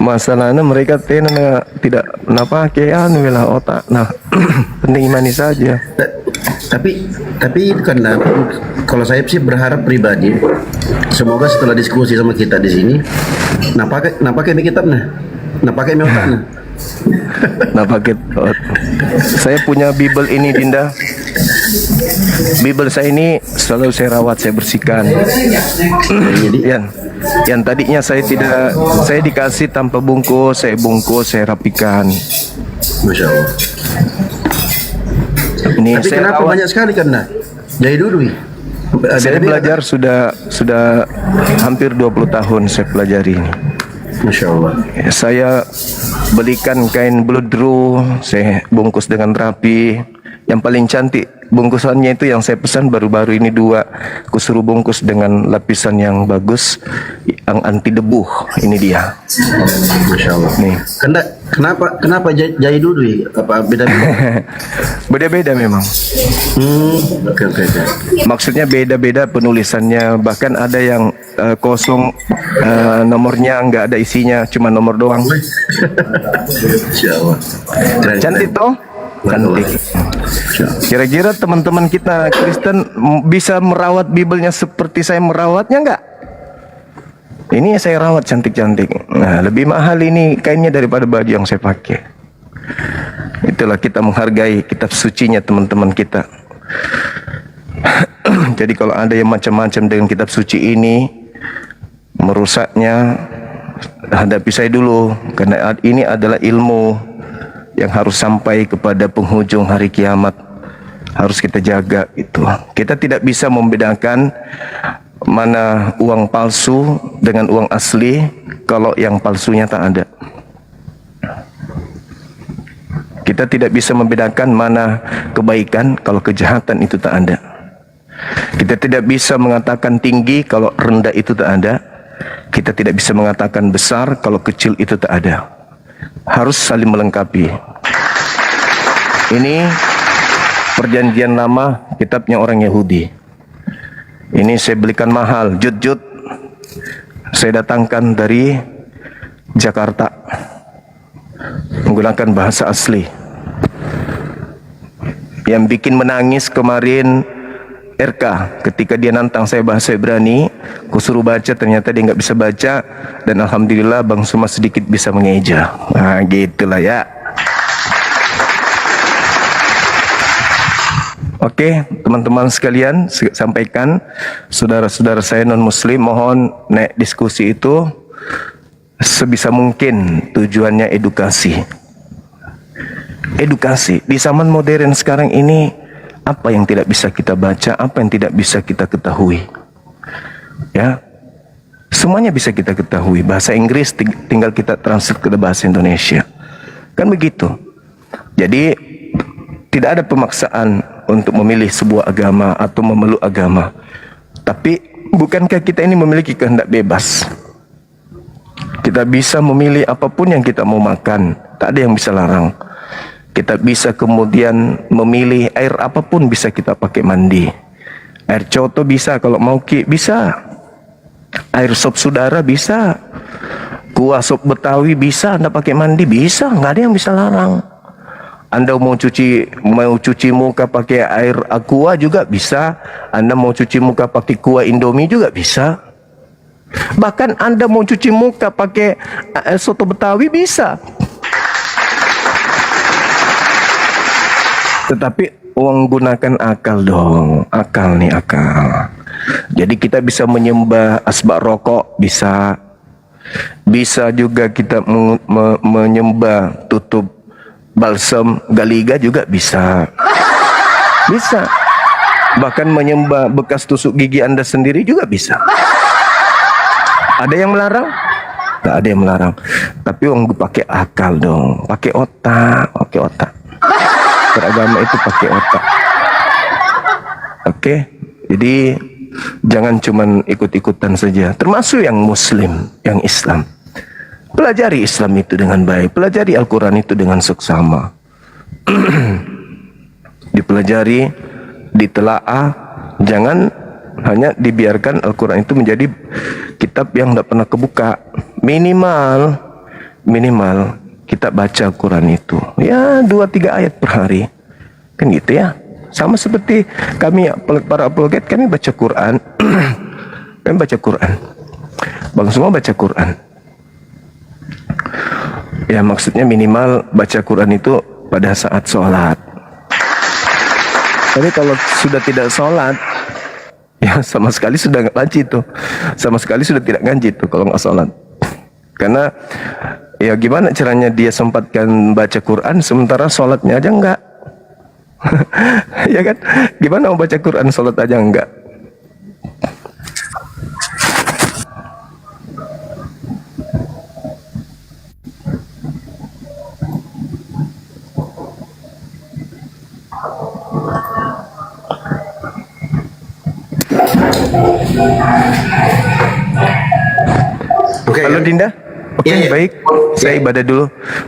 masalahnya mereka tidak pakai anu lah otak. Nah, penting imani saja. Tapi itu kan dah, kalau saya sih berharap pribadi semoga setelah diskusi sama kita di sini napakai kitabnya, napakai otaknya. Nah paket saya punya Bible ini Dinda. Bible saya ini selalu saya rawat, saya bersihkan. Yang tadinya saya dikasih tanpa bungkus, saya rapikan. Masya Allah. Ini Tapi saya kenapa rawat. banyak sekali kan dah? Dari dulu ya? Saya belajar sudah hampir 20 tahun saya pelajari ini. Masya Allah. Saya belikan kain bludru, saya bungkus dengan rapi. Yang paling cantik bungkusannya itu yang saya pesan baru-baru ini 2. Aku suruh bungkus dengan lapisan yang bagus, yang anti debu. Ini dia. Masya Allah. Nih. Kenapa jahit dulu ya? Apa beda-beda? Beda-beda memang. Oke. Maksudnya beda-beda penulisannya. Bahkan ada yang kosong, nomornya nggak ada isinya, cuma nomor doang. Masya Allah. Keren. Cantik toh? Cantik. Kira-kira teman-teman kita Kristen bisa merawat Biblenya seperti saya merawatnya nggak? Ini saya rawat cantik-cantik. Nah, lebih mahal ini kainnya daripada baju yang saya pakai. Itulah kita menghargai kitab sucinya teman-teman kita. Jadi kalau ada yang macam-macam dengan kitab suci ini, merusaknya, hadapi saya dulu. Karena ini adalah ilmu yang harus sampai kepada penghujung hari kiamat. Harus kita jaga itu. Kita tidak bisa membedakan mana uang palsu dengan uang asli kalau yang palsunya tak ada. Kita tidak bisa membedakan mana kebaikan kalau kejahatan itu tak ada. Kita tidak bisa mengatakan tinggi kalau rendah itu tak ada. Kita tidak bisa mengatakan besar kalau kecil itu tak ada. Harus saling melengkapi. Ini perjanjian lama, kitabnya orang Yahudi. Ini saya belikan mahal, jut-jut. Saya datangkan dari Jakarta, menggunakan bahasa asli. Yang bikin menangis kemarin RK, ketika dia nantang saya bahasa Ibrani, aku suruh baca, ternyata dia nggak bisa baca, dan alhamdulillah Bang Suma sedikit bisa mengeja. Nah gitulah ya. Oke, teman-teman sekalian, sampaikan saudara-saudara saya non-muslim, mohon naik diskusi itu sebisa mungkin tujuannya edukasi. Edukasi di zaman modern sekarang ini, apa yang tidak bisa kita baca, apa yang tidak bisa kita ketahui, ya, semuanya bisa kita ketahui. Bahasa Inggris tinggal kita translate ke bahasa Indonesia, kan begitu. Jadi tidak ada pemaksaan untuk memilih sebuah agama atau memeluk agama. Tapi bukankah kita ini memiliki kehendak bebas? Kita bisa memilih apapun yang kita mau makan, tak ada yang bisa larang. Kita bisa kemudian memilih air apapun bisa kita pakai mandi. Air coto bisa, kalau mau bisa. Air sop saudara bisa. Kuah sop Betawi bisa Anda pakai mandi, bisa, nggak ada yang bisa larang. Anda mau cuci muka pakai air aqua juga bisa. Anda mau cuci muka pakai kuah Indomie juga bisa. Bahkan Anda mau cuci muka pakai soto Betawi bisa. Tetapi gunakan akal dong. Akal nih, akal. Jadi kita bisa menyembah asbak rokok, bisa. Bisa juga kita menyembah tutup balsam Galiga juga bisa. Bisa. Bahkan menyembah bekas tusuk gigi Anda sendiri juga bisa. Ada yang melarang? Tak ada yang melarang. Tapi pakai akal dong, pakai otak, Beragama itu pakai otak. Oke, jadi jangan cuman ikut-ikutan saja. Termasuk yang Muslim, yang Islam. Pelajari Islam itu dengan baik. Pelajari Al-Quran itu dengan seksama. Dipelajari, ditelaah. Jangan hanya dibiarkan Al-Quran itu menjadi kitab yang tidak pernah kebuka. Minimal kita baca Al-Quran itu. Ya 2-3 ayat per hari. Kan gitu ya. Sama seperti kami para apologet, kami baca Quran. Kami baca Quran. Bang semua baca Quran. Ya maksudnya minimal baca Quran itu pada saat sholat. Tapi kalau sudah tidak sholat, ya sama sekali sudah nggak ngaji itu. Sama sekali sudah tidak ngaji itu kalau nggak sholat. Karena ya gimana caranya dia sempatkan baca Quran sementara sholatnya aja enggak. Ya kan? Gimana mau baca Quran sholat aja enggak? Oke, Halo Dinda. Oke, Iya, iya. baik. Saya ibadah dulu.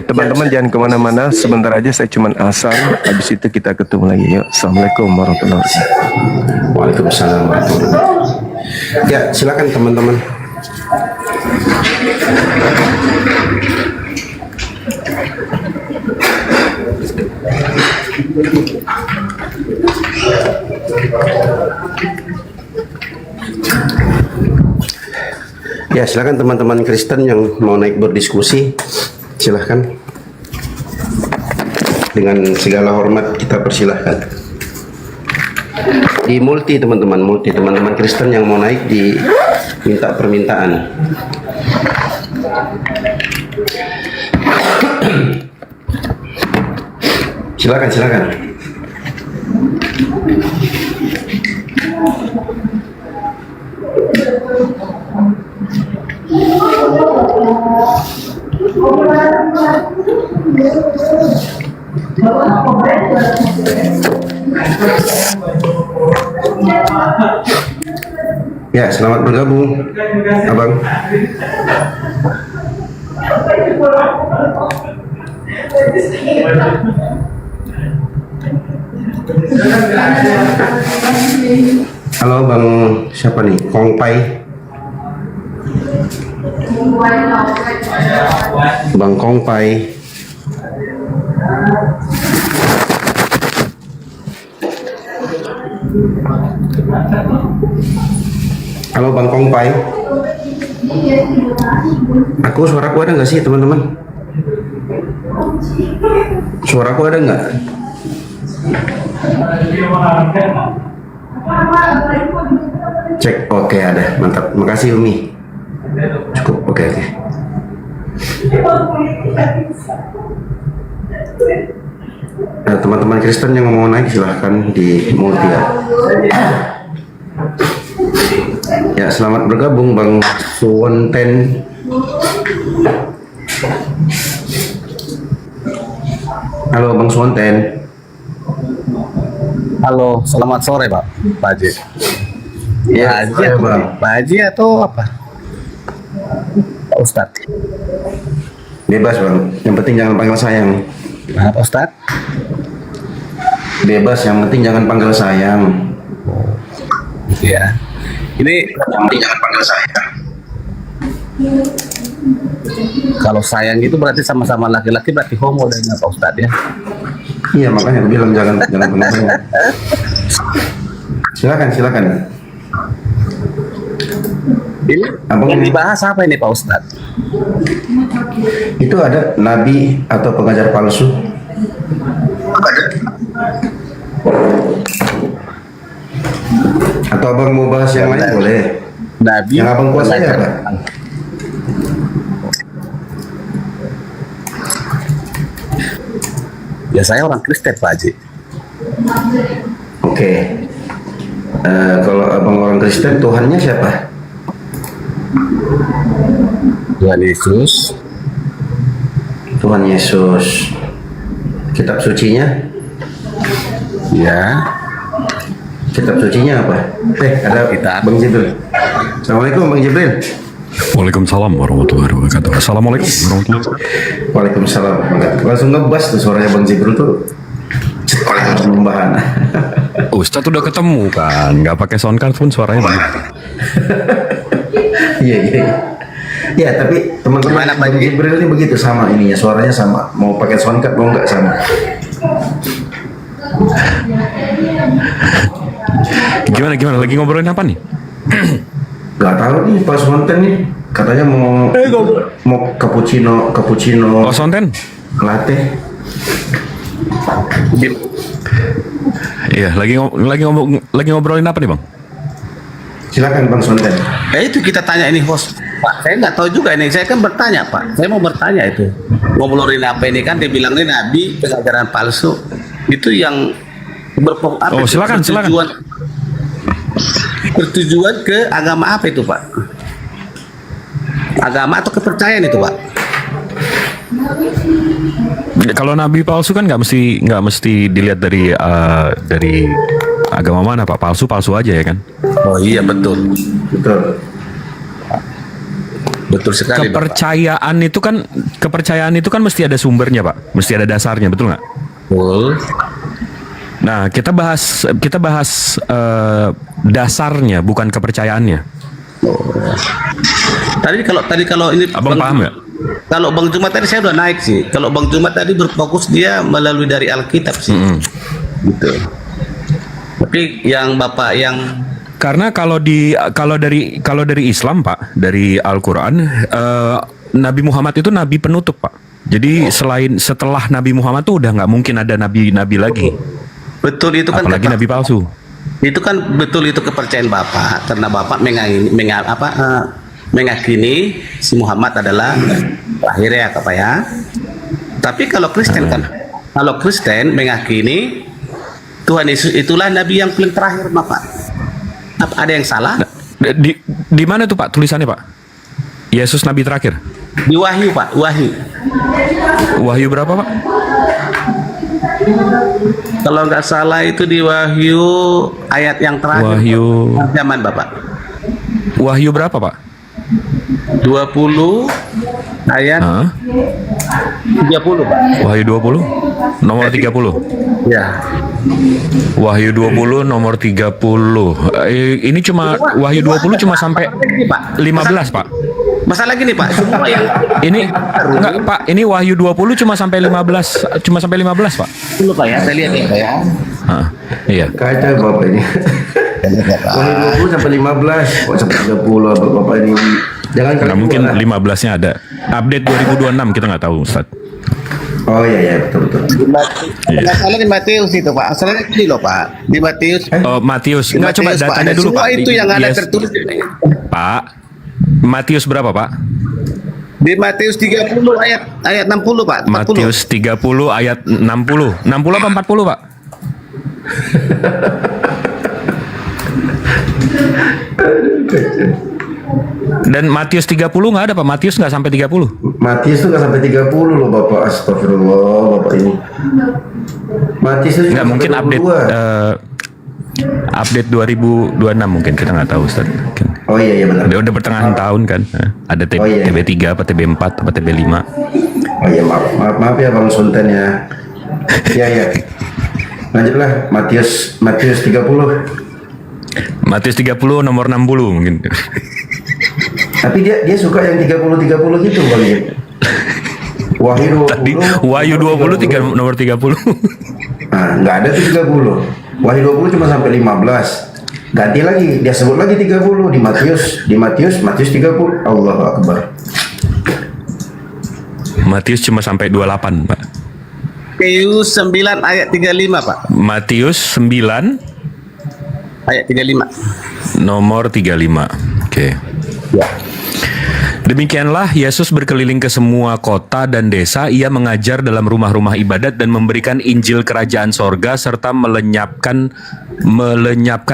Teman-teman jangan kemana-mana. Sebentar aja saya cuman asal. Habis itu kita ketemu lagi. Yuk. Assalamualaikum warahmatullahi wabarakatuh. Waalaikumsalam warahmatullahi wabarakatuh. Ya, silakan teman-teman. Ya, silakan teman-teman Kristen yang mau naik berdiskusi, silakan. Dengan segala hormat kita persilahkan. Di multi teman-teman Kristen yang mau naik diminta permintaan. Silakan. Ya, selamat bergabung, Abang. Halo Bang, siapa nih? Kongpai. Bang Kongpai. Halo Bang Kongpai. Suaraku ada nggak sih teman-teman? Suaraku ada nggak? Cek, oke ada, mantap. Makasih Umi. Cukup, oke. Nah, teman-teman Kristen yang mau naik silahkan di multi ya. Ya, selamat bergabung Bang Suwonten. Halo Bang Suwonten. Halo, selamat sore Pak Haji. Ya, Pak Haji atau apa? Pak Ustadz. Bebas Bang, yang penting jangan panggil sayang. Nah, Pak Ustadz. Bebas, yang penting jangan panggil sayang. Ya. Ini Yang penting jangan panggil sayang. Kalau sayang itu berarti sama-sama laki-laki, berarti homo dan Pak Ustadz ya. Iya, makanya aku bilang jangan pernah tanya. Silakan. Ini Abang yang ini- dibahas apa ini Pak Ustadz? Itu ada nabi atau pengajar palsu? Atau abang mau bahas yang lain boleh? Nabi Yang abang kuasai pengajar. apa? Ya saya orang Kristen Pak Haji. Oke. Kalau abang orang Kristen, Tuhannya siapa? Tuhan Yesus. Tuhan Yesus. Kitab sucinya? Ya. Kitab sucinya apa? Ada Kitab. Bang Jibril. Assalamualaikum Bang Jibril. Waalaikumsalam warahmatullahi wabarakatuh. Assalamualaikum warahmatullahi wabarakatuh. Waalaikumsalam. Langsung ngebas tuh suaranya Bang Jibril tuh. Pembahan. Ustadz udah ketemu kan, nggak pakai soundcard pun suaranya begitu. Iya. Ya, tapi teman-teman Gimana, Pak Bang Ji? Jibril ini begitu sama ininya, suaranya sama. Mau pakai soundcard mau nggak sama. Gimana? Lagi ngobrolin apa nih? Gak tahu nih pas konten nih katanya mau cappuccino Oh, Sonten? latte. Iya, lagi ngobrolin apa nih, Bang? Silakan Bang Sonten. Itu kita tanya ini host. Pak, saya nggak tahu juga ini. Saya kan bertanya Pak. Saya mau bertanya itu. Ngobrolin apa ini kan? Dia bilang ini nabi pengajaran palsu. Itu yang Oh, silakan. Bertujuan ke agama apa itu Pak? Agama atau kepercayaan itu Pak? Kalau nabi palsu kan nggak mesti dilihat dari agama mana, Pak. Palsu aja ya kan? Oh iya betul. Betul. Betul sekali Bapak. Kepercayaan itu kan mesti ada sumbernya, Pak. Mesti ada dasarnya, betul nggak? Betul. Nah, kita bahas dasarnya, bukan kepercayaannya. Tadi kalau ini Abang paham nggak? Kalau Bang Jumat tadi saya udah naik sih. Kalau Bang Jumat tadi berfokus dia melalui dari Alkitab sih. Gitu. Tapi yang Bapak yang Karena kalau dari Islam, Pak, dari Al-Qur'an, Nabi Muhammad itu nabi penutup, Pak. Jadi setelah Nabi Muhammad tuh udah nggak mungkin ada nabi lagi. betul itu kan Apalagi nabi palsu. itu kan betul itu kepercayaan Bapak karena Bapak mengakini si Muhammad adalah terakhir ya Pak ya. Tapi kalau Kristen mengakini Tuhan Yesus itulah nabi yang paling terakhir Bapak. Apa ada yang salah? Di mana tuh, Pak, tulisannya, Pak? Yesus nabi terakhir. Di Wahyu Pak, Wahyu. Wahyu berapa, Pak? Kalau nggak salah itu di Wahyu ayat yang terakhir. Wahyu. Zaman Bapak. Wahyu berapa, Pak? 20 ayat Hah? 30 Pak. Wahyu 20 nomor 30. Ya. Wahyu 20 nomor 30. Ini cuma Wahyu 20 cuma sampai 15, Pak. Masalah gini Pak, semua yang Ini enggak, Pak, ini Wahyu 20 cuma sampai 15, Pak. dulu Pak ya, saya lihat ya Pak ya. Hah, iya. Kacau Bapak ini. Dari 20 sampai 15, kok sampai 30 Bapak ini. Jangan kali Nggak mungkin dua lah. 15-nya ada. Update 2026 kita nggak tahu, Ustaz. Oh iya betul. Iya. Masalah di Matius itu Pak, masalahnya gini loh Pak. Di Matius. Oh, Matius. Di Enggak, coba Matius, Pak, datanya ada dulu, semua Pak. itu yang ada Yes. tertulis. Pak, Matius berapa, Pak? Di Matius 30 ayat 60 Pak. 40. Matius 30 ayat 60. 60 apa 40, Pak? Dan Matius 30 nggak ada, Pak. Matius nggak sampai 30. Matius itu nggak sampai 30 loh Bapak. Astagfirullah Bapak ini. Matius itu Nggak mungkin update update 2026 mungkin, kita nggak tahu, Ustaz. Mungkin. Oh iya benar. Udah pertengahan tahun kan. Ada Oh, iya. TB3 apa TB4 apa TB5. Oh iya maaf ya Bang Sultan ya. Iya. Lanjutlah Matius 30. Matius 30 nomor 60 mungkin. Tapi dia suka yang 30 gitu Bang Jep. Wahyu 20. Tadi Wahyu 20 nomor 30. Nah, nggak ada tuh 30. Wahyu 20 cuma sampai 15. Ganti lagi, dia sebut lagi 30 di Matius 30. Allahu Akbar. Matius cuma sampai 28, Pak. Matius 9 ayat 35, Pak. Matius 9 Ayat 35. nomor 35. Oke. Demikianlah Yesus berkeliling ke semua kota dan desa. Ia mengajar dalam rumah-rumah ibadat dan memberikan Injil kerajaan sorga serta melenyapkan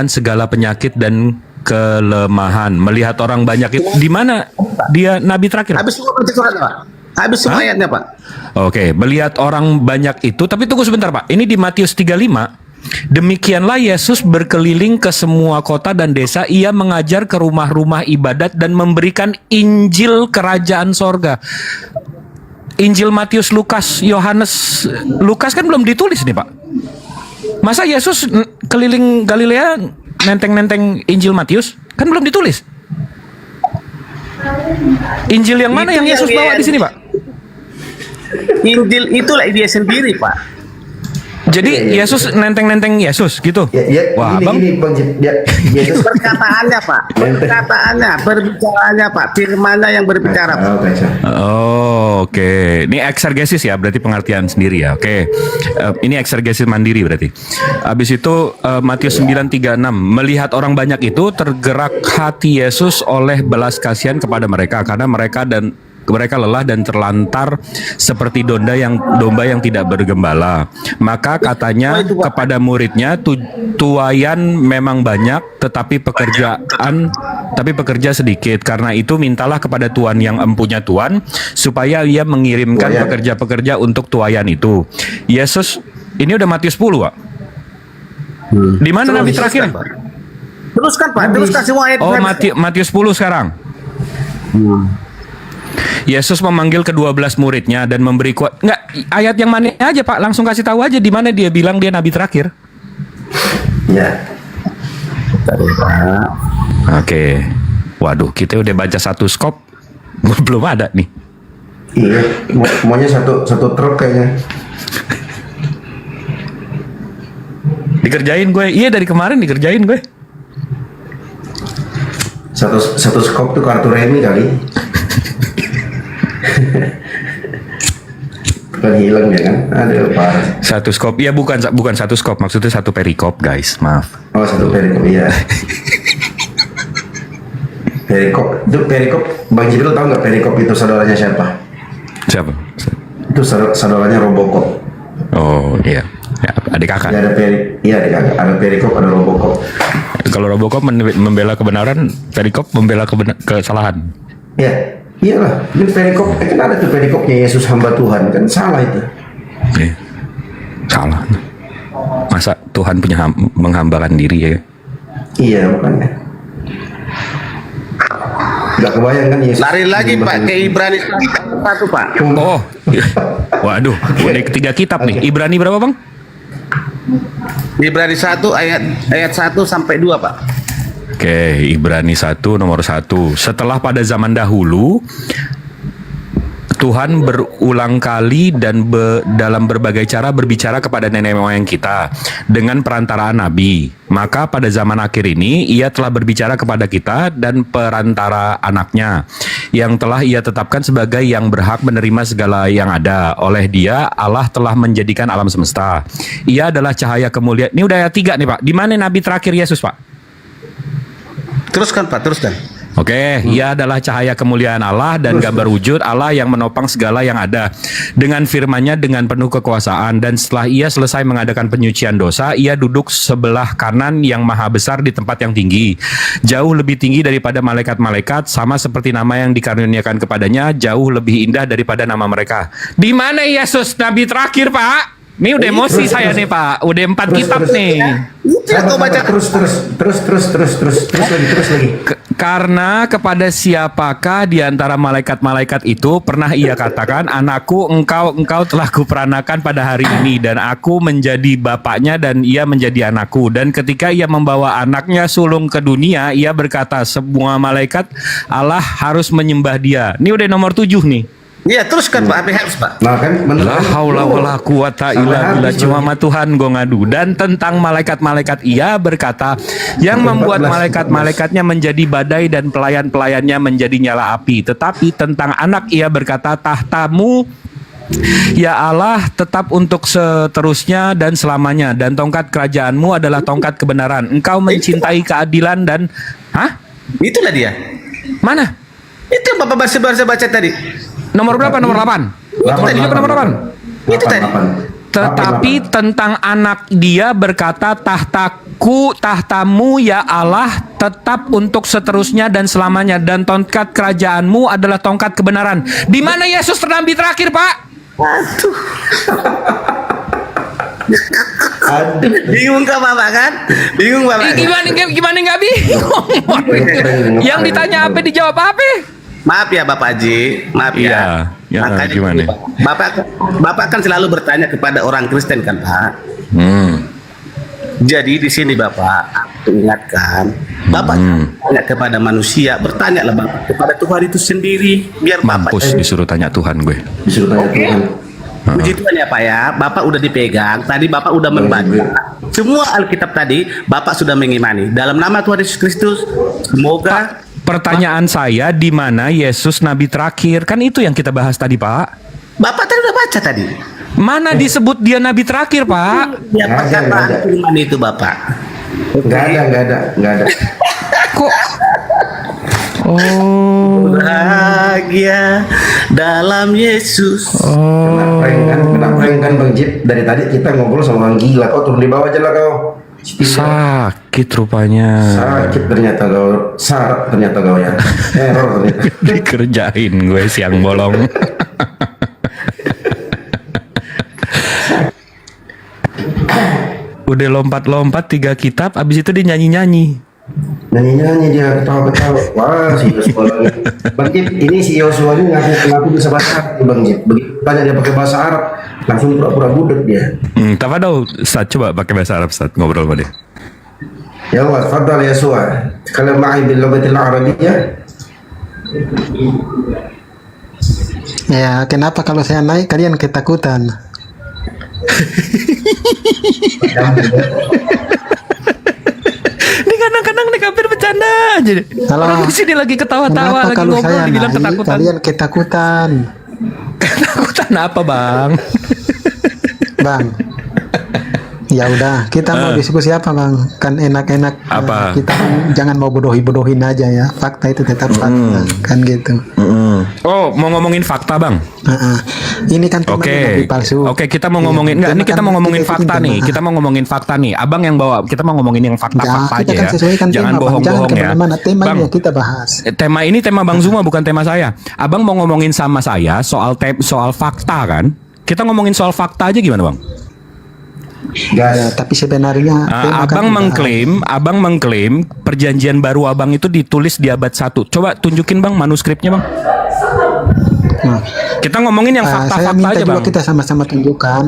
segala penyakit dan kelemahan. Melihat orang banyak itu, di mana dia nabi terakhir? Habis semua baca suratnya, Pak. Habis semua ayatnya, Pak. Oke, melihat orang banyak itu, tapi tunggu sebentar, Pak. Ini di Matius 35. Demikianlah Yesus berkeliling ke semua kota dan desa. Ia mengajar ke rumah-rumah ibadat dan memberikan Injil kerajaan sorga. Injil Matius, Lukas, Yohanes, Lukas kan belum ditulis nih, Pak. Masa Yesus keliling Galilea nenteng-nenteng Injil Matius? Kan belum ditulis. Injil yang mana Itu yang Yesus yang bawa di sini, Pak? Injil itulah dia sendiri, Pak. Jadi Yesus nenteng-nenteng Yesus gitu. Wah, gini, Bang Jep. Yesus Perkataannya, Pak. Perkataannya, berbicaraannya, Pak. Firman-Nya yang berbicara, Pak. Oh, oke. Ini eksegesis ya, berarti pengertian sendiri ya. Oke. Ini eksegesis mandiri berarti. Habis itu Matius 9:36, melihat orang banyak itu tergerak hati Yesus oleh belas kasihan kepada mereka karena mereka lelah dan terlantar seperti domba yang tidak bergembala. Maka katanya kepada muridnya, tuayan memang banyak, tetapi pekerja sedikit. Karena itu mintalah kepada Tuhan yang empunya Tuhan, supaya ia mengirimkan pekerja-pekerja untuk tuayan itu. Yesus, ini udah Matius 10, Pak. Di mana nabi terakhir? Teruskan, Pak. Teruskan semua ayat. Oh, Matius 10 sekarang. Yesus memanggil ke-12 muridnya dan memberi ayat yang mana aja, Pak? Langsung kasih tahu aja di mana dia bilang dia nabi terakhir. Ya. Oke. Waduh, kita udah baca satu skop. Belum ada nih. Iya, maunya satu truk kayaknya. Dikerjain gue. Iya, dari kemarin dikerjain gue. Satu skop tuh kartu remi kali. Bukan hilang ya kan? Aduh, parah. Satu skop. Ya bukan satu skop, maksudnya satu perikop, guys. Maaf. Oh, satu perikop, iya. Perikop, Bang Jibril tahu nggak perikop itu saudaranya siapa? Siapa? Itu saudaranya Robocop. Oh, iya. Ya, adik kakak. Ya, adik kakak. Ada perikop, ada Robocop. Kalau Robocop membela kebenaran, perikop membela kesalahan. Ya. Iyalah, ini perikop, kan ada tuh perikopnya Yesus hamba Tuhan, kan salah itu. Salah. Masa Tuhan punya menghambakan diri ya? Iya, makanya. Gak kebayang kan Yesus. Lari lagi, Pak, ke Ibrani 1, Pak. Oh, waduh, udah ketiga kitab nih. Ibrani berapa, Bang? Ibrani 1 ayat 1 sampai 2, Pak. Oke, Ibrani 1 nomor 1. Setelah pada zaman dahulu Tuhan berulang kali dan dalam berbagai cara berbicara kepada nenek moyang kita dengan perantaraan nabi. Maka pada zaman akhir ini ia telah berbicara kepada kita dan perantara anaknya yang telah ia tetapkan sebagai yang berhak menerima segala yang ada. Oleh dia Allah telah menjadikan alam semesta. Ia adalah cahaya kemuliaan. Ini udah ayat 3 nih, Pak. Di mana nabi terakhir Yesus, Pak? Teruskan, Pak, teruskan. Oke, ia adalah cahaya kemuliaan Allah dan gambar wujud Allah yang menopang segala yang ada. Dengan firman-Nya dengan penuh kekuasaan, dan setelah ia selesai mengadakan penyucian dosa, ia duduk sebelah kanan yang maha besar di tempat yang tinggi. Jauh lebih tinggi daripada malaikat-malaikat, sama seperti nama yang dikaruniakan kepadanya, jauh lebih indah daripada nama mereka. Di mana Yesus nabi terakhir, Pak? Nih udah emosi saya nih Pak. Udah 4 kitab nih. Itu yang kau baca. Terus lagi. Karena kepada siapakah di antara malaikat-malaikat itu pernah ia katakan, anakku engkau telah kuperanakan pada hari ini dan aku menjadi bapaknya dan ia menjadi anakku. Dan ketika ia membawa anaknya sulung ke dunia, ia berkata semua malaikat Allah harus menyembah dia. Ini udah nomor 7 nih. Iya, teruskan Pak, apa harus Pak? Nah kan La haula wala quwata illa billah, cuma sama Tuhan gue ngadu. Dan tentang malaikat-malaikat ia berkata, yang membuat malaikat-malaikatnya menjadi badai dan pelayan-pelayannya menjadi nyala api. Tetapi tentang anak ia berkata, tahtamu ya Allah tetap untuk seterusnya dan selamanya, dan tongkat kerajaanmu adalah tongkat kebenaran. Engkau mencintai keadilan dan Itulah dia. mana? Itu yang Bapak baca tadi. Nomor berapa? Nomor 8. Itu nomor 8. Itu tadi. Tetapi tentang anak dia berkata, tahtamu ya Allah tetap untuk seterusnya dan selamanya, dan tongkat kerajaanmu adalah tongkat kebenaran. Di mana Yesus nabi terakhir, Pak? Bingung kah Bapak kan? Bingung Bapak. Gimana nggak bingung? Yang ditanya apa dijawab apa? Maaf ya Bapak Haji, maaf ya. Ya, Makanya gimana? Bapak kan selalu bertanya kepada orang Kristen kan Pak. Jadi di sini Bapak ingatkan, Bapak tanya kepada manusia, bertanyalah Bapak kepada Tuhan itu sendiri, biar Bapak Mampus disuruh tanya Tuhan gue. disuruh tanya Tuhan. Puji Tuhan ya Pak ya, Bapak udah dipegang, tadi Bapak udah membaca semua Alkitab tadi, Bapak sudah mengimani. Dalam nama Tuhan Yesus Kristus, semoga. Pertanyaan saya, di mana Yesus nabi terakhir? Kan itu yang kita bahas tadi, Pak. Bapak tadi udah baca tadi. Mana disebut dia nabi terakhir, Pak? Ya perkataan firman itu Bapak. Nggak ada. Kok? Oh. Bahagia dalam Yesus. Kenapa kan Bang Jip? Dari tadi kita ngobrol sama orang gila. Kau turun di bawah aja lah kau. Sakit rupanya. Sakit ternyata kau. Sarap ternyata kau ya. Error ternyata. Dikerjain gue siang bolong. Udah lompat-lompat 3 kitab, abis itu dia nyanyi-nyanyi. Nyanyi-nyanyi dia ketawa-ketawa. Wah, si Yosua ini. Bang Jip, ini si Yosua ini ngaku bisa bahasa Arab, Bang Jip. Begitu tanya dia pakai bahasa Arab, langsung pura-pura budek dia. Tafadhol, Ustaz, coba pakai bahasa Arab, Ustaz, ngobrol sama dia. Ya Allah, fadal Yosua. Kalau ma'i bil lughatil arabiyyah. Ya, kenapa kalau saya naik kalian ketakutan? Ini kadang-kadang nih hampir bercanda aja. Orang di sini lagi ketawa-tawa, lagi kalau ngobrol, saya dibilang naik, ketakutan. kalian ketakutan? Ketakutan apa, Bang? Bang, ya udah, kita mau diskusi apa Bang? Kan enak-enak. Apa? Kita jangan mau bodohin aja ya. Fakta itu tetap fakta, kan gitu. Oh, mau ngomongin fakta, Bang? Ini kan nabi palsu. Oke, kita mau ngomongin ini kita mau ngomongin fakta nih. Kita mau ngomongin fakta nih. Abang yang bawa, kita mau ngomongin yang fakta-fakta aja kita kan ya. sesuaikan Jangan tema, Bang. bohong-bohong ya. Kemana-mana. Tema Bang, ini yang kita bahas. tema ini tema Bang Zuma, bukan tema saya. Abang mau ngomongin sama saya soal fakta kan? Kita ngomongin soal fakta aja gimana, Bang? Ya, tapi sebenarnya Abang mengklaim perjanjian baru Abang itu ditulis di abad 1. Coba tunjukin Bang manuskripnya, Bang. Nah, kita ngomongin yang fakta-fakta aja, juga Bang. kita sama-sama tunjukkan.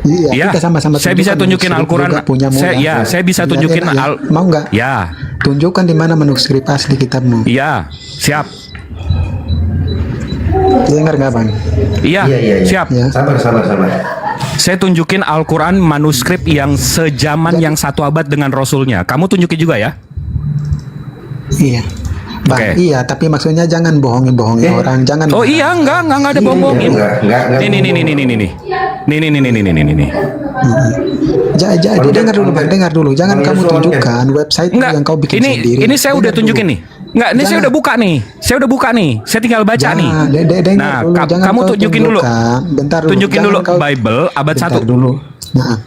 Iya, kita sama-sama saya bisa tunjukin Al-Quran. Saya bisa tunjukin mau nggak? Ya. Tunjukkan di mana manuskrip asli kitabmu. Iya, siap. Dengar nggak Bang? Iya, siap. Ya. Sabar. Saya tunjukin Al-Quran manuskrip yang sejaman yang 1 abad dengan Rasulnya. Kamu tunjukin juga ya? Iya. Bang, iya, tapi maksudnya jangan bohongin orang, jangan. Oh iya, enggak ada bohongin. Nih. Jadi dengar dulu, jangan kamu tunjukkan website yang kau bikin sendiri. Ini saya udah tunjukin nih. Enggak, ini saya udah buka nih. Saya tinggal baca nih. Nah, kamu tunjukin dulu. Tunjukin dulu Bible abad 1 dulu. Nah.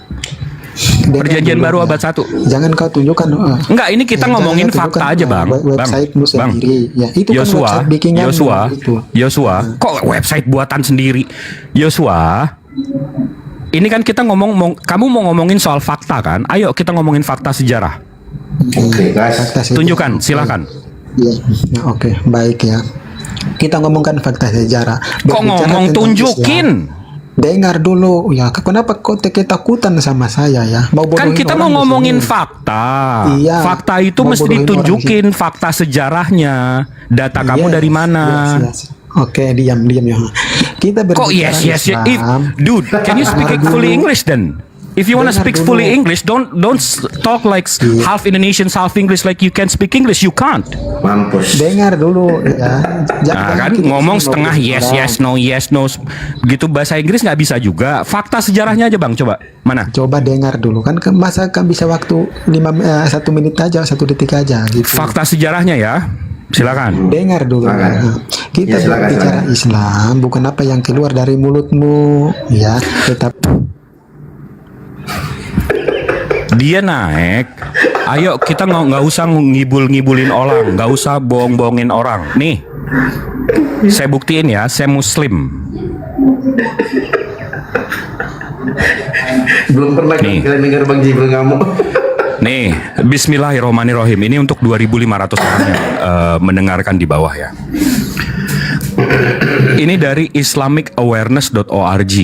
Perjanjian baru abad 1. Jangan kau tunjukkan. Enggak, ini kita ngomongin fakta aja, Bang. Website-mu sendiri. Ya, itu Yosua, kan website bikinan. Yosua. Kok website buatan sendiri? Yosua. ini kan kita kamu mau ngomongin soal fakta kan? Ayo kita ngomongin fakta sejarah. Fakta sejarah. Tunjukkan, silakan. Ya, oke, baik ya. Kita ngomongkan fakta sejarah. Kok Berbicara ngomong tentang tunjukin? Islam, dengar dulu ya. Kenapa kok ketakutan sama saya ya? Kan kita mau ngomongin fakta. Iya, Fakta itu mau mesti bodohin ditunjukin fakta sejarahnya. Data kamu dari mana? Yes. Oke, diam ya. Kita Kok berbicara yes. Islam. Dude, can you speak fully English then? If you want to Dengar speak dulu. fully English, don't talk like half Indonesian, half English like you can speak English. You can't. Mampus. Dengar dulu ya. Nah, kan kita ngomong sini setengah mau yes no. Begitu bahasa Inggris nggak bisa juga. Fakta sejarahnya aja bang, coba mana? coba dengar dulu kan masa kan bisa waktu 1 menit aja, 1 detik aja gitu. Fakta sejarahnya ya, silakan. Dengar dulu ya. Kita berbicara Islam bukan apa yang keluar dari mulutmu ya, tetap Dia naik. Ayo kita nggak usah ngibulin orang, nggak usah bohong-bohongin orang. Nih, saya buktiin ya, saya Muslim. Belum pernah Nih. kalian dengar Bang Jibril ngamuk. Nih, Bismillahirrahmanirrahim. Ini untuk 2.500 orang yang mendengarkan di bawah ya. Ini dari IslamicAwareness.org.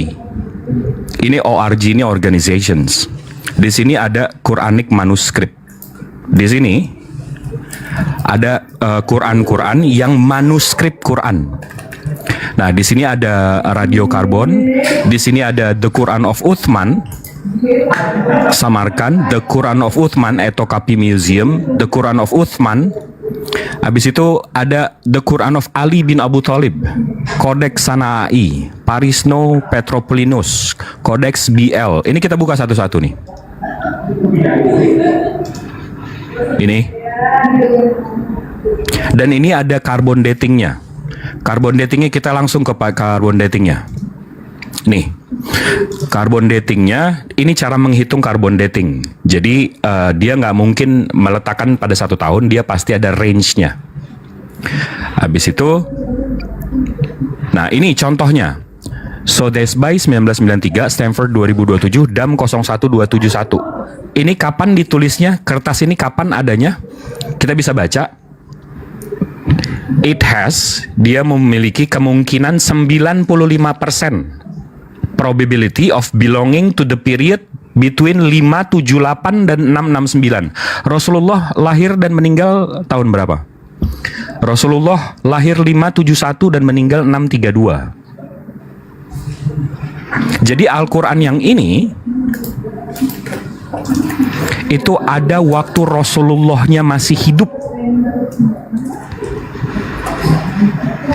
Ini ORG, ini organizations. Di sini ada Quranic manuskrip. Di sini ada Quran yang manuskrip Quran. Nah, di sini ada Radio Karbon, di sini ada The Quran of Uthman, Samarkand, The Quran of Uthman, Etokapi Museum, The Quran of Uthman. Habis itu ada The Quran of Ali bin Abu Thalib, Codex Sana'i, Parisno Petropolinus, Codex BL. Ini kita buka satu-satu nih. Ini. Dan ini ada carbon datingnya. Carbon datingnya kita langsung ke carbon datingnya. Nih, carbon datingnya, ini cara menghitung carbon dating. Jadi dia nggak mungkin meletakkan pada 1 tahun, dia pasti ada range-nya. Habis itu, nah ini contohnya. Sodesby 1993, Stanford 2027, DAM 01271. Ini kapan ditulisnya? Kertas ini kapan adanya? Kita bisa baca. Dia memiliki kemungkinan 95% probability of belonging to the period between 578 dan 669. Rasulullah lahir dan meninggal tahun berapa? Rasulullah lahir 571 dan meninggal 632. Jadi Al-Quran yang ini itu ada waktu Rasulullahnya masih hidup.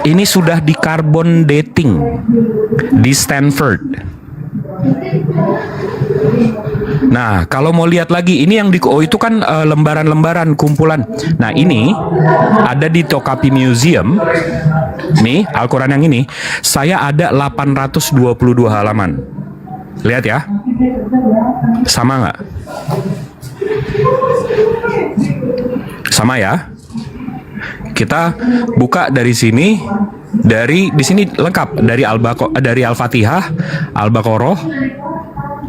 Ini sudah di carbon dating di Stanford. Nah, kalau mau lihat lagi, ini yang itu kan lembaran-lembaran kumpulan. Nah, ini ada di Tokapi Museum. Nih, Al-Quran yang ini, saya ada 822 halaman. Lihat ya. Sama nggak? Sama ya. Kita buka dari sini, di sini lengkap dari Al-Fatihah, Al-Baqarah,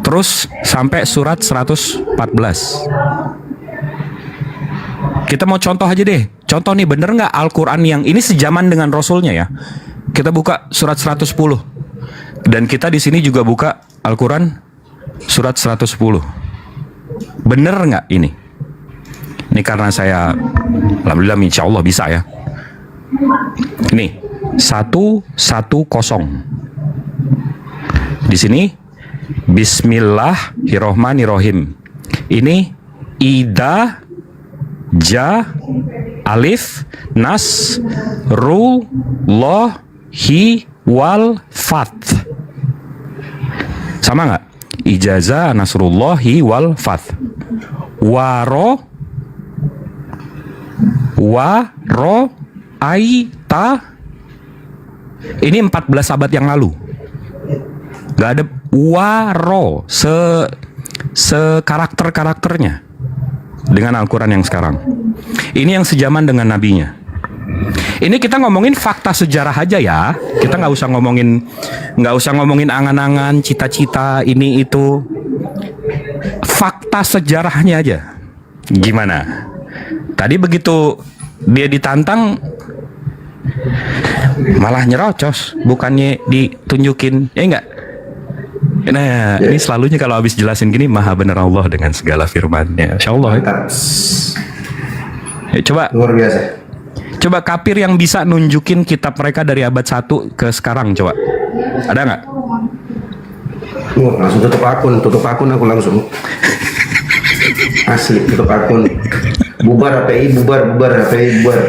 terus sampai surat 114. Kita mau contoh aja deh. Contoh nih, bener nggak Al-Quran yang ini sejaman dengan Rasulnya ya? Kita buka surat 110. Dan kita di sini juga buka Al-Quran surat 110. Bener nggak ini? Ini karena saya, alhamdulillah insya Allah bisa ya. Nih, 110. Di sini, Bismillahirrohmanirrohim. Ini Ida, Ja, Alif, Nas, Ru, Lo, Hi, Wal, Fat. Sama nggak? Ijazah, Nasrullahi, Wal, Fat. Waro, Aita. Ini 14 abad yang lalu. Gak ada waro karakternya dengan Al-Quran yang sekarang. Ini yang sejaman dengan nabinya. Ini kita ngomongin fakta sejarah aja ya. Kita nggak usah ngomongin angan-angan, cita-cita ini itu. Fakta sejarahnya aja. Gimana? Tadi begitu dia ditantang malah nyerocos, bukannya ditunjukin, ya enggak? Nah, ini selalunya kalau habis jelasin gini, maha benar Allah dengan segala firman-Nya. Insya Allah. Coba Luar biasa. Coba kafir yang bisa nunjukin kitab mereka dari abad 1 ke sekarang, coba. Ada nggak? Langsung tutup akun aku langsung. Asli tutup akun. Bubar HPI, bubar HPI, bubar.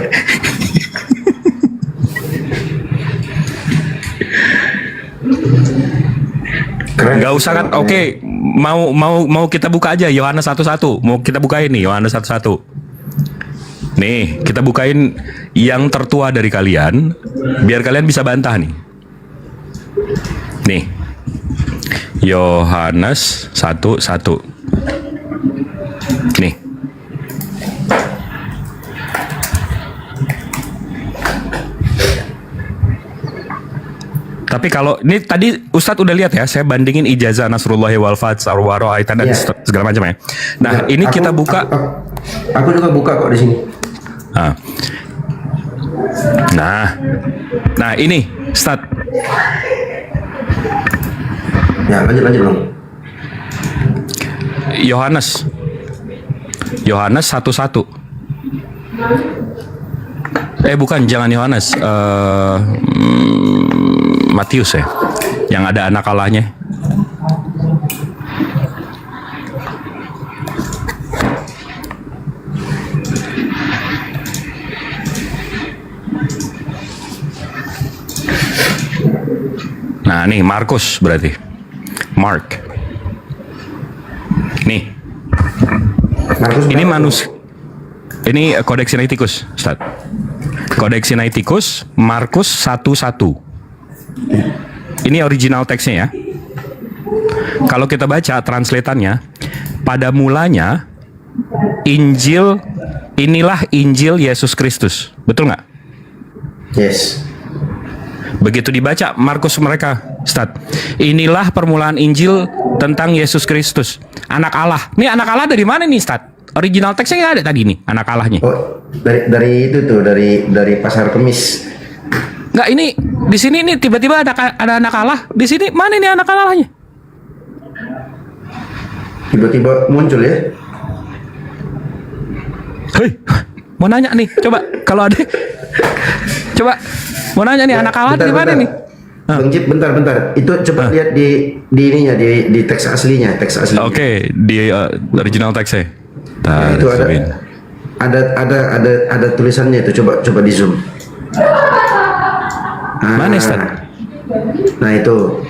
Keren. Nggak usah kan? Oke, mau kita buka aja Yohanes 1:1. Mau kita bukain nih Yohanes 1:1. Nih, kita bukain yang tertua dari kalian, biar kalian bisa bantah nih. Nih, Yohanes 1:1. Nih. Tapi kalau ini tadi Ustadz udah lihat ya, saya bandingin ijazah Nasrullahi wal Fath, Sarwaro, Aitan dan segala macam ya. Nah, ini kita buka. Aku juga buka kok di sini. Nah ini Ustadz. Ya lanjut dong. Yohanes 1:1. Bukan, jangan Yohanes. Matius ya, yang ada anak Allahnya. Nah, nih Markus berarti. Mark. Nih. Markus ini Codex Sinaiticus, Ustaz. Codex Sinaiticus Markus 1:1. Ini original teksnya ya. Kalau kita baca translatannya, pada mulanya inilah Injil Yesus Kristus. Betul nggak? Yes. Begitu dibaca Markus mereka, Ustaz. Inilah permulaan Injil tentang Yesus Kristus, anak Allah. Ini anak Allah dari mana nih, Ustaz? Original teksnya nggak ada tadi nih, anak Allahnya. Oh, dari itu tuh, dari Pasar Kemis. Nggak, ini di sini nih tiba-tiba ada anak Allah. Di sini mana nih anak Allahnya? Tiba-tiba muncul ya. Hei, mau nanya nih, coba kalau ada. Coba mau nanya nih, anak Allah di mana nih? Bang Cip, bentar. Itu coba lihat di ininya, di teks aslinya, Oke, di original teksnya. Nah, itu ada tulisannya itu, coba di zoom. Mana, Ustaz? Nah itu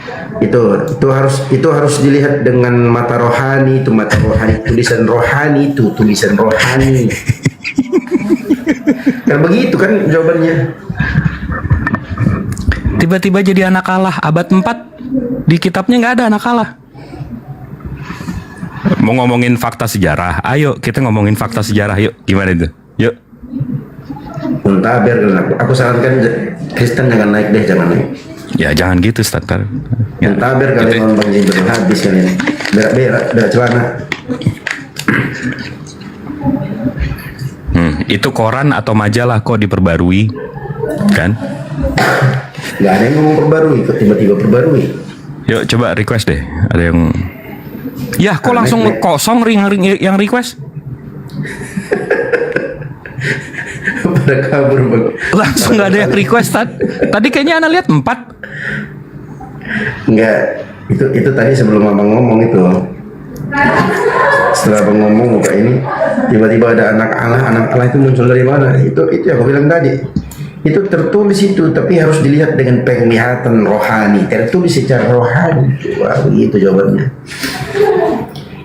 harus dilihat dengan mata rohani, tulisan rohani. Kan begitu kan jawabannya. Tiba-tiba jadi anak Allah abad 4. Di kitabnya nggak ada anak Allah. Mau ngomongin fakta sejarah, ayo kita ngomongin fakta sejarah, yuk. Gimana itu? Yuk. Entah, biar aku sarankan Kristen jangan naik. Ya jangan gitu, Ustaz. Entah, biar kalian Bang Jim habis kalian. Berak celana. Itu koran atau majalah kok diperbarui, kan? Gak ada yang ngomong perbarui, kok tiba-tiba perbarui. Yuk coba request deh, ada yang. Ya, kok langsung kosong ring yang request? Pada kabur Bang. Langsung nggak ada yang request tadi kayaknya Ana lihat 4. Enggak, itu tadi sebelum abang ngomong itu. Setelah abang ngomong buka ini, tiba-tiba ada anak Allah itu muncul dari mana? Itu yang aku bilang tadi. Itu tertulis itu, tapi harus dilihat dengan penglihatan rohani. Tertulis secara rohani. Wah, itu jawabannya.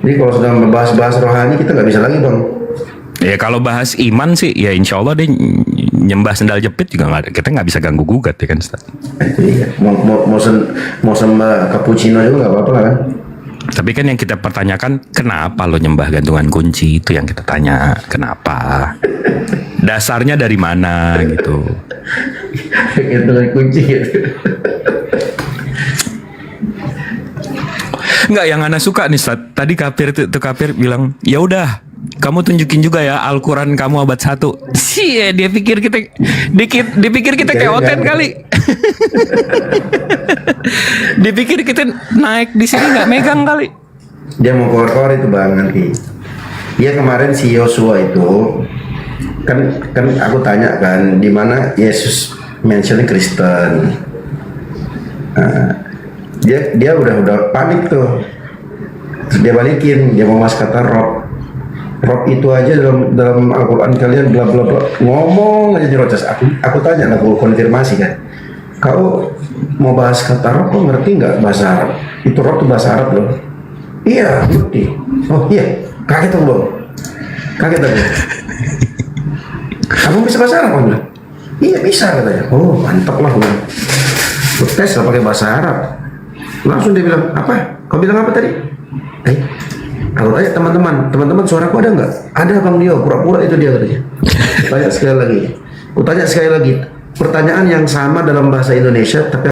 Jadi kalau sudah membahas rohani, kita nggak bisa lagi, Bang. Ya kalau bahas iman sih, ya insya Allah deh nyembah sendal jepit juga nggak ada. Kita nggak bisa ganggu gugat ya kan, Ustaz. Iya. Mau sembah cappuccino juga nggak apa-apa kan? Tapi kan yang kita pertanyakan, kenapa lo nyembah gantungan kunci? Itu yang kita tanya, kenapa? Dasarnya dari mana gitu? Gantungan kunci gitu. Enggak, yang Ana suka nih Ustaz. Tadi kafir tuh kafir bilang, "Ya udah, kamu tunjukin juga ya Al-Qur'an kamu abad 1." Cie, dia pikir kita kayak oten kali. Dipikir kita naik di sini nggak megang kali. Dia mau keluar itu Bang nanti. Dia kemarin si Yosua itu kan aku tanya kan di mana Yesus mentionnya Kristen. Nah, dia udah panik tuh. Terus dia balikin, dia mau mas kata Rob itu aja dalam Al-Quran kalian bla bla bla, ngomong aja nyerocos. Aku tanya, aku konfirmasi kan, kau mau bahas kata Rob, kau ngerti nggak bahasa Arab? Itu Rob tuh bahasa Arab loh. Iya, ngerti. Oh iya, kaget aku. Kamu bisa bahasa Arab? Aku bilang, iya bisa katanya. Oh mantap lah, aku tes lah pakai bahasa Arab. Langsung dia bilang, apa? Kau bilang apa tadi? Aku tanya teman-teman suaraku ada nggak? Ada Bang Dio, pura-pura itu dia katanya. Tanya sekali lagi. Pertanyaan yang sama dalam bahasa Indonesia tapi